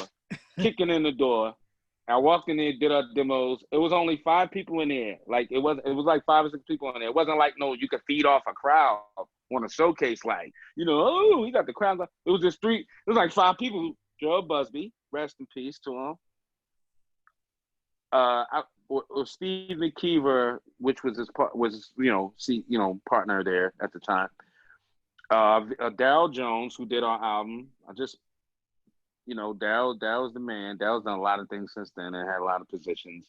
kicking in the door. I walked in there, did our demos. It was only 5 people in there. Like it was like 5 or 6 people in there. It wasn't like no, you could feed off a crowd on a showcase. Like oh, we got the crowd. It was just three. It was like 5 people. Joe Busby, rest in peace to him. Or Steve McKeever, which was his part, was partner there at the time. Daryl Jones, who did our album. I just Daryl's the man. Daryl's done a lot of things since then and had a lot of positions.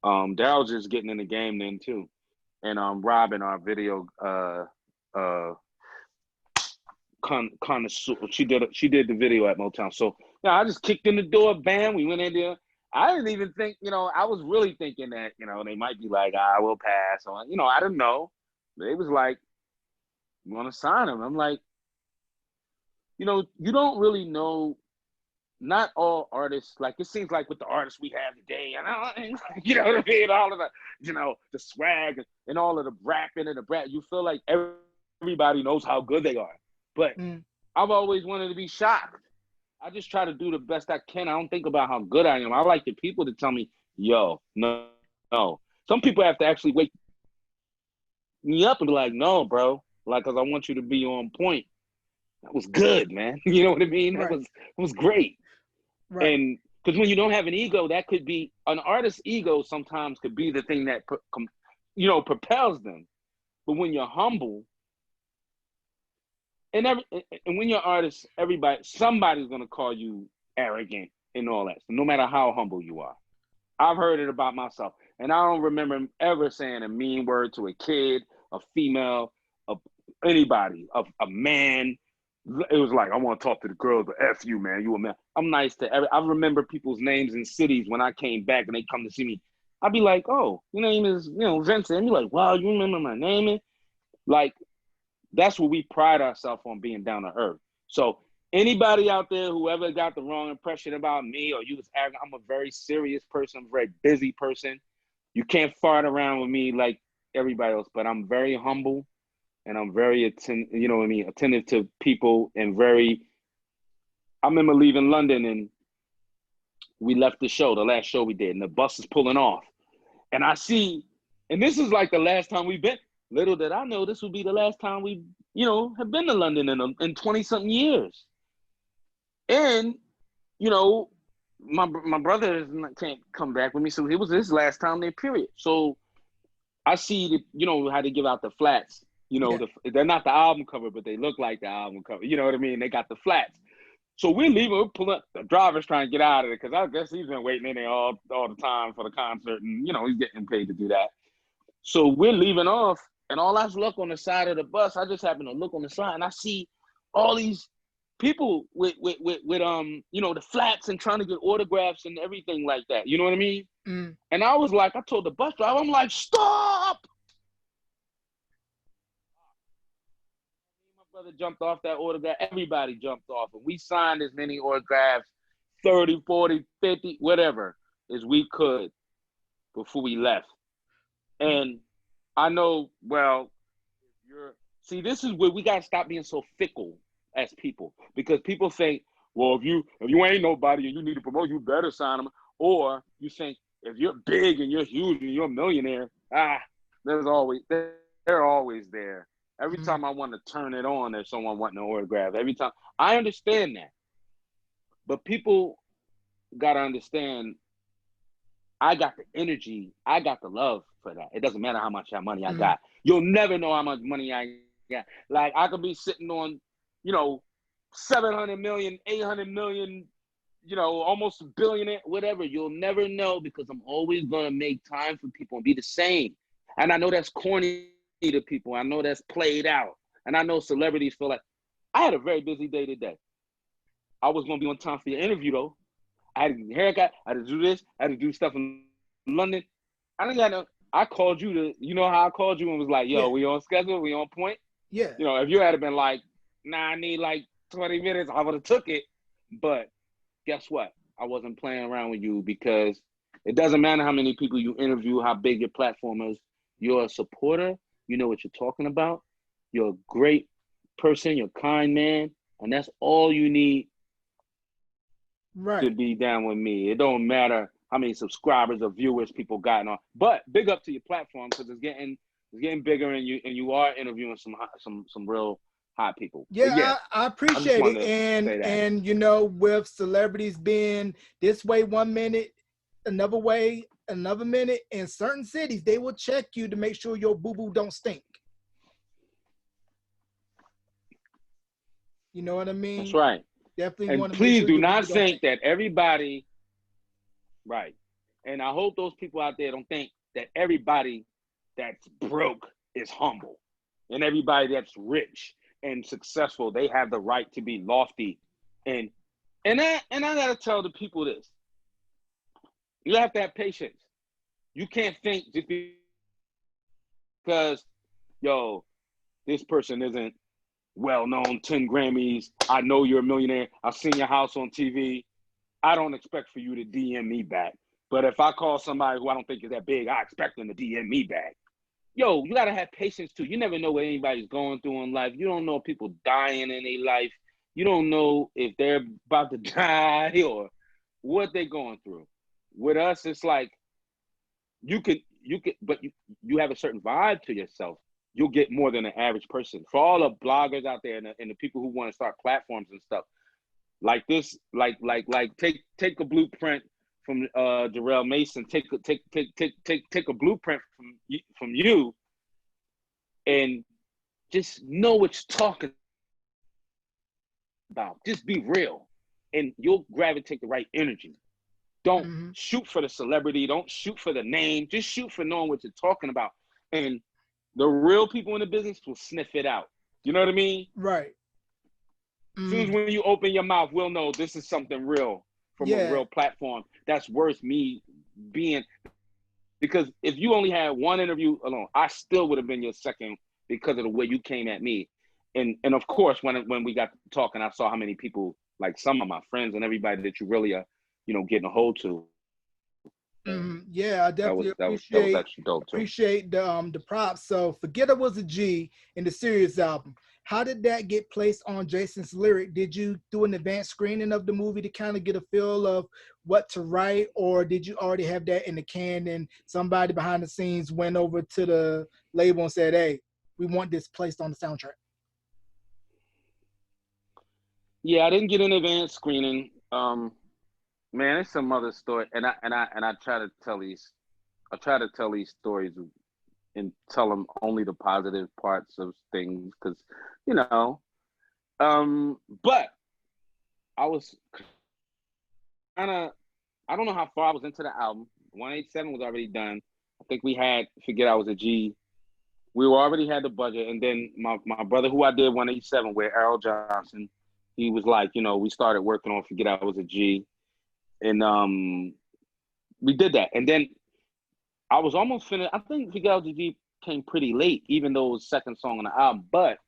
Daryl's just getting in the game then too. And Robin, our video uh connoisseur, she did the video at Motown. So yeah, I just kicked in the door, bam, we went in there. I didn't even think, I was really thinking that, they might be like, I will pass on. I didn't know. They was like, you want to sign him? I'm like, you don't really know. Not all artists, like it seems like with the artists we have today, you know what I mean? All of the, the swag and all of the rapping and the rap, you feel like everybody knows how good they are. But Mm. I've always wanted to be shocked. I just try to do the best I can. I don't think about how good I am. I like the people to tell me, yo, no. Some people have to actually wake me up and be like, no, bro. Like, cause I want you to be on point. That was good, man. You know what I mean? Right. That was great. Right. And because when you don't have an ego, that could be an artist's ego. Sometimes could be the thing that propels them. But when you're humble, and when you're an artist, somebody's gonna call you arrogant and all that. So no matter how humble you are, I've heard it about myself, and I don't remember ever saying a mean word to a kid, a female, a, anybody, a man. It was like, I want to talk to the girls, but F you, man. You a man. I'm nice to I remember people's names in cities when I came back and they come to see me. I'd be like, oh, your name is, Vincent. And you're like, wow, you remember my name? Like, that's what we pride ourselves on, being down to earth. So anybody out there who ever got the wrong impression about me or you was arrogant, I'm a very serious person, I'm a very busy person. You can't fart around with me like everybody else, but I'm very humble and I'm very attentive to people and I remember leaving London and we left the last show we did, and the bus is pulling off. And I see, and this is like the last time we've been. Little did I know this would be the last time we, have been to London in 20-something years. And, my brother can't come back with me, so it was his last time there, period. So I see how they give out the flats. Yeah. They're not the album cover, but they look like the album cover. You know what I mean? They got the flats. So we're leaving, we're pulling up. The driver's trying to get out of it because I guess he's been waiting in there all the time for the concert, and he's getting paid to do that. So we're leaving off, and all I look on the side of the bus. I just happen to look on the side, and I see all these people with the flats and trying to get autographs and everything like that. You know what I mean? Mm. And I was like, I told the bus driver, I'm like, stop! My brother jumped off that autograph. Everybody jumped off, and we signed as many autographs, 30, 40, 50, whatever, as we could before we left. And I know, well, this is where we got to stop being so fickle as people, because people think, well, if you ain't nobody and you need to promote, you better sign them. Or you think if you're big and you're huge and you're a millionaire, they're always there. Every Mm. time I want to turn it on, there's someone wanting an autograph. Every time. I understand that. But people got to understand, I got the energy, I got the love for that. It doesn't matter how much money I got. You'll never know how much money I got. Like, I could be sitting on, 700 million, 800 million, almost a billionaire, whatever. You'll never know, because I'm always going to make time for people and be the same. And I know that's corny to people. I know that's played out. And I know celebrities feel like, I had a very busy day today. I was going to be on time for your interview, though. I had to get a haircut. I had to do this. I had to do stuff in London. I called you how I called you and was like, yo, Yeah. we on schedule? We on point? Yeah. If you had been like, nah, I need like 20 minutes, I would have took it. But guess what? I wasn't playing around with you, because it doesn't matter how many people you interview, how big your platform is. You're a supporter. You know what you're talking about. You're a great person. You're a kind man. And that's all you need to Right. be down with me. It don't matter how many subscribers or viewers people got on. But big up to your platform, because it's getting bigger, and you are interviewing some real hot people. But Yeah, yeah, I I just appreciate it. wanted to say that. And with celebrities being this way one minute, another way another minute, in certain cities, they will check you to make sure your boo-boo don't stink. You know what I That's mean? right. Definitely And want to make please sure do your not boo-boo don't think stink. that everybody, right. And I hope those people out there don't think that everybody that's broke is humble, and everybody that's rich and successful, they have the right to be lofty. And I gotta tell the people this. You have to have patience. You can't think just because, yo, this person isn't well known, 10 Grammys. I know you're a millionaire. I've seen your house on TV. I don't expect for you to DM me back. But if I call somebody who I don't think is that big, I expect them to DM me back. yo, you gotta have patience too. You never know what anybody's going through in life. You don't know if people dying in their life. You don't know if they're about to die or what they're going through. With us, it's like but you have a certain vibe to yourself. You'll get more than an average person. For all the bloggers out there and the people who want to start platforms and stuff like this, take a blueprint from Jarrell Mason. Take a blueprint from you, and just know what you're talking about. Just be real, and you'll gravitate the right energy. Don't Mm-hmm. shoot for the celebrity. Don't shoot for the name. Just shoot for knowing what you're talking about. And the real people in the business will sniff it out. You know what I mean? Right. As soon as when you open your mouth, we'll know this is something real from a Yeah. real platform that's worth me being. Because if you only had one interview alone, I still would have been your second because of the way you came at me. And of course, when we got talking, I saw how many people, like some of my friends and everybody that you really are, getting a hold to. Yeah, I definitely That was actually dope too. appreciate the props. So Forget I Was a G in the Serious album. How did that get placed on Jason's lyric? Did you do an advanced screening of the movie to kind of get a feel of what to write, or did you already have that in the can and somebody behind the scenes went over to the label and said, "Hey, we want this placed on the soundtrack"? Yeah, I didn't get an advanced screening. Man, it's some other story, and I try to tell these stories and tell them only the positive parts of things, because you know. But I was kind of, I don't know how far I was into the album. 187 was already done. I think we had Forget I Was a G. We already had the budget, and then my brother, who I did 187 with, Errol Johnson, he was like, we started working on Forget I Was a G, and we did that, and then I was almost finished. I think Forget I Was a G came pretty late, even though it was the second song on the album. But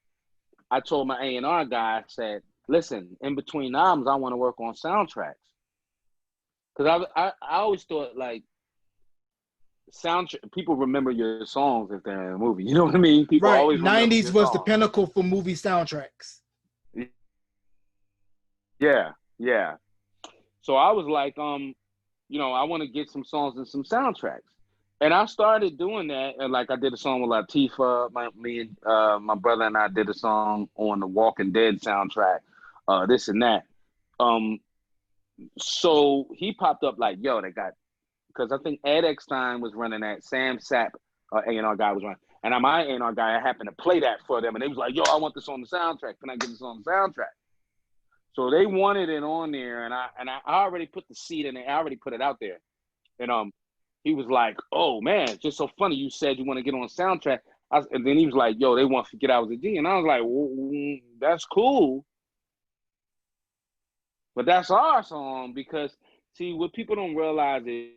I told my A&R guy, I said, listen, in between albums, I want to work on soundtracks. Because I always thought, like, soundtrack, people remember your songs if they're in a movie. You know what I mean? People Right. always remember 90s your was the songs. pinnacle for movie soundtracks. Yeah, yeah. So I was like, I want to get some songs and some soundtracks. And I started doing that, and like I did a song with Latifah. My brother and I did a song on the Walking Dead soundtrack, this and that. Um, so he popped up like, yo, they got, because I think Ed Eckstein was running that, Sam Sapp, A&R guy was running, and my A&R guy, I happened to play that for them, and they was like, yo, I want this on the soundtrack. Can I get this on the soundtrack? So they wanted it on there, and I already put the seed in there. I already put it out there, and he was like, "Oh man, it's just so funny. You said you want to get on a soundtrack." And then he was like, "Yo, they want to Forget I Was a G," and I was like, well, "That's cool, but that's our song." Because see, what people don't realize is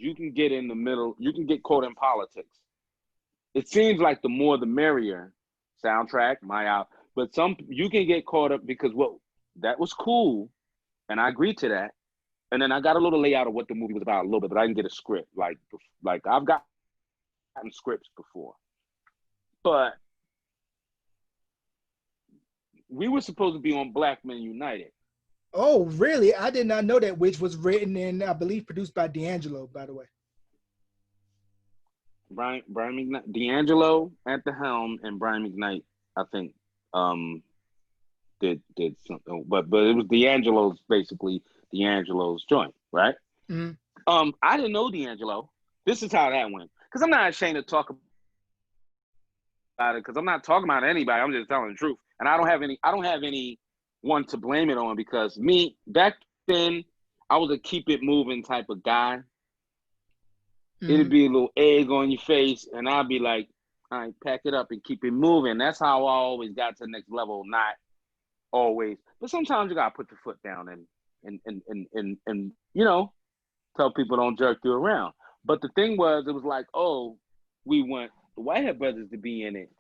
you can get in the middle. You can get caught in politics. It seems like the more the merrier. Soundtrack, my out, but you can get caught up because that was cool, and I agreed to that. And then I got a little layout of what the movie was about a little bit, but I didn't get a script. Like I've gotten scripts before, but we were supposed to be on Black Men United. Oh, really? I did not know that, which was written and I believe produced by D'Angelo, by the way. Brian McKnight, D'Angelo at the helm, and Brian McKnight, I think, um, did something, but it was D'Angelo's joint, right? Mm-hmm. I didn't know D'Angelo. This is how that went, because I'm not ashamed to talk about it, because I'm not talking about anybody. I'm just telling the truth, and I don't have any one to blame it on, because me back then, I was a keep it moving type of guy. It'd Mm-hmm. be a little egg on your face, and I'd be like, all right, pack it up and keep it moving. That's how I always got to the next level. Not always, but sometimes you gotta put your foot down and tell people don't jerk you around. But the thing was, it was like, oh, we want the Whitehead brothers to be in it,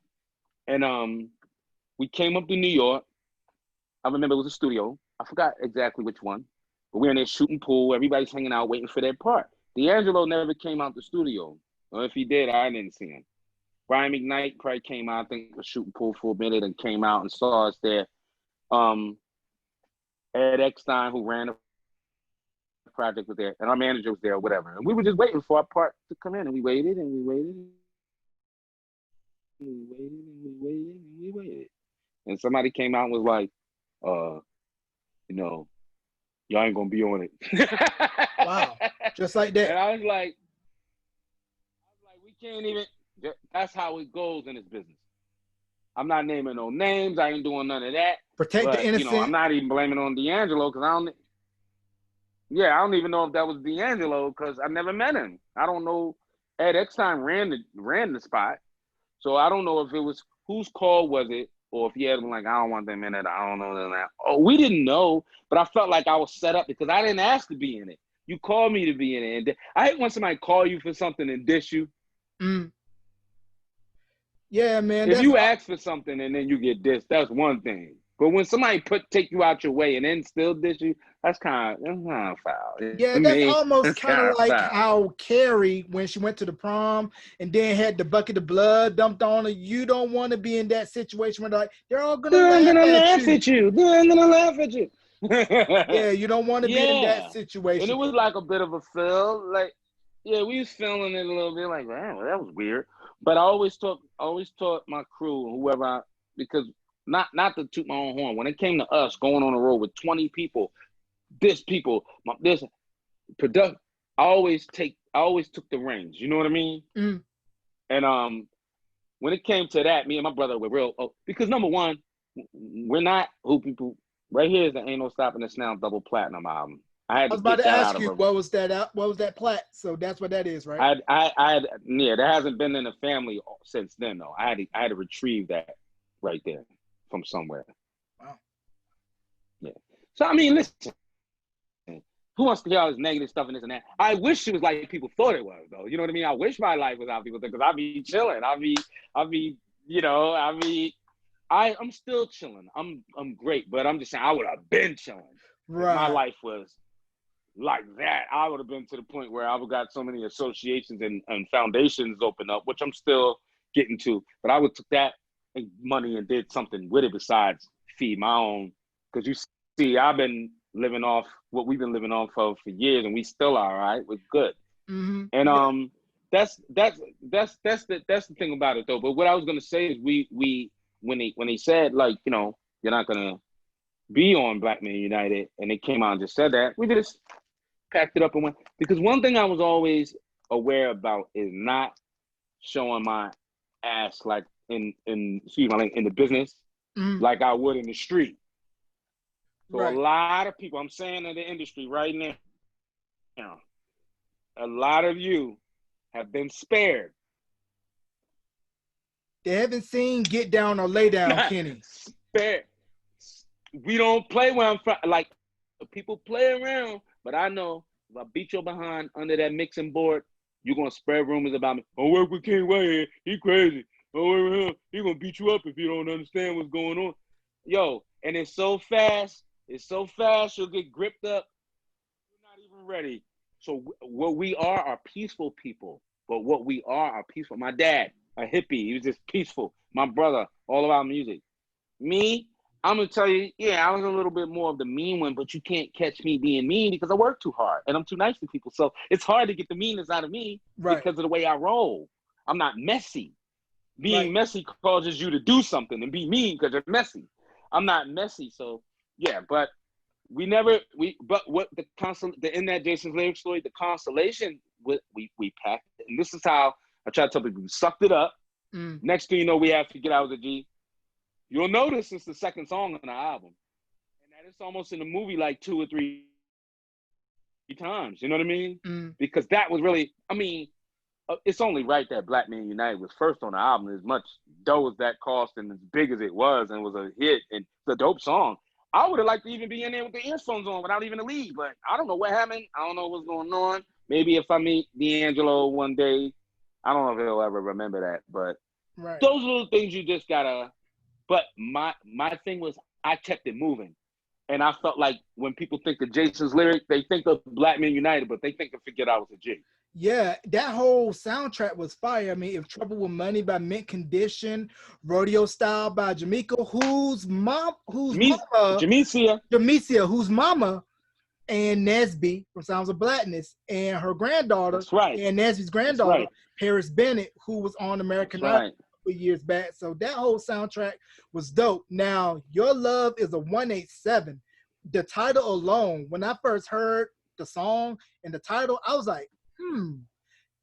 and we came up to New York. I remember it was a studio. I forgot exactly which one, but we're in there shooting pool. Everybody's hanging out, waiting for their part. D'Angelo never came out the studio, or if he did, I didn't see him. Brian McKnight probably came out, I think was shooting pool for a minute and came out and saw us there. Um, Ed Eckstein, who ran the project, was there, and our manager was there, or whatever. And we were just waiting for our part to come in, and we waited, and we waited, and we waited, and we waited, and we waited. And somebody came out and was like, you know, y'all ain't gonna be on it. Wow. Just like that. And I was like, we can't even. That's how it goes in this business. I'm not naming no names. I ain't doing none of that. Protect but, the innocent. I'm not even blaming on D'Angelo because I don't. Yeah, I don't even know if that was D'Angelo because I never met him. I don't know. Ed Eckstein ran the spot, so I don't know if it was whose call was it, or if he had been like, I don't want them in it. I don't know that. Oh, we didn't know, but I felt like I was set up because I didn't ask to be in it. You called me to be in it, and I hate when somebody call you for something and dish you. Mm. Yeah, man. If you ask for something and then you get dissed, that's one thing. But when somebody take you out your way and then still dish you, that's kind of foul. Yeah, that's almost kind of like how Carrie, when she went to the prom and then had the bucket of blood dumped on her. You don't want to be in that situation where they're all gonna laugh at you. They're gonna laugh at you. Yeah, you don't want to be in that situation. And it was like a bit of a feel, like, yeah, we was feeling it a little bit, like, man, well, that was weird. But I always taught my crew, whoever, because not to toot my own horn. When it came to us going on the road with 20 people, this production, I always took the reins. You know what I mean? Mm. And when it came to that, me and my brother were real. Because number one, we're not who people. Right here is the Ain't No Stopping Us Now double platinum album. I was about to ask you what was that plat? So that's what that is, right? Yeah, that hasn't been in the family since then though. I had to retrieve that right there from somewhere. Wow. Yeah. So I mean, listen. Who wants to hear all this negative stuff and this and that? I wish it was like people thought it was, though. You know what I mean? I wish my life was how people think, because I'd be chilling. I'm still chilling. I'm great, but I'm just saying I would have been chilling. Right. If my life was like that, I would have been to the point where I would have got so many associations and foundations open up, which I'm still getting to. But I would took that money and did something with it besides feed my own. Because you see, I've been living off what we've been living off of for years, and we still are, right? We're good. Mm-hmm. And that's the thing about it though. But what I was gonna say is we when they said, like, you're not gonna be on Black Men United, and they came out and just said that, we just packed it up and went. Because one thing I was always aware about is not showing my ass like in the business, like I would in the street. So right. A lot of people, I'm saying in the industry right now, a lot of you have been spared. They haven't seen Get Down or Lay Down, Kenny. Spared. We don't play where I'm from. Like, people play around, but I know if I beat your behind under that mixing board, you're going to spread rumors about me. Don't work with King Whitehead. He crazy. Don't work with him. He going to beat you up if you don't understand what's going on. Yo, and it's so fast, you'll get gripped up. You're not even ready. So what we are peaceful people. But what we are peaceful. My dad, a hippie, he was just peaceful. My brother, all about music. Me, I'm going to tell you, yeah, I was a little bit more of the mean one, but you can't catch me being mean because I work too hard and I'm too nice to people. So it's hard to get the meanness out of me because of the way I roll. I'm not messy. Being messy causes you to do something and be mean because you're messy. I'm not messy. So, yeah, but in that Jason's lyric story, the constellation, we packed it. And this is how I try to tell people, we sucked it up. Next thing you know, we have to get out of the G. You'll notice it's the second song on the album. And that it's almost in the movie like 2 or 3 times. You know what I mean? Because that was really, it's only right that Black Men United was first on the album. As much dough as that cost and as big as it was and was a hit and it's a dope song. I would have liked to even be in there with the earphones on without even a lead, but I don't know what happened. I don't know what's going on. Maybe if I meet D'Angelo one day, I don't know if he'll ever remember that, but those little things you just gotta. But my thing was I kept it moving. And I felt like when people think of Jason's lyric, they think of Black Men United, but they think of Forget I Was a G. Yeah, that whole soundtrack was fire. I mean, If Trouble with Money by Mint Condition, Rodeo Style by Jamaica, whose mama, Jamesia. Jamesia, whose mama and Nesby from Sounds of Blackness, and her granddaughter, That's right. and Nesby's That's granddaughter, right. Paris Bennett, who was on That's American Idol right. a few years back. So that whole soundtrack was dope. Now, Your Love is a 187. The title alone, when I first heard the song and the title, I was like,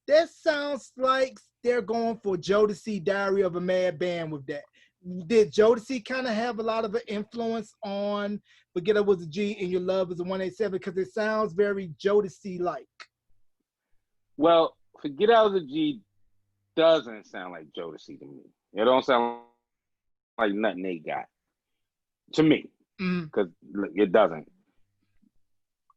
that sounds like they're going for Jodeci Diary of a Mad Band with that. Did Jodeci kind of have a lot of an influence on Forget I Was a G and Your Love is a 187? Because it sounds very Jodeci-like. Well, Forget I Was a G doesn't sound like Jodeci to me. It don't sound like nothing they got. To me. Because it doesn't.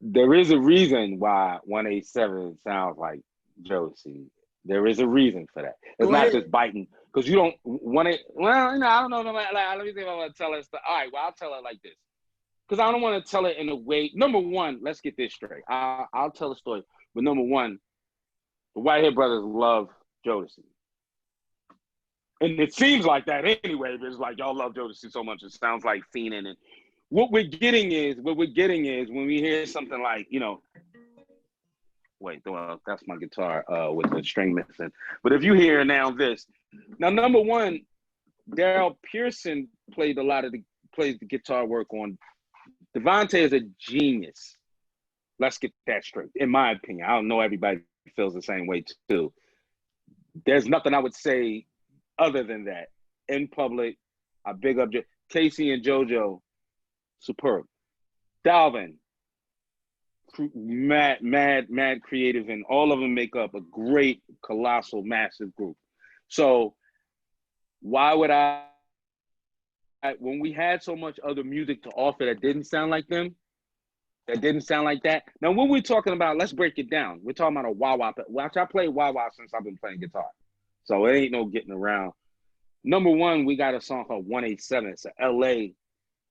There is a reason why 187 sounds like Jodeci. There is a reason for that. It's not just biting. Because you don't want it. Well, you know, I don't know. Let me see if I want to tell her. All right, well, I'll tell her like this. Because I don't want to tell it in a way. Number one, let's get this straight. I'll tell a story. But number one, the Whitehead brothers love Jodeci. And it seems like that anyway, but it's like y'all love Jodeci so much, it sounds like fiending. And what we're getting is when we hear something like, you know, wait, well, that's my guitar with the string missing. But if you hear now this, now number one, Daryl Pearson plays the guitar work on. Devontae is a genius. Let's get that straight. In my opinion, I don't know everybody feels the same way too. There's nothing I would say other than that. In public, I big up Casey and JoJo, superb. Dalvin, mad creative, and all of them make up a great, colossal, massive group. So why would when we had so much other music to offer that didn't sound like them, that didn't sound like that. Now, when we're talking about, let's break it down. We're talking about a wah-wah. Watch, I played wah-wah since I've been playing guitar. So it ain't no getting around. Number one, we got a song called 187. It's a LA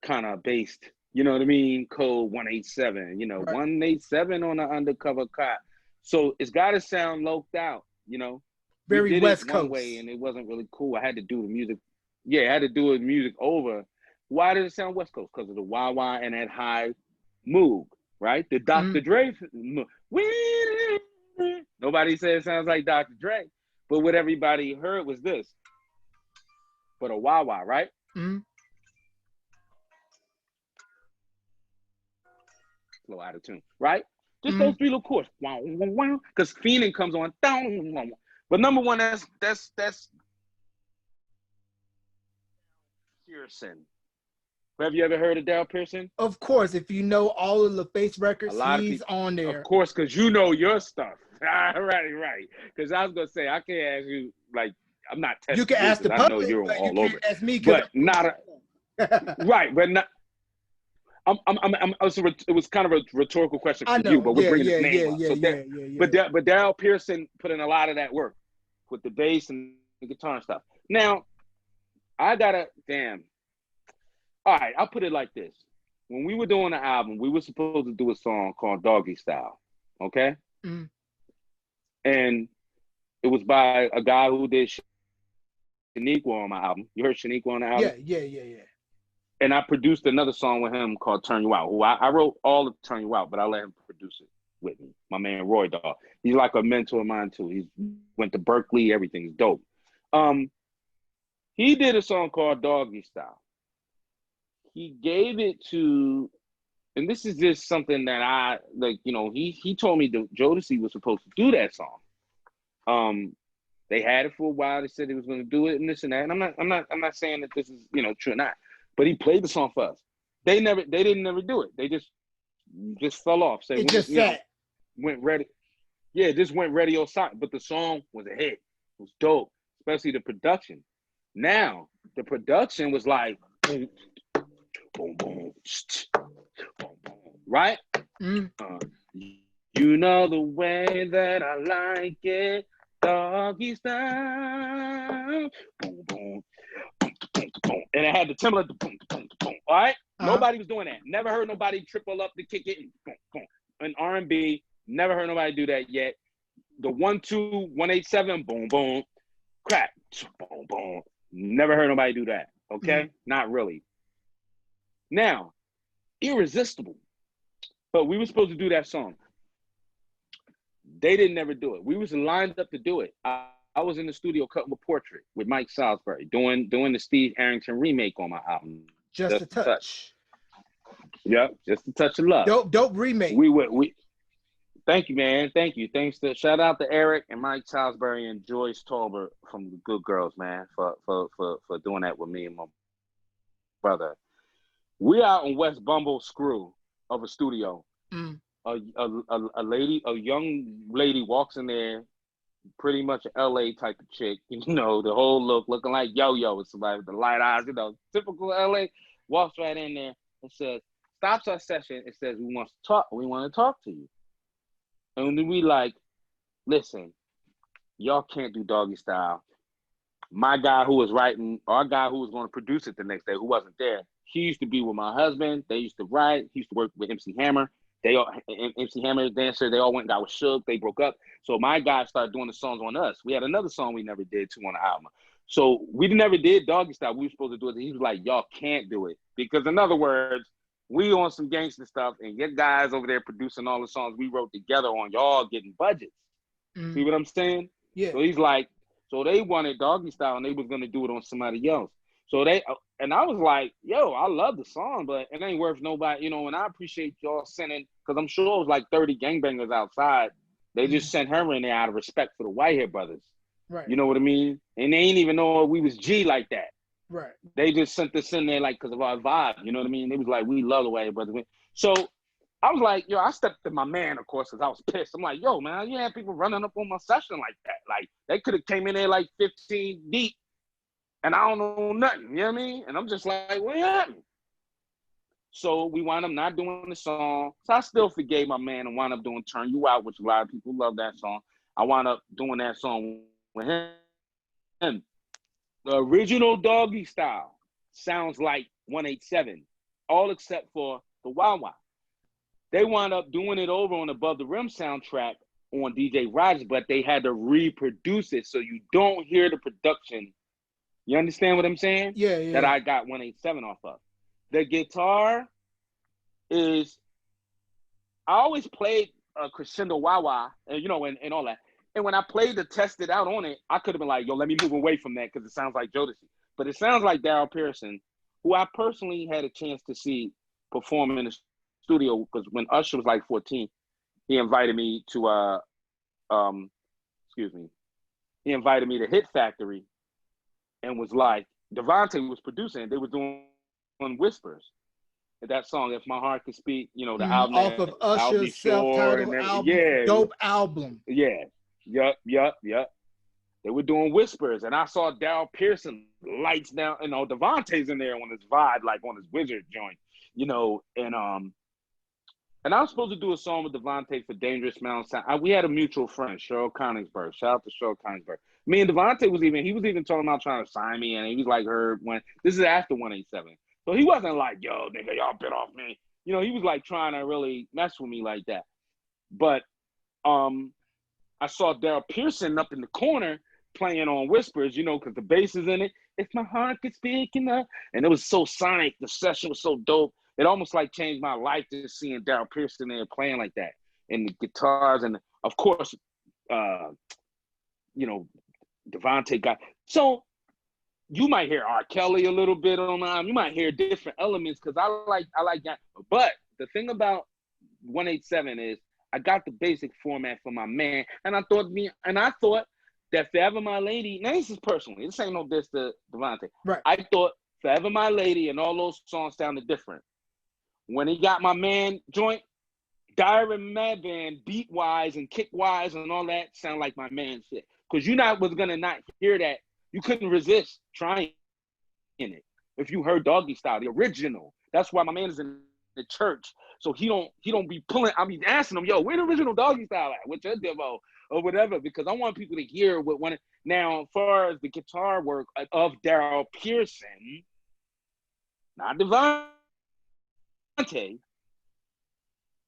kind of based, you know what I mean? Code 187, you know, right. 187 on an undercover cop. So it's got to sound loped out, you know? Very we did West it Coast. one way and it wasn't really cool. I had to do the music. Yeah, I had to do the music over. Why did it sound West Coast? Because of the wah-wah and that high moog, right? The Dr. Dre. Nobody said it sounds like Dr. Dre. But what everybody heard was this. But a wah-wah, right? Mm-hmm. Slow out of tune, right? Just those three little chords. Wow, wow, wow. Because Fiending comes on. But number one, that's Pearson. Have you ever heard of Daryl Pearson? Of course, if you know all of LaFace records, he's on there. Of course, because you know your stuff. Right. Because I was gonna say I can't ask you, like, I'm not testing. You can ask the public, I know you're but all you over. Can't ask me, but not right. But not. It was kind of a rhetorical question for you, but we're bringing his name up. But Daryl Pearson put in a lot of that work with the bass and the guitar and stuff. Now, I gotta all right, I'll put it like this. When we were doing the album, we were supposed to do a song called Doggy Style, okay? Mm-hmm. And it was by a guy who did Shaniqua on my album. You heard Shaniqua on the album? Yeah. And I produced another song with him called Turn You Out. Who I wrote all of Turn You Out, but I let him produce it with me. My man Roy Dog. He's like a mentor of mine too. He went to Berkeley, everything's dope. He did a song called Doggy Style. He gave it to, and this is just something that I like, you know, he told me that Jodeci was supposed to do that song. They had it for a while. They said he was going to do it and this and that. And I'm not saying that this is, you know, true or not. But he played the song for us. They didn't never do it. They just fell off. Say it just sat. Went ready. Yeah, it just went radio silent. But the song was a hit. It was dope, especially the production. Now the production was like boom, boom, boom, boom, boom, right? You know the way that I like it, doggy style. Boom, boom. boom, and it had the timbre, the boom, boom, boom. All right, Uh-huh. nobody was doing that. Never heard nobody triple up the kick it and boom, boom. In R&B, never heard nobody do that yet. The 1-2, 1-8-7, boom, boom, crack, boom, boom. Never heard nobody do that. Okay, not really. Now, Irresistible, but we were supposed to do that song. They didn't never do it. We was lined up to do it. I was in the studio cutting a portrait with Mike Salisbury, doing the Steve Arrington remake on my album. Just a Just a touch. touch. Yep, just a touch of love. Dope remake. We thank you, man. Thank you. Thanks to shout out to Eric and Mike Salisbury and Joyce Tolbert from the Good Girls, man, for doing that with me and my brother. We out in West Bumble Screw of a studio. A lady, a young lady walks in there, pretty much an LA type of chick, you know, the whole look looking like Yo-Yo with somebody with the light eyes, you know, typical LA, walks right in there and says, stops our session and says, we want to talk to you. And then we like, listen, y'all can't do Doggy Style. My guy who was writing, our guy who was going to produce it the next day, who wasn't there, he used to be with my husband. They used to write. He used to work with MC Hammer. MC Hammer, dancer, they all went and got with Suge. They broke up. So my guy started doing the songs on us. We had another song we never did too on the album. So we never did Doggy Style. We were supposed to do it. He was like, y'all can't do it. Because in other words, we on some gangster stuff and your guys over there producing all the songs we wrote together on, y'all getting budgets. See what I'm saying? Yeah. So he's like, so they wanted Doggy Style and they was going to do it on somebody else. So and I was like, yo, I love the song, but it ain't worth nobody, you know, and I appreciate y'all sending, because I'm sure it was like 30 gangbangers outside. They just sent her in there out of respect for the Whitehead brothers. Right. You know what I mean? And they ain't even know we was G like that. Right. They just sent us in there like because of our vibe. You know what I mean? It was like, we love the Whitehead brothers. So I was like, yo, I stepped to my man, of course, because I was pissed. I'm like, yo, man, you had people running up on my session like that. Like, they could have came in there like 15 deep, and I don't know nothing, you know what I mean? And I'm just like, what happened? So we wound up not doing the song. So I still forgave my man and wound up doing Turn You Out, which a lot of people love that song. I wound up doing that song with him. The original Doggy Style sounds like 187, all except for the Wow Wow. They wound up doing it over on Above the Rim soundtrack on DJ Rogers, but they had to reproduce it so you don't hear the production. You understand what I'm saying? Yeah. That I got 187 off of. The guitar is, I always played crescendo wah wah, and you know, and all that. And when I played to test it out on it, I could have been like, yo, let me move away from that because it sounds like Jodeci. But it sounds like Darryl Pearson, who I personally had a chance to see perform in the studio, because when Usher was like 14, he invited me to he invited me to Hit Factory and was like, Devontae was producing, they were doing Whispers. That song, If My Heart Could Speak, you know, the album off of I'll Be Usher's Sure, self-titled and album, dope album. Yeah. Yup. They were doing Whispers, and I saw Darryl Pearson lights down, you know, Devontae's in there on his vibe, like on his wizard joint, you know, and I was supposed to do a song with Devontae for Dangerous Mountain Sound. We had a mutual friend, Cheryl Coningsburg. Shout out to Cheryl Coningsburg. Me and Devontae was even talking about trying to sign me, and he was like, when this is after 187. So he wasn't like, yo, nigga, y'all bit off me. You know, he was like trying to really mess with me like that. But I saw Darryl Pearson up in the corner playing on Whispers, you know, because the bass is in it. If my heart could speak enough. And it was so sonic. The session was so dope. It almost like changed my life just seeing Darryl Pearson there playing like that. And the guitars and, of course, you know, Devontae got. So you might hear R. Kelly a little bit on the album. You might hear different elements because I like that. But the thing about 187 is I got the basic format for my man, and I thought that Forever My Lady. Now this is personally. This ain't no diss to Devontae. Right. I thought Forever My Lady and all those songs sounded different. When he got my man joint, Diary Madman, beat wise and kick wise and all that sound like my man shit. Because was gonna not hear that. You couldn't resist trying it if you heard Doggy Style, the original. That's why my man is in the church, so he don't be pulling. I be asking him, yo, where the original Doggy Style at? With your demo or whatever, because I want people to hear what one. Now, as far as the guitar work of Darryl Pearson, not Devontae,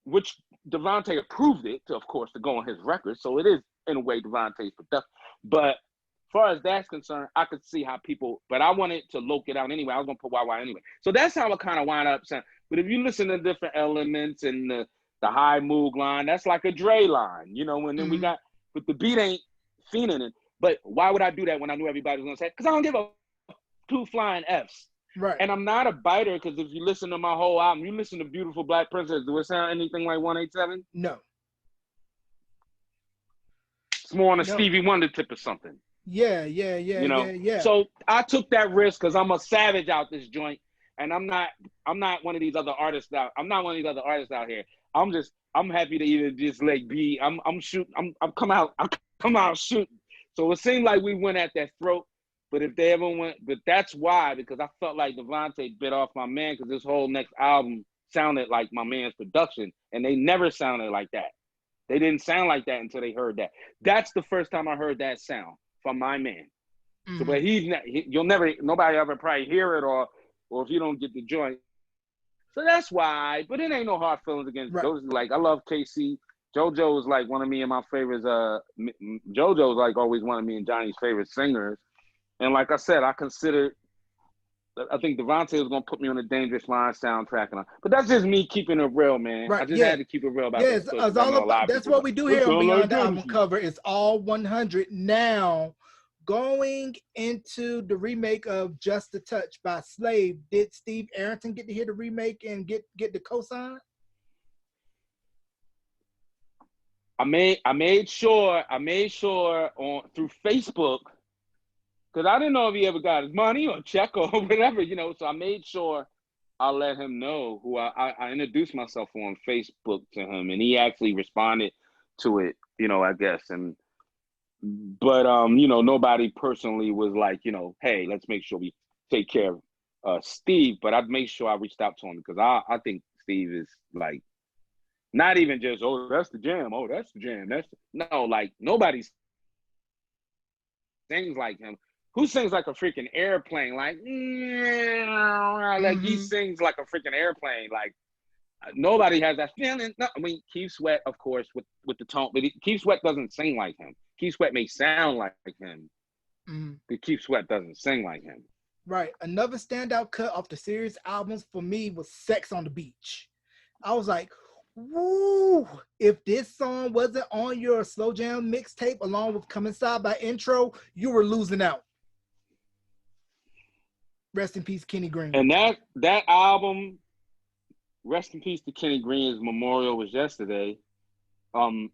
which Devontae approved it to, of course, to go on his record. So it is in a way Devontae's production. But as far as that's concerned, I could see how people, but I wanted to loke it out anyway. I was gonna put YY anyway. So that's how it kind of wound up saying. But if you listen to different elements and the high moog line, that's like a Dre line, you know, and then we got, but the beat ain't fiending it. But why would I do that when I knew everybody was gonna say? Because I don't give a two flying F's. Right. And I'm not a biter because if you listen to my whole album, you listen to Beautiful Black Princess, do it sound anything like 187? No. It's more on a No. Stevie Wonder tip or something. Yeah. You know? Yeah. So I took that risk because I'm a savage out this joint. And I'm not one of these other artists out. I'm not one of these other artists out here. I'm happy to even just like be, I'm shooting, I'm come out shooting. So it seemed like we went at that throat. But if they ever went, but that's why, because I felt like Devontae bit off my man because this whole next album sounded like my man's production, and they never sounded like that. They didn't sound like that until they heard that. That's the first time I heard that sound from my man. So, but you'll never, nobody ever probably hear it, or if you don't get the joint. So that's why. But it ain't no hard feelings against those. Like I love KC. JoJo is like one of me and my favorites. JoJo's like always one of me and Johnny's favorite singers. And like I said, I think Devontae was gonna put me on the Dangerous Line soundtrack, but that's just me keeping it real, man. Right. I just had to keep it real about this. Yeah, It's all about, that's what we do here on Beyond the Album Cover. It's all 100. Now, going into the remake of Just a Touch by Slave, did Steve Arrington get to hear the remake and get the cosign? I made sure on through Facebook. Because I didn't know if he ever got his money or check or whatever, you know. So I made sure I let him know who I introduced myself on Facebook to him, and he actually responded to it, you know, I guess. But you know, nobody personally was like, you know, hey, let's make sure we take care of Steve. But I'd make sure I reached out to him because I think Steve is like not even just, oh, that's the jam. Oh, that's the jam. No, like nobody sings like him. Who sings like a freaking airplane? Like he sings like a freaking airplane. Like nobody has that feeling. No, I mean, Keith Sweat, of course, with the tone, but Keith Sweat doesn't sing like him. Keith Sweat may sound like him, but Keith Sweat doesn't sing like him. Right. Another standout cut off the series albums for me was Sex on the Beach. I was like, woo, if this song wasn't on your Slow Jam mixtape along with Come Inside by Intro, you were losing out. Rest in peace, Kenny Green. And that album, rest in peace to Kenny Green's memorial was yesterday. Who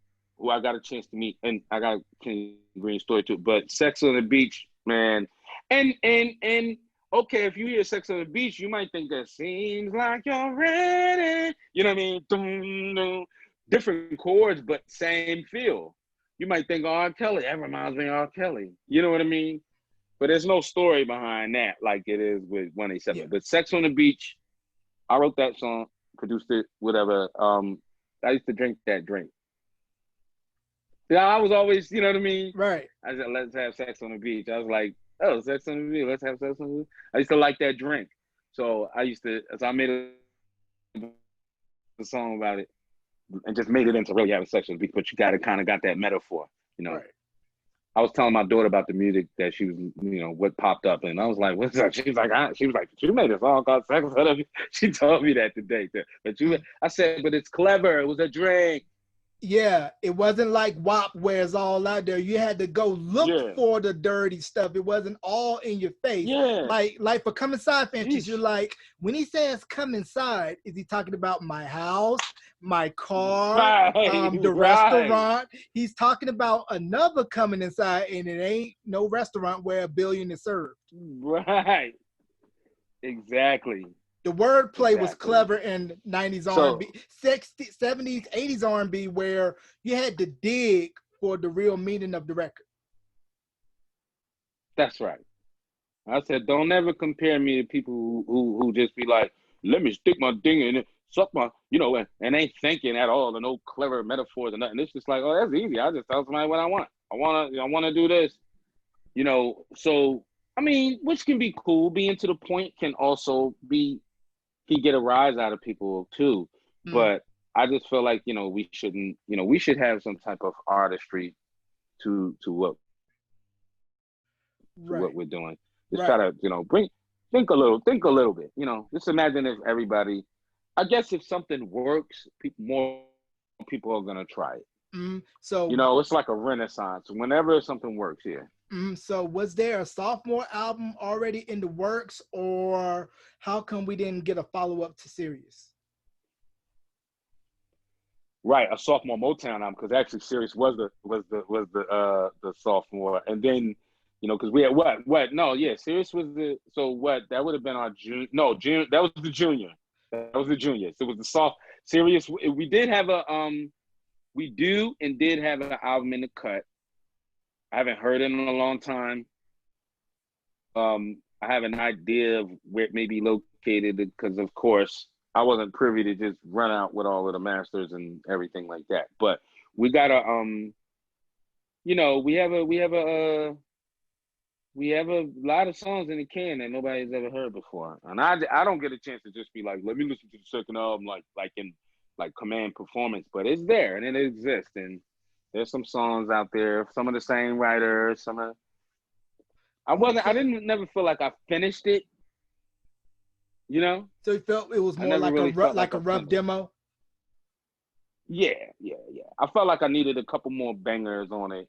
I got a chance to meet, and I got a Kenny Green story too. But Sex on the Beach, man, and okay, if you hear Sex on the Beach, you might think that seems like you're ready. You know what I mean? Dum, dum. Different chords, but same feel. You might think R. Kelly. That reminds me of R. Kelly. You know what I mean? But there's no story behind that like it is with 187. Yeah. But Sex on the Beach, I wrote that song, produced it, whatever. I used to drink that drink. Yeah, I was always, you know what I mean? Right. I said, let's have sex on the beach. I was like, oh, sex on the beach. Let's have sex on the beach. I used to like that drink. So I made a song about it and just made it into really having sex on the beach. But you kind of got that metaphor, you know? Right. I was telling my daughter about the music that she was, you know, what popped up. And I was like, what's that? She was like, you made a song called Sex on the Beach. She told me that today. But I said, but it's clever. It was a drink. Yeah, it wasn't like WAP where it's all out there. You had to go look for the dirty stuff. It wasn't all in your face. Yeah. Like for Come Inside, for instance, you're like, when he says come inside, is he talking about my house, my car, the restaurant? He's talking about another coming inside, and it ain't no restaurant where $1 billion is served. Right. Exactly. The wordplay was clever in 90s R&B, 60s, 70s, 80s R&B, where you had to dig for the real meaning of the record. That's right. I said, don't ever compare me to people who just be like, let me stick my ding in it, suck my, you know, and ain't thinking at all, and no clever metaphors and nothing. It's just like, oh, that's easy. I just tell somebody what I want. I want to do this, you know. So I mean, which can be cool. Being to the point can also be he get a rise out of people too. Mm, But I just feel like we shouldn't. We should have some type of artistry to right, what we're doing. Just try right. to think a little bit. Just imagine if everybody. I guess if something works, more people are gonna try it. So, It's like a renaissance. Whenever something works, yeah. so was there a sophomore album already in the works, or how come we didn't get a follow up to Sirius? Right, a sophomore Motown album because actually Sirius was the sophomore, and then because we had what no yeah Sirius was the so what that would have been our June no June that was the junior so it was the soft Sirius we did have we do and did have an album in the cut. I haven't heard it in a long time. I have an idea of where it may be located because, of course, I wasn't privy to just run out with all of the masters and everything like that. But we got a, we have a lot of songs in the can that nobody's ever heard before, and I don't get a chance to just be like, let me listen to the second album like in like command performance, but it's there and it exists, and there's some songs out there, some of the same writers, some of I Okay. didn't never feel like I finished it. You know, So you felt it was I more never like a really felt like I rough finished. demo. Yeah, yeah, yeah. I felt like I needed a couple more bangers on it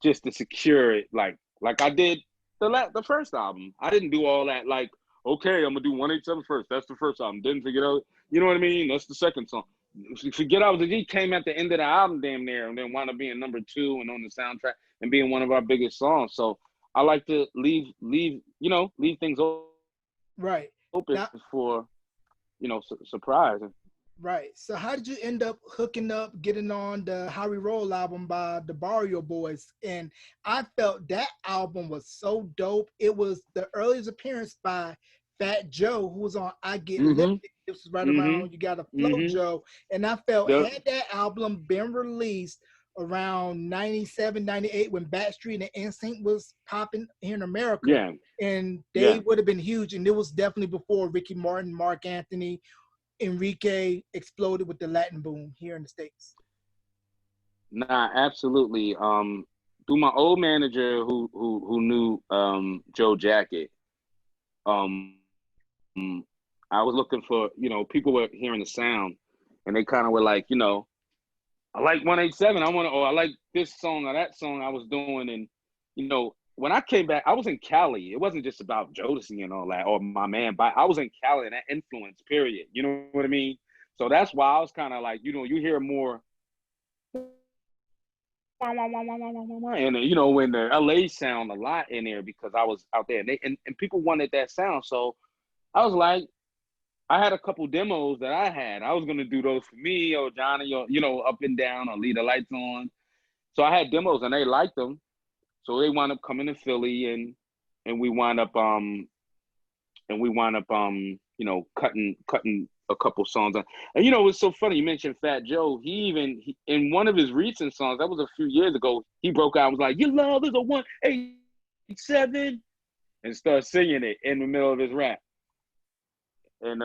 just to secure it, like I did the first album. I didn't do all that. Like, okay, I'm gonna do 187 first. That's the first album. Didn't forget out. You know what I mean? That's the second song. Forget I was a G came at the end of the album, damn near, and then wound up being number 2 and on the soundtrack and being one of our biggest songs. So I like to leave things Right. open Now, for surprise. right. So how did you end up hooking up, getting on the How We Roll album by the Barrio Boys? And I felt that album was so dope. It was the earliest appearance by Fat Joe, who was on I Get Mm-hmm. Lifted. This was right Mm-hmm. around You Gotta Flow, Mm-hmm. Joe. And I felt The had that album been released around 97, 98, when Backstreet and NSYNC was popping here in America, yeah, and they yeah. would have been huge. And it was definitely before Ricky Martin, Mark Anthony, Enrique exploded with the Latin boom here in the States. Nah, absolutely. Through my old manager who knew Joe Jacket, um, I was looking for, people were hearing the sound and they kind of were like, I like 187. Or I like this song or that song I was doing. And, when I came back, I was in Cali. It wasn't just about Jodeci and all that or my man, but I was in Cali and that influence, period. You know what I mean? So that's why I was kind of like, you hear more and in the LA sound a lot in there because I was out there and and people wanted that sound. So I was like, I had a couple demos that I had. I was gonna do those for me or Johnny or up and down or leave the lights on. So I had demos and they liked them. So they wound up coming to Philly and we wound up cutting a couple songs. And it's so funny you mentioned Fat Joe. In one of his recent songs, that was a few years ago, he broke out and was like, "Your love is a 187," and started singing it in the middle of his rap. And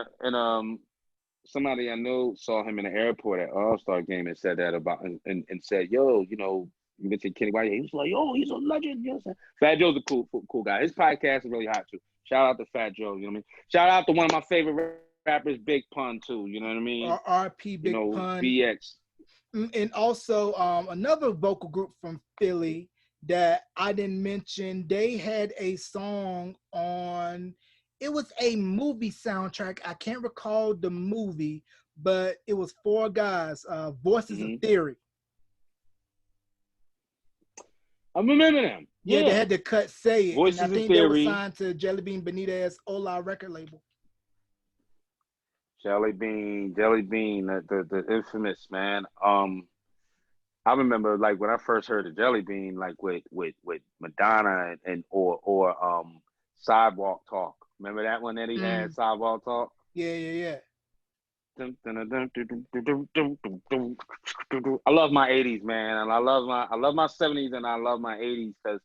somebody I know saw him in the airport at All Star game and said that about and said, "Yo, you mentioned Kenny White." He was like, "Oh, he's a legend." You know what I'm saying? Fat Joe's a cool guy. His podcast is really hot too. Shout out to Fat Joe. You know what I mean? Shout out to one of my favorite rappers, Big Pun too. You know what I mean? RP Big Pun. BX. And also another vocal group from Philly that I didn't mention, they had a song on, it was a movie soundtrack. I can't recall the movie, but it was four guys, Voices of Mm-hmm. Theory. I remember them. Yeah, they Yeah. had to cut Say It. And I Voices of think they were Theory. signed to Jelly Bean Benitez Ola record label. Jelly Bean, the infamous man. I remember like when I first heard of Jelly Bean, like with Madonna or Sidewalk Talk. Remember that one that he had, Mm, Sidewalk Talk? yeah, yeah, yeah. I love my 80s, man. And I love my 70s and I love my 80s because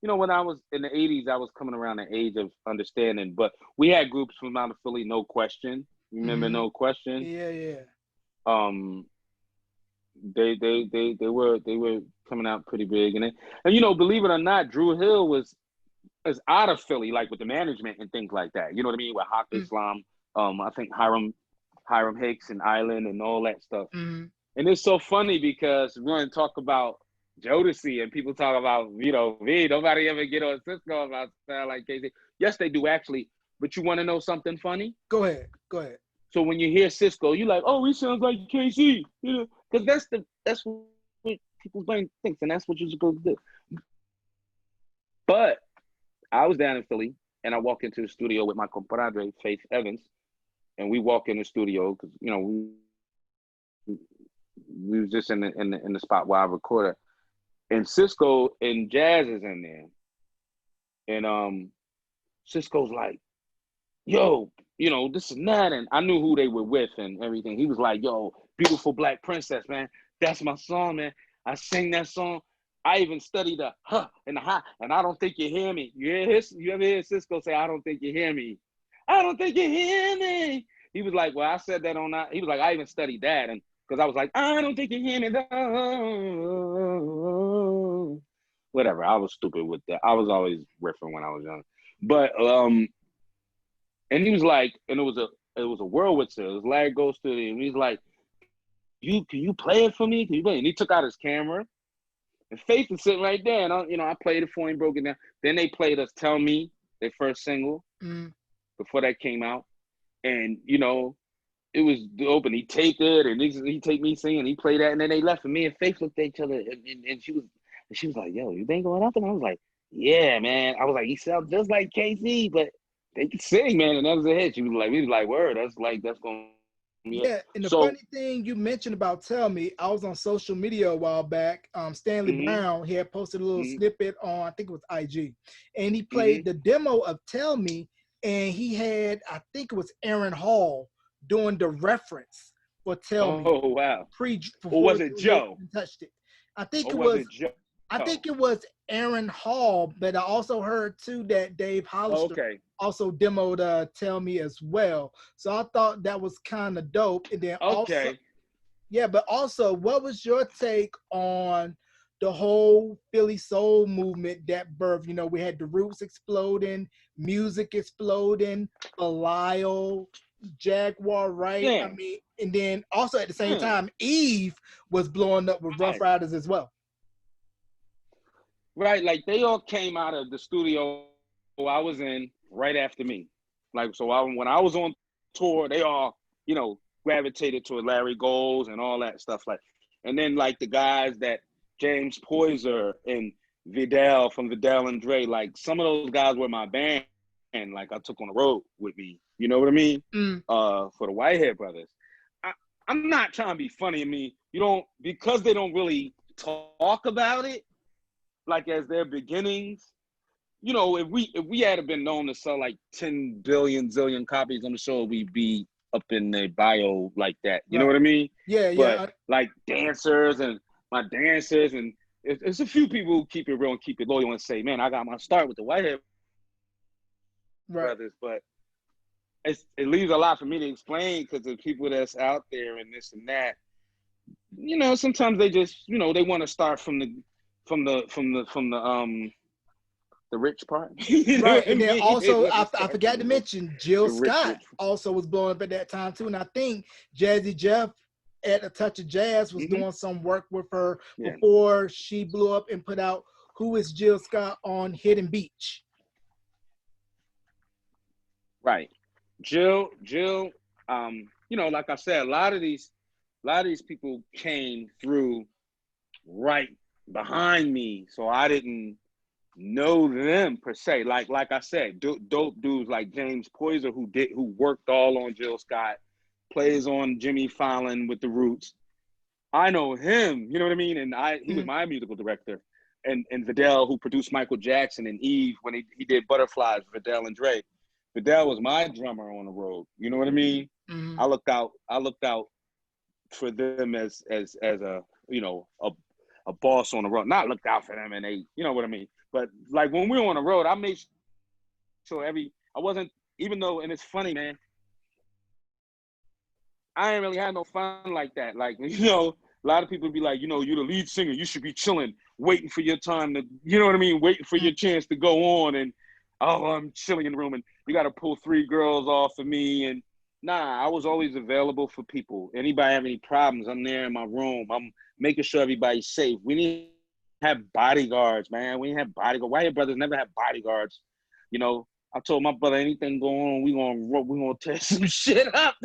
when I was in the '80s, I was coming around the age of understanding. But we had groups from out of Philly, No Question. Remember Mm-hmm. No Question? Yeah, yeah. Um, they were coming out pretty big, and believe it or not, Drew Hill was out of Philly, like with the management and things like that. You know what I mean? With Hawk Islam, I think Hiram Hicks and Island and all that stuff. Mm-hmm. And it's so funny because we're going to talk about Jodeci and people talk about, V. Nobody ever get on Cisco about sound like Casey. Yes, they do actually. But you want to know something funny? Go ahead. Go ahead. So when you hear Cisco, you're like, oh, he sounds like KC. Because that's what people's brain thinks, and that's what you're supposed to do. But I was down in Philly, and I walk into the studio with my compadre, Faith Evans, and we walk in the studio because we was just in the spot where I recorded, and Cisco and Jazz is in there, and Cisco's like, yo, this and that, and I knew who they were with and everything. He was like, yo, Beautiful Black Princess, man, that's my song, man. I sing that song. I even studied the huh and the ha, and I don't think you hear me. You ever hear Cisco say, I don't think you hear me? I don't think you hear me. He was like, well, I said that on that. He was like, I even studied that. And because I was like, I don't think you hear me. Whatever. I was stupid with that. I was always riffing when I was young. But and he was like, and it was a whirlwind. It was Larry Ghost to him. He's like, can you play it for me? Can you play it? And he took out his camera. And Faith was sitting right there, and I played it for him, broke it down. Then they played us "Tell Me," their first single, before that came out, and it was dope. And he taped it, and he taped me singing. He played that, and then they left. And me and Faith looked at each other, and she was like, "Yo, you ain't going up?" And I was like, "Yeah, man." I was like, "He sounds just like KC, but they can sing, man." And that was a hit. We was like, "Word, that's going." Yeah. Yeah, and the So. funny thing you mentioned about Tell Me, I was on social media a while back. Stanley Mm-hmm, Brown, he had posted a little mm-hmm, snippet on, I think it was IG, and he mm-hmm. played the demo of Tell Me, and he had, I think it was Aaron Hall doing the reference for Tell Me Oh wow. Or before was it Drew Hill Joe? even touched it. I think Or it was was it Joe? I think it was Aaron Hall, but I also heard too that Dave Oh, Hollister okay. also demoed Tell Me as well. So I thought that was kind of dope. And then also, Okay. yeah, but also, what was your take on the whole Philly soul movement that birth? We had the Roots exploding, music exploding, Belial, Jaguar, right? I Yeah. mean, and then also at the same Yeah. time, Eve was blowing up with Rough Right. Riders as well. Right. Like they all came out of the studio I was in right after me. Like so when I was on tour, they all, gravitated to Larry Goals and all that stuff. And then like the guys that James Poyser and Vidal from Vidal and Dre, like some of those guys were my band, like I took on the road with me. You know what I mean? Mm. For the Whitehead brothers. I, I'm not trying to be funny. I mean, because they don't really talk about it, like as their beginnings. If we had been known to sell like 10 billion zillion copies, I'm sure we'd be up in the bio like that. You know Right. what I mean? Yeah, But yeah. like my dancers, and it's a few people who keep it real and keep it loyal and say, man, I got my start with the Whitehead Right. brothers. But it leaves a lot for me to explain because the people that's out there and this and that. Sometimes they just, they want to start from the rich part. You know Right. what I And then mean? They also, want to I start forgot from to mention Jill the rich, Scott rich. also was blowing up at that time too. And I think Jazzy Jeff at A Touch of Jazz was Mm-hmm. doing some work with her Yeah. before she blew up and put out Who is Jill Scott on Hidden Beach. Right. Jill, like I said, a lot of these people came through right behind me. So I didn't know them per se. Like I said, dope dudes like James Poyser who worked all on Jill Scott, plays on Jimmy Fallon with the Roots. I know him, you know what I mean? And he was Mm-hmm. my musical director. And Vidal, who produced Michael Jackson and Eve when he did Butterflies, Vidal and Dre. Vidal was my drummer on the road. You know what I mean? Mm-hmm. I looked out for them as a a boss on the road. Not looked out for them and they, you know what I mean? But like when we were on the road, I made sure I wasn't, even though, and it's funny, man, I ain't really had no fun like that. Like, a lot of people be like, you're the lead singer, you should be chilling, waiting for your time to, you know what I mean, waiting for your chance to go on, and oh, I'm chilling in the room, and you got to pull 3 girls off of me, and nah, I was always available for people. Anybody have any problems, I'm there in my room. I'm making sure everybody's safe. We didn't have bodyguards, man. We didn't have bodyguards. Whitehead brothers never had bodyguards. You know, I told my brother, anything going on, we gonna tear some shit up.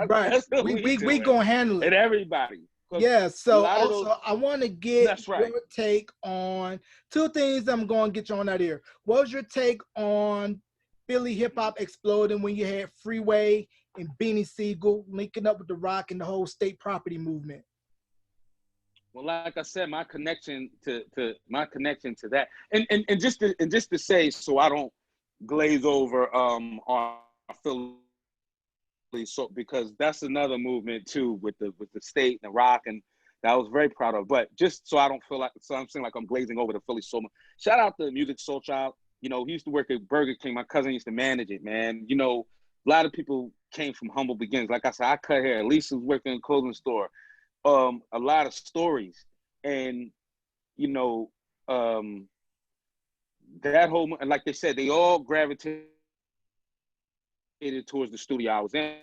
Right. That's what We we we doing. gonna handle And it. everybody, because Yeah, a so lot of those. also I want to get That's your right. take on two things. I'm going to get you on that here. What was your take on Philly hip hop exploding when you had Freeway and Beanie Siegel linking up with The Rock and the whole state property movement? Well, like I said, my connection to that, and just to say, so I don't glaze over our Philly, so because that's another movement too with the state and the Rock, and that I was very proud of. But just so I don't feel like, so I'm saying like I'm glazing over the Philly so much. Shout out to Music Soul Child. He used to work at Burger King. My cousin used to manage it, man. A lot of people came from humble beginnings. Like I said, I cut hair. Lisa was working in a clothing store. A lot of stories, and you know, um, that whole, and like they said, they all gravitated towards the studio I was in.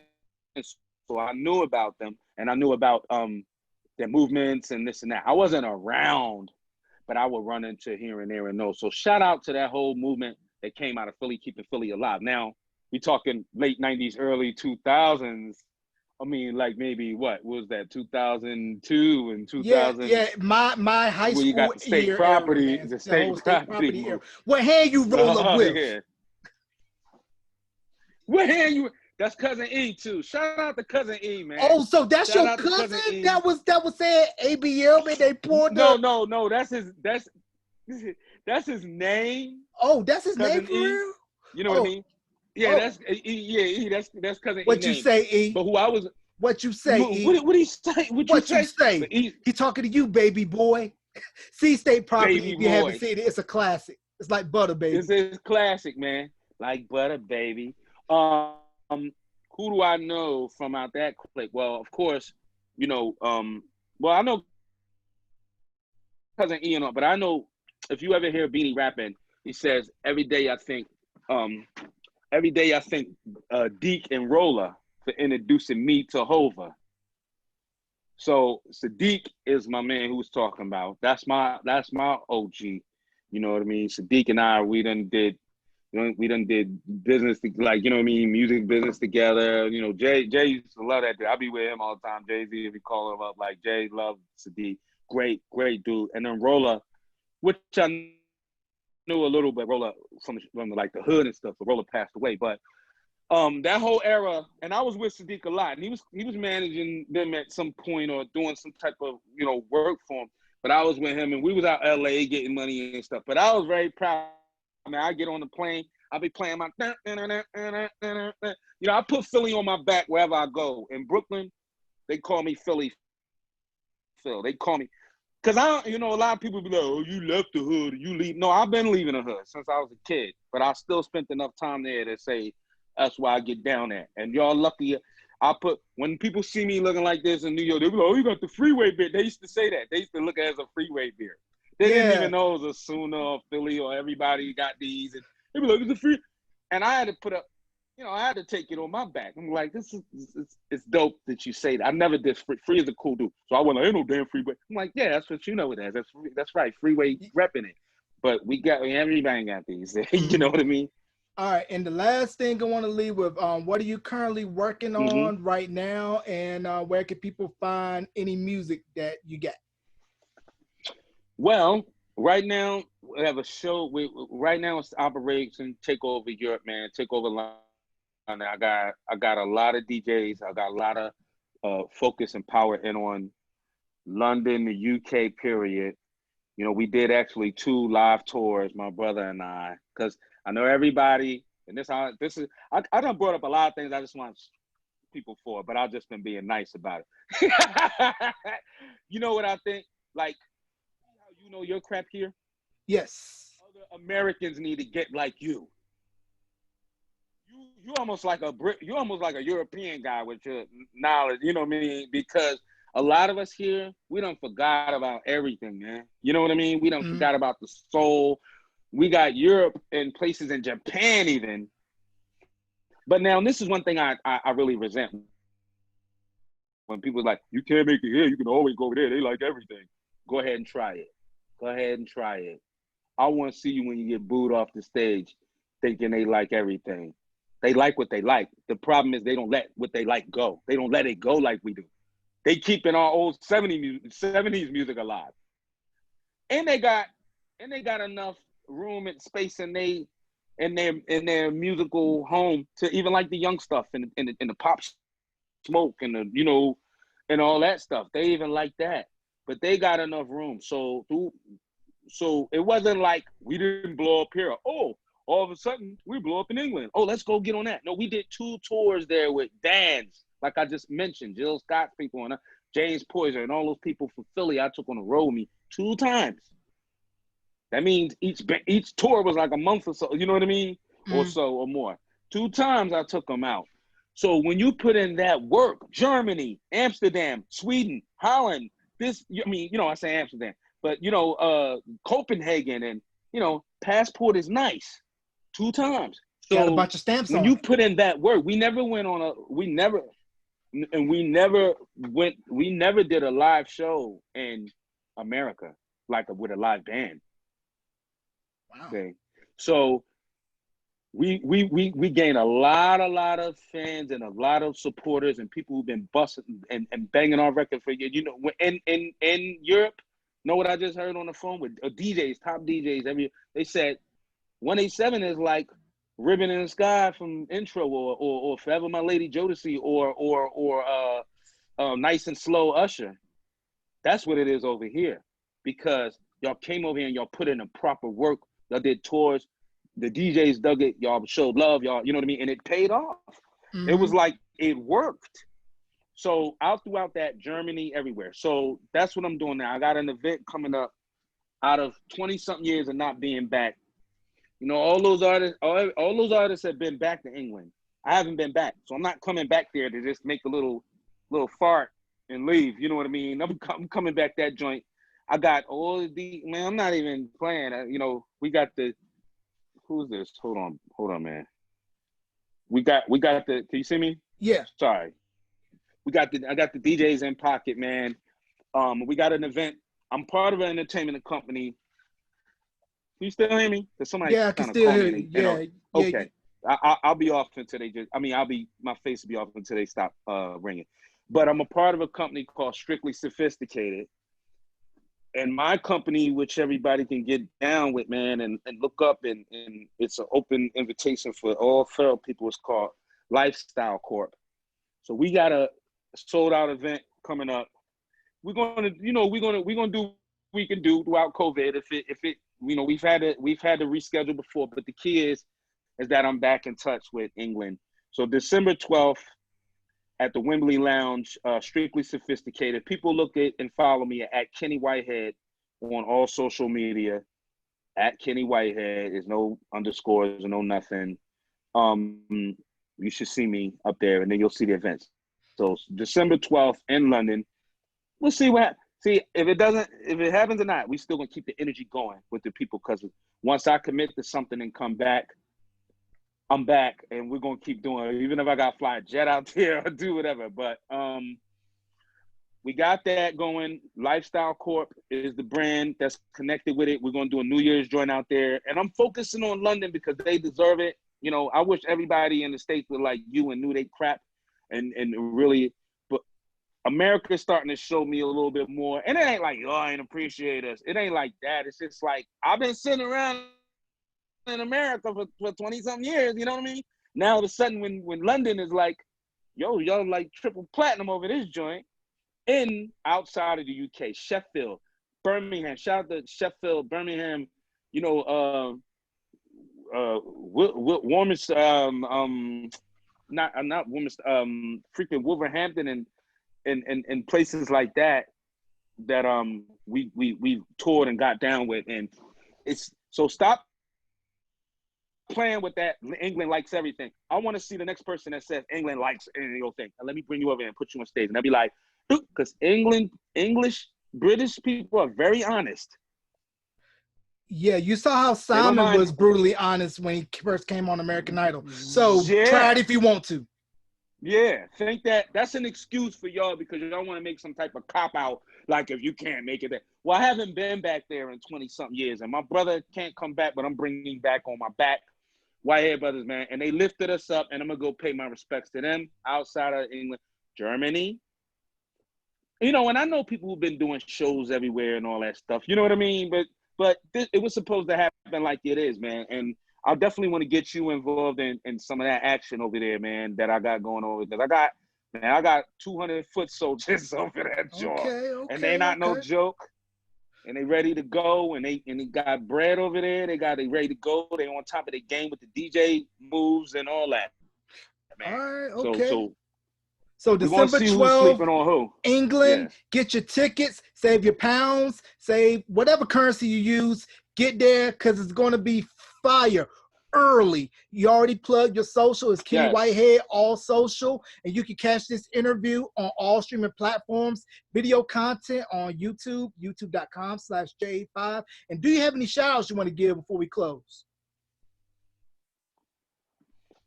So I knew about them, and I knew about their movements and this and that. I wasn't around, but I would run into here and there and know. So shout out to that whole movement that came out of Philly, keeping Philly alive. Now we talking late '90s, early 2000s. I mean, like maybe what was that, 2002 and Yeah, 2000, yeah. My high where you school got the state year era, property, man. the The whole state state property property era. move. What hand you roll up Oh with? yeah. What hand you? That's cousin E too. Shout out to cousin E, man. Oh, so that's Shout your out to cousin cousin E. that was saying ABM and they poured No, the. no, no. That's his name, Oh, that's his name cousin for E. real. You know what I Oh, mean? Yeah, oh. that's E. Yeah, E. That's cousin E What you name. say, E? But who I was, What you say, E? what do you say? What you What you say? say? But E, He talking to you, baby boy. See State Property. baby If you haven't boy, seen it, it's a classic. It's like butter, this baby. is classic, man. Like butter, baby. Who do I know from out that clique? Well, of course, you know, well, I know cousin Ian, but I know if you ever hear Beanie rapping, he says um, every day I think Deke and Rolla for introducing me to Hova. So Sadiq is my man who was talking about. That's my OG. You know what I mean? Sadiq and I, we done did business like, you know what I mean, music business together. Jay used to love that dude. I be with him all the time. Jay Z, if you call him up, like Jay loved Sadiq. Great dude. And then Rolla, which I knew a little bit, Rolla from like the hood and stuff. So Rolla passed away, but that whole era, and I was with Sadiq a lot, and he was managing them at some point or doing some type of work for him. But I was with him, and we was out LA getting money and stuff. But I was very proud. I mean, I get on the plane, I'll be playing my, I put Philly on my back wherever I go. In Brooklyn, they call me Philly Phil. They call me, because a lot of people be like, oh, you left the hood, you leave. No, I've been leaving the hood since I was a kid, but I still spent enough time there to say that's why I get down there. And y'all lucky. When people see me looking like this in New York, they be like, oh, you got the freeway bit. They used to say that. They used to look at it as a freeway beer. They didn't Yeah, even know it was a Sooner or Philly or everybody got these. And they be like, it's a free. And I had to I had to take it on my back. I'm like, it's dope that you say that. I never did free. Free is a cool dude. So I went, ain't no damn freeway. I'm like, yeah, that's what you know it as. That's right. Freeway repping it. But everybody got these. You know mhm. what I mean? All right, and the last thing I want to leave with, what are you currently working Mm-hmm. on right now, and where can people find any music that you got? Well, right now we have a show. Right now it's Operation Take Over Europe, man. Take over London. I got a lot of DJs. I got a lot of focus and power in on London, the UK period. We did actually 2 live tours, my brother and I, because I know everybody. And I done brought up a lot of things I just want people for, but I've just been being nice about it. You know what I think? Like, how your crap here? Yes. the Americans need to get like you. You almost like a Brit. You almost like a European guy with your knowledge. You know what I mean? Because a lot of us here, we done forgot about everything, man. You know what I mean? We done forgot about the soul. We got Europe and places in Japan even. But now this is one thing I really resent. When people are like, you can't make it here, you can always go over there. They like everything. Go ahead and try it. Go ahead and try it. I want to see you when you get booed off the stage thinking they like everything. They like what they like. The problem is they don't let what they like go. They don't let it go like we do. They keeping our old 70s music alive. And they got enough room and space in their musical home to even like the young stuff and the pop smoke and the, you know, and all that stuff. They even like that. But they got enough room. So it wasn't like we didn't blow up here. Oh, all of a sudden we blew up in England. Oh, let's go get on that. No, we did 2 tours there with Dan's, like I just mentioned, Jill Scott's people and James Poyser and all those people from Philly. I took on the road with me 2 times. That means each tour was like a month or so. You know what I mean? Or so or more. 2 times I took them out. So when you put in that work, Germany, Amsterdam, Sweden, Holland, I say Amsterdam, but Copenhagen and Passport is nice. 2 times. So got a bunch of stamps when on you it. put in that work, we never did a live show in America with a live band. Wow. Okay. So we gained a lot of fans and a lot of supporters and people who've been busting and banging our record for you. In Europe, know what I just heard on the phone with DJs, top DJs. They said 187 is like Ribbon in the Sky from Intro or Forever My Lady Jodeci or Nice and Slow Usher. That's what it is over here because y'all came over here and y'all put in the proper work. Y'all did tours. The DJs dug it. Y'all showed love. Y'all, you know what I mean? And it paid off. It was like it worked. So out throughout that, Germany, everywhere. So that's what I'm doing now. I got an event coming up out of 20-something years of not being back. All those artists have been back to England. I haven't been back. So I'm not coming back there to just make a little fart and leave. You know what I mean? I'm coming back that joint. I got all the, man, I'm not even playing. We got the, who's this? Hold on, man. We got the, can you see me? Yeah. Sorry. I got the DJs in pocket, man. We got an event. I'm part of an entertainment company. Can you still hear me? Because somebody's I can trying to still call hear me. you. Okay. I'll be off until my face will be off until they stop ringing. But I'm a part of a company called Strictly Sophisticated. And my company, which everybody can get down with, man, and look up, and it's an open invitation for all fellow people. It's called Lifestyle Corp. So we got a sold out event coming up. We're gonna do what we can do throughout COVID. If it we've had to reschedule before, but the key is that I'm back in touch with England. So December 12th at the Wembley Lounge, Strictly Sophisticated. People look at and follow me at Kenny Whitehead on all social media. At Kenny Whitehead, is no underscores or no nothing. You should see me up there, and then you'll see the events. So December 12th in London. We'll see what happens. See, if it happens or not, we still gonna keep the energy going with the people, because once I commit to something and come back, I'm back, and we're gonna keep doing it. Even if I got to fly a jet out there or do whatever. But we got that going. Lifestyle Corp is the brand that's connected with it. We're gonna do a New Year's joint out there, and I'm focusing on London because they deserve it. I wish everybody in the States were like you and knew they crap, and really. America's starting to show me a little bit more. And it ain't like, I ain't appreciate us. It ain't like that. It's just like, I've been sitting around in America for 20-something years, you know what I mean? Now, all of a sudden, when London is like, yo, y'all like triple platinum over this joint, outside of the UK, Sheffield, Birmingham, shout out to Sheffield, Birmingham, warmest, not warmest, freaking Wolverhampton and places like that we toured and got down with. And it's so stop playing with that. England likes everything. I want to see the next person that says England likes any old thing. And let me bring you over and put you on stage. And I'll be like, because British people are very honest. Yeah, you saw how They don't Simon mind. was brutally honest when he first came on American Idol. So try it Yeah. if you want to. Yeah, think that's an excuse for y'all because you don't want to make some type of cop out, like if you can't make it there. Well, I haven't been back there in 20 something years, and my brother can't come back, but I'm bringing back on my back Whitehead brothers, man, and they lifted us up, and I'm gonna go pay my respects to them outside of England, Germany. You know, and I know people who've been doing shows everywhere and all that stuff. You know what I mean? But it was supposed to happen like it is, man. And I definitely want to get you involved in some of that action over there, man, that I got going on because I got 200-foot soldiers over that jaw, Okay, and they okay, not no okay. joke. And they ready to go, and they got bread over there. They ready to go. They on top of the game with the DJ moves and all that, man. All right, So okay. So we're gonna December see who's 12th, sleeping on who. England, Yes. get your tickets, save your pounds, save whatever currency you use, get there because it's going to be fire early. You already plugged your social. It's Kenny Yes. Whitehead, all social. And you can catch this interview on all streaming platforms, video content on YouTube, youtube.com/J5. And do you have any shout outs you want to give before we close?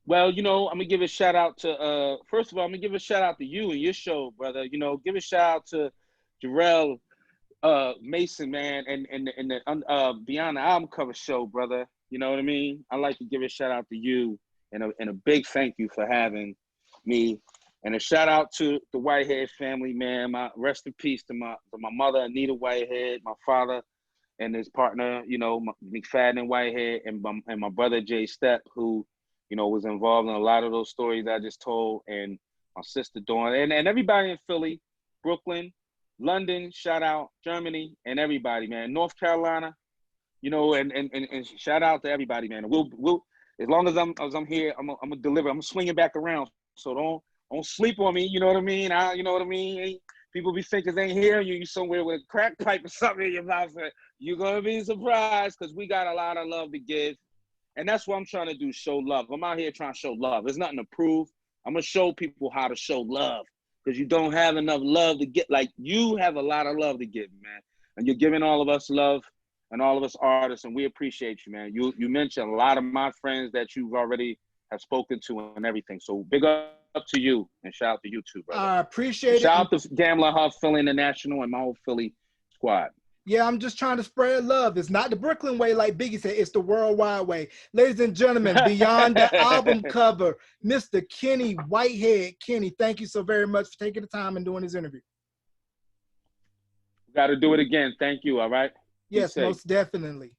Well, you know, I'm gonna give a shout out to first of all, I'm gonna give a shout out to you and your show, brother. You know, give a shout out to Jarrell Mason, man, and the Beyond the Album Cover show, brother. You know what I mean? I'd like to give a shout out to you and a big thank you for having me. And a shout out to the Whitehead family, man. My rest in peace to my mother, Anita Whitehead, my father and his partner, you know, McFadden Whitehead, and my brother Jay Stepp, who, you know, was involved in a lot of those stories I just told, and my sister Dawn, and everybody in Philly, Brooklyn, London, shout out, Germany, and everybody, man. North Carolina, you know, and shout out to everybody, man. We'll as long as I'm here, I'm gonna deliver. I'm swinging back around, so don't sleep on me. You know what I mean? You know what I mean? People be thinking they ain't hearing you. You somewhere with a crack pipe or something in your mouth. You're gonna be surprised because we got a lot of love to give, and that's what I'm trying to do. Show love. I'm out here trying to show love. There's nothing to prove. I'm gonna show people how to show love because you don't have enough love to get. Like you have a lot of love to give, man, and you're giving all of us love and all of us artists, and we appreciate you, man. You mentioned a lot of my friends that you've already have spoken to and everything. So big up to you and shout out to you too, brother. I And appreciate it. shout out to Gambler Hub, Philly International, and my whole Philly squad. Yeah, I'm just trying to spread love. It's not the Brooklyn way, like Biggie said, it's the worldwide way. Ladies and gentlemen, beyond the album cover, Mr. Kenny Whitehead. Kenny, thank you so very much for taking the time and doing this interview. Got to do it again. Thank you. All right. Be Yes, safe. most definitely.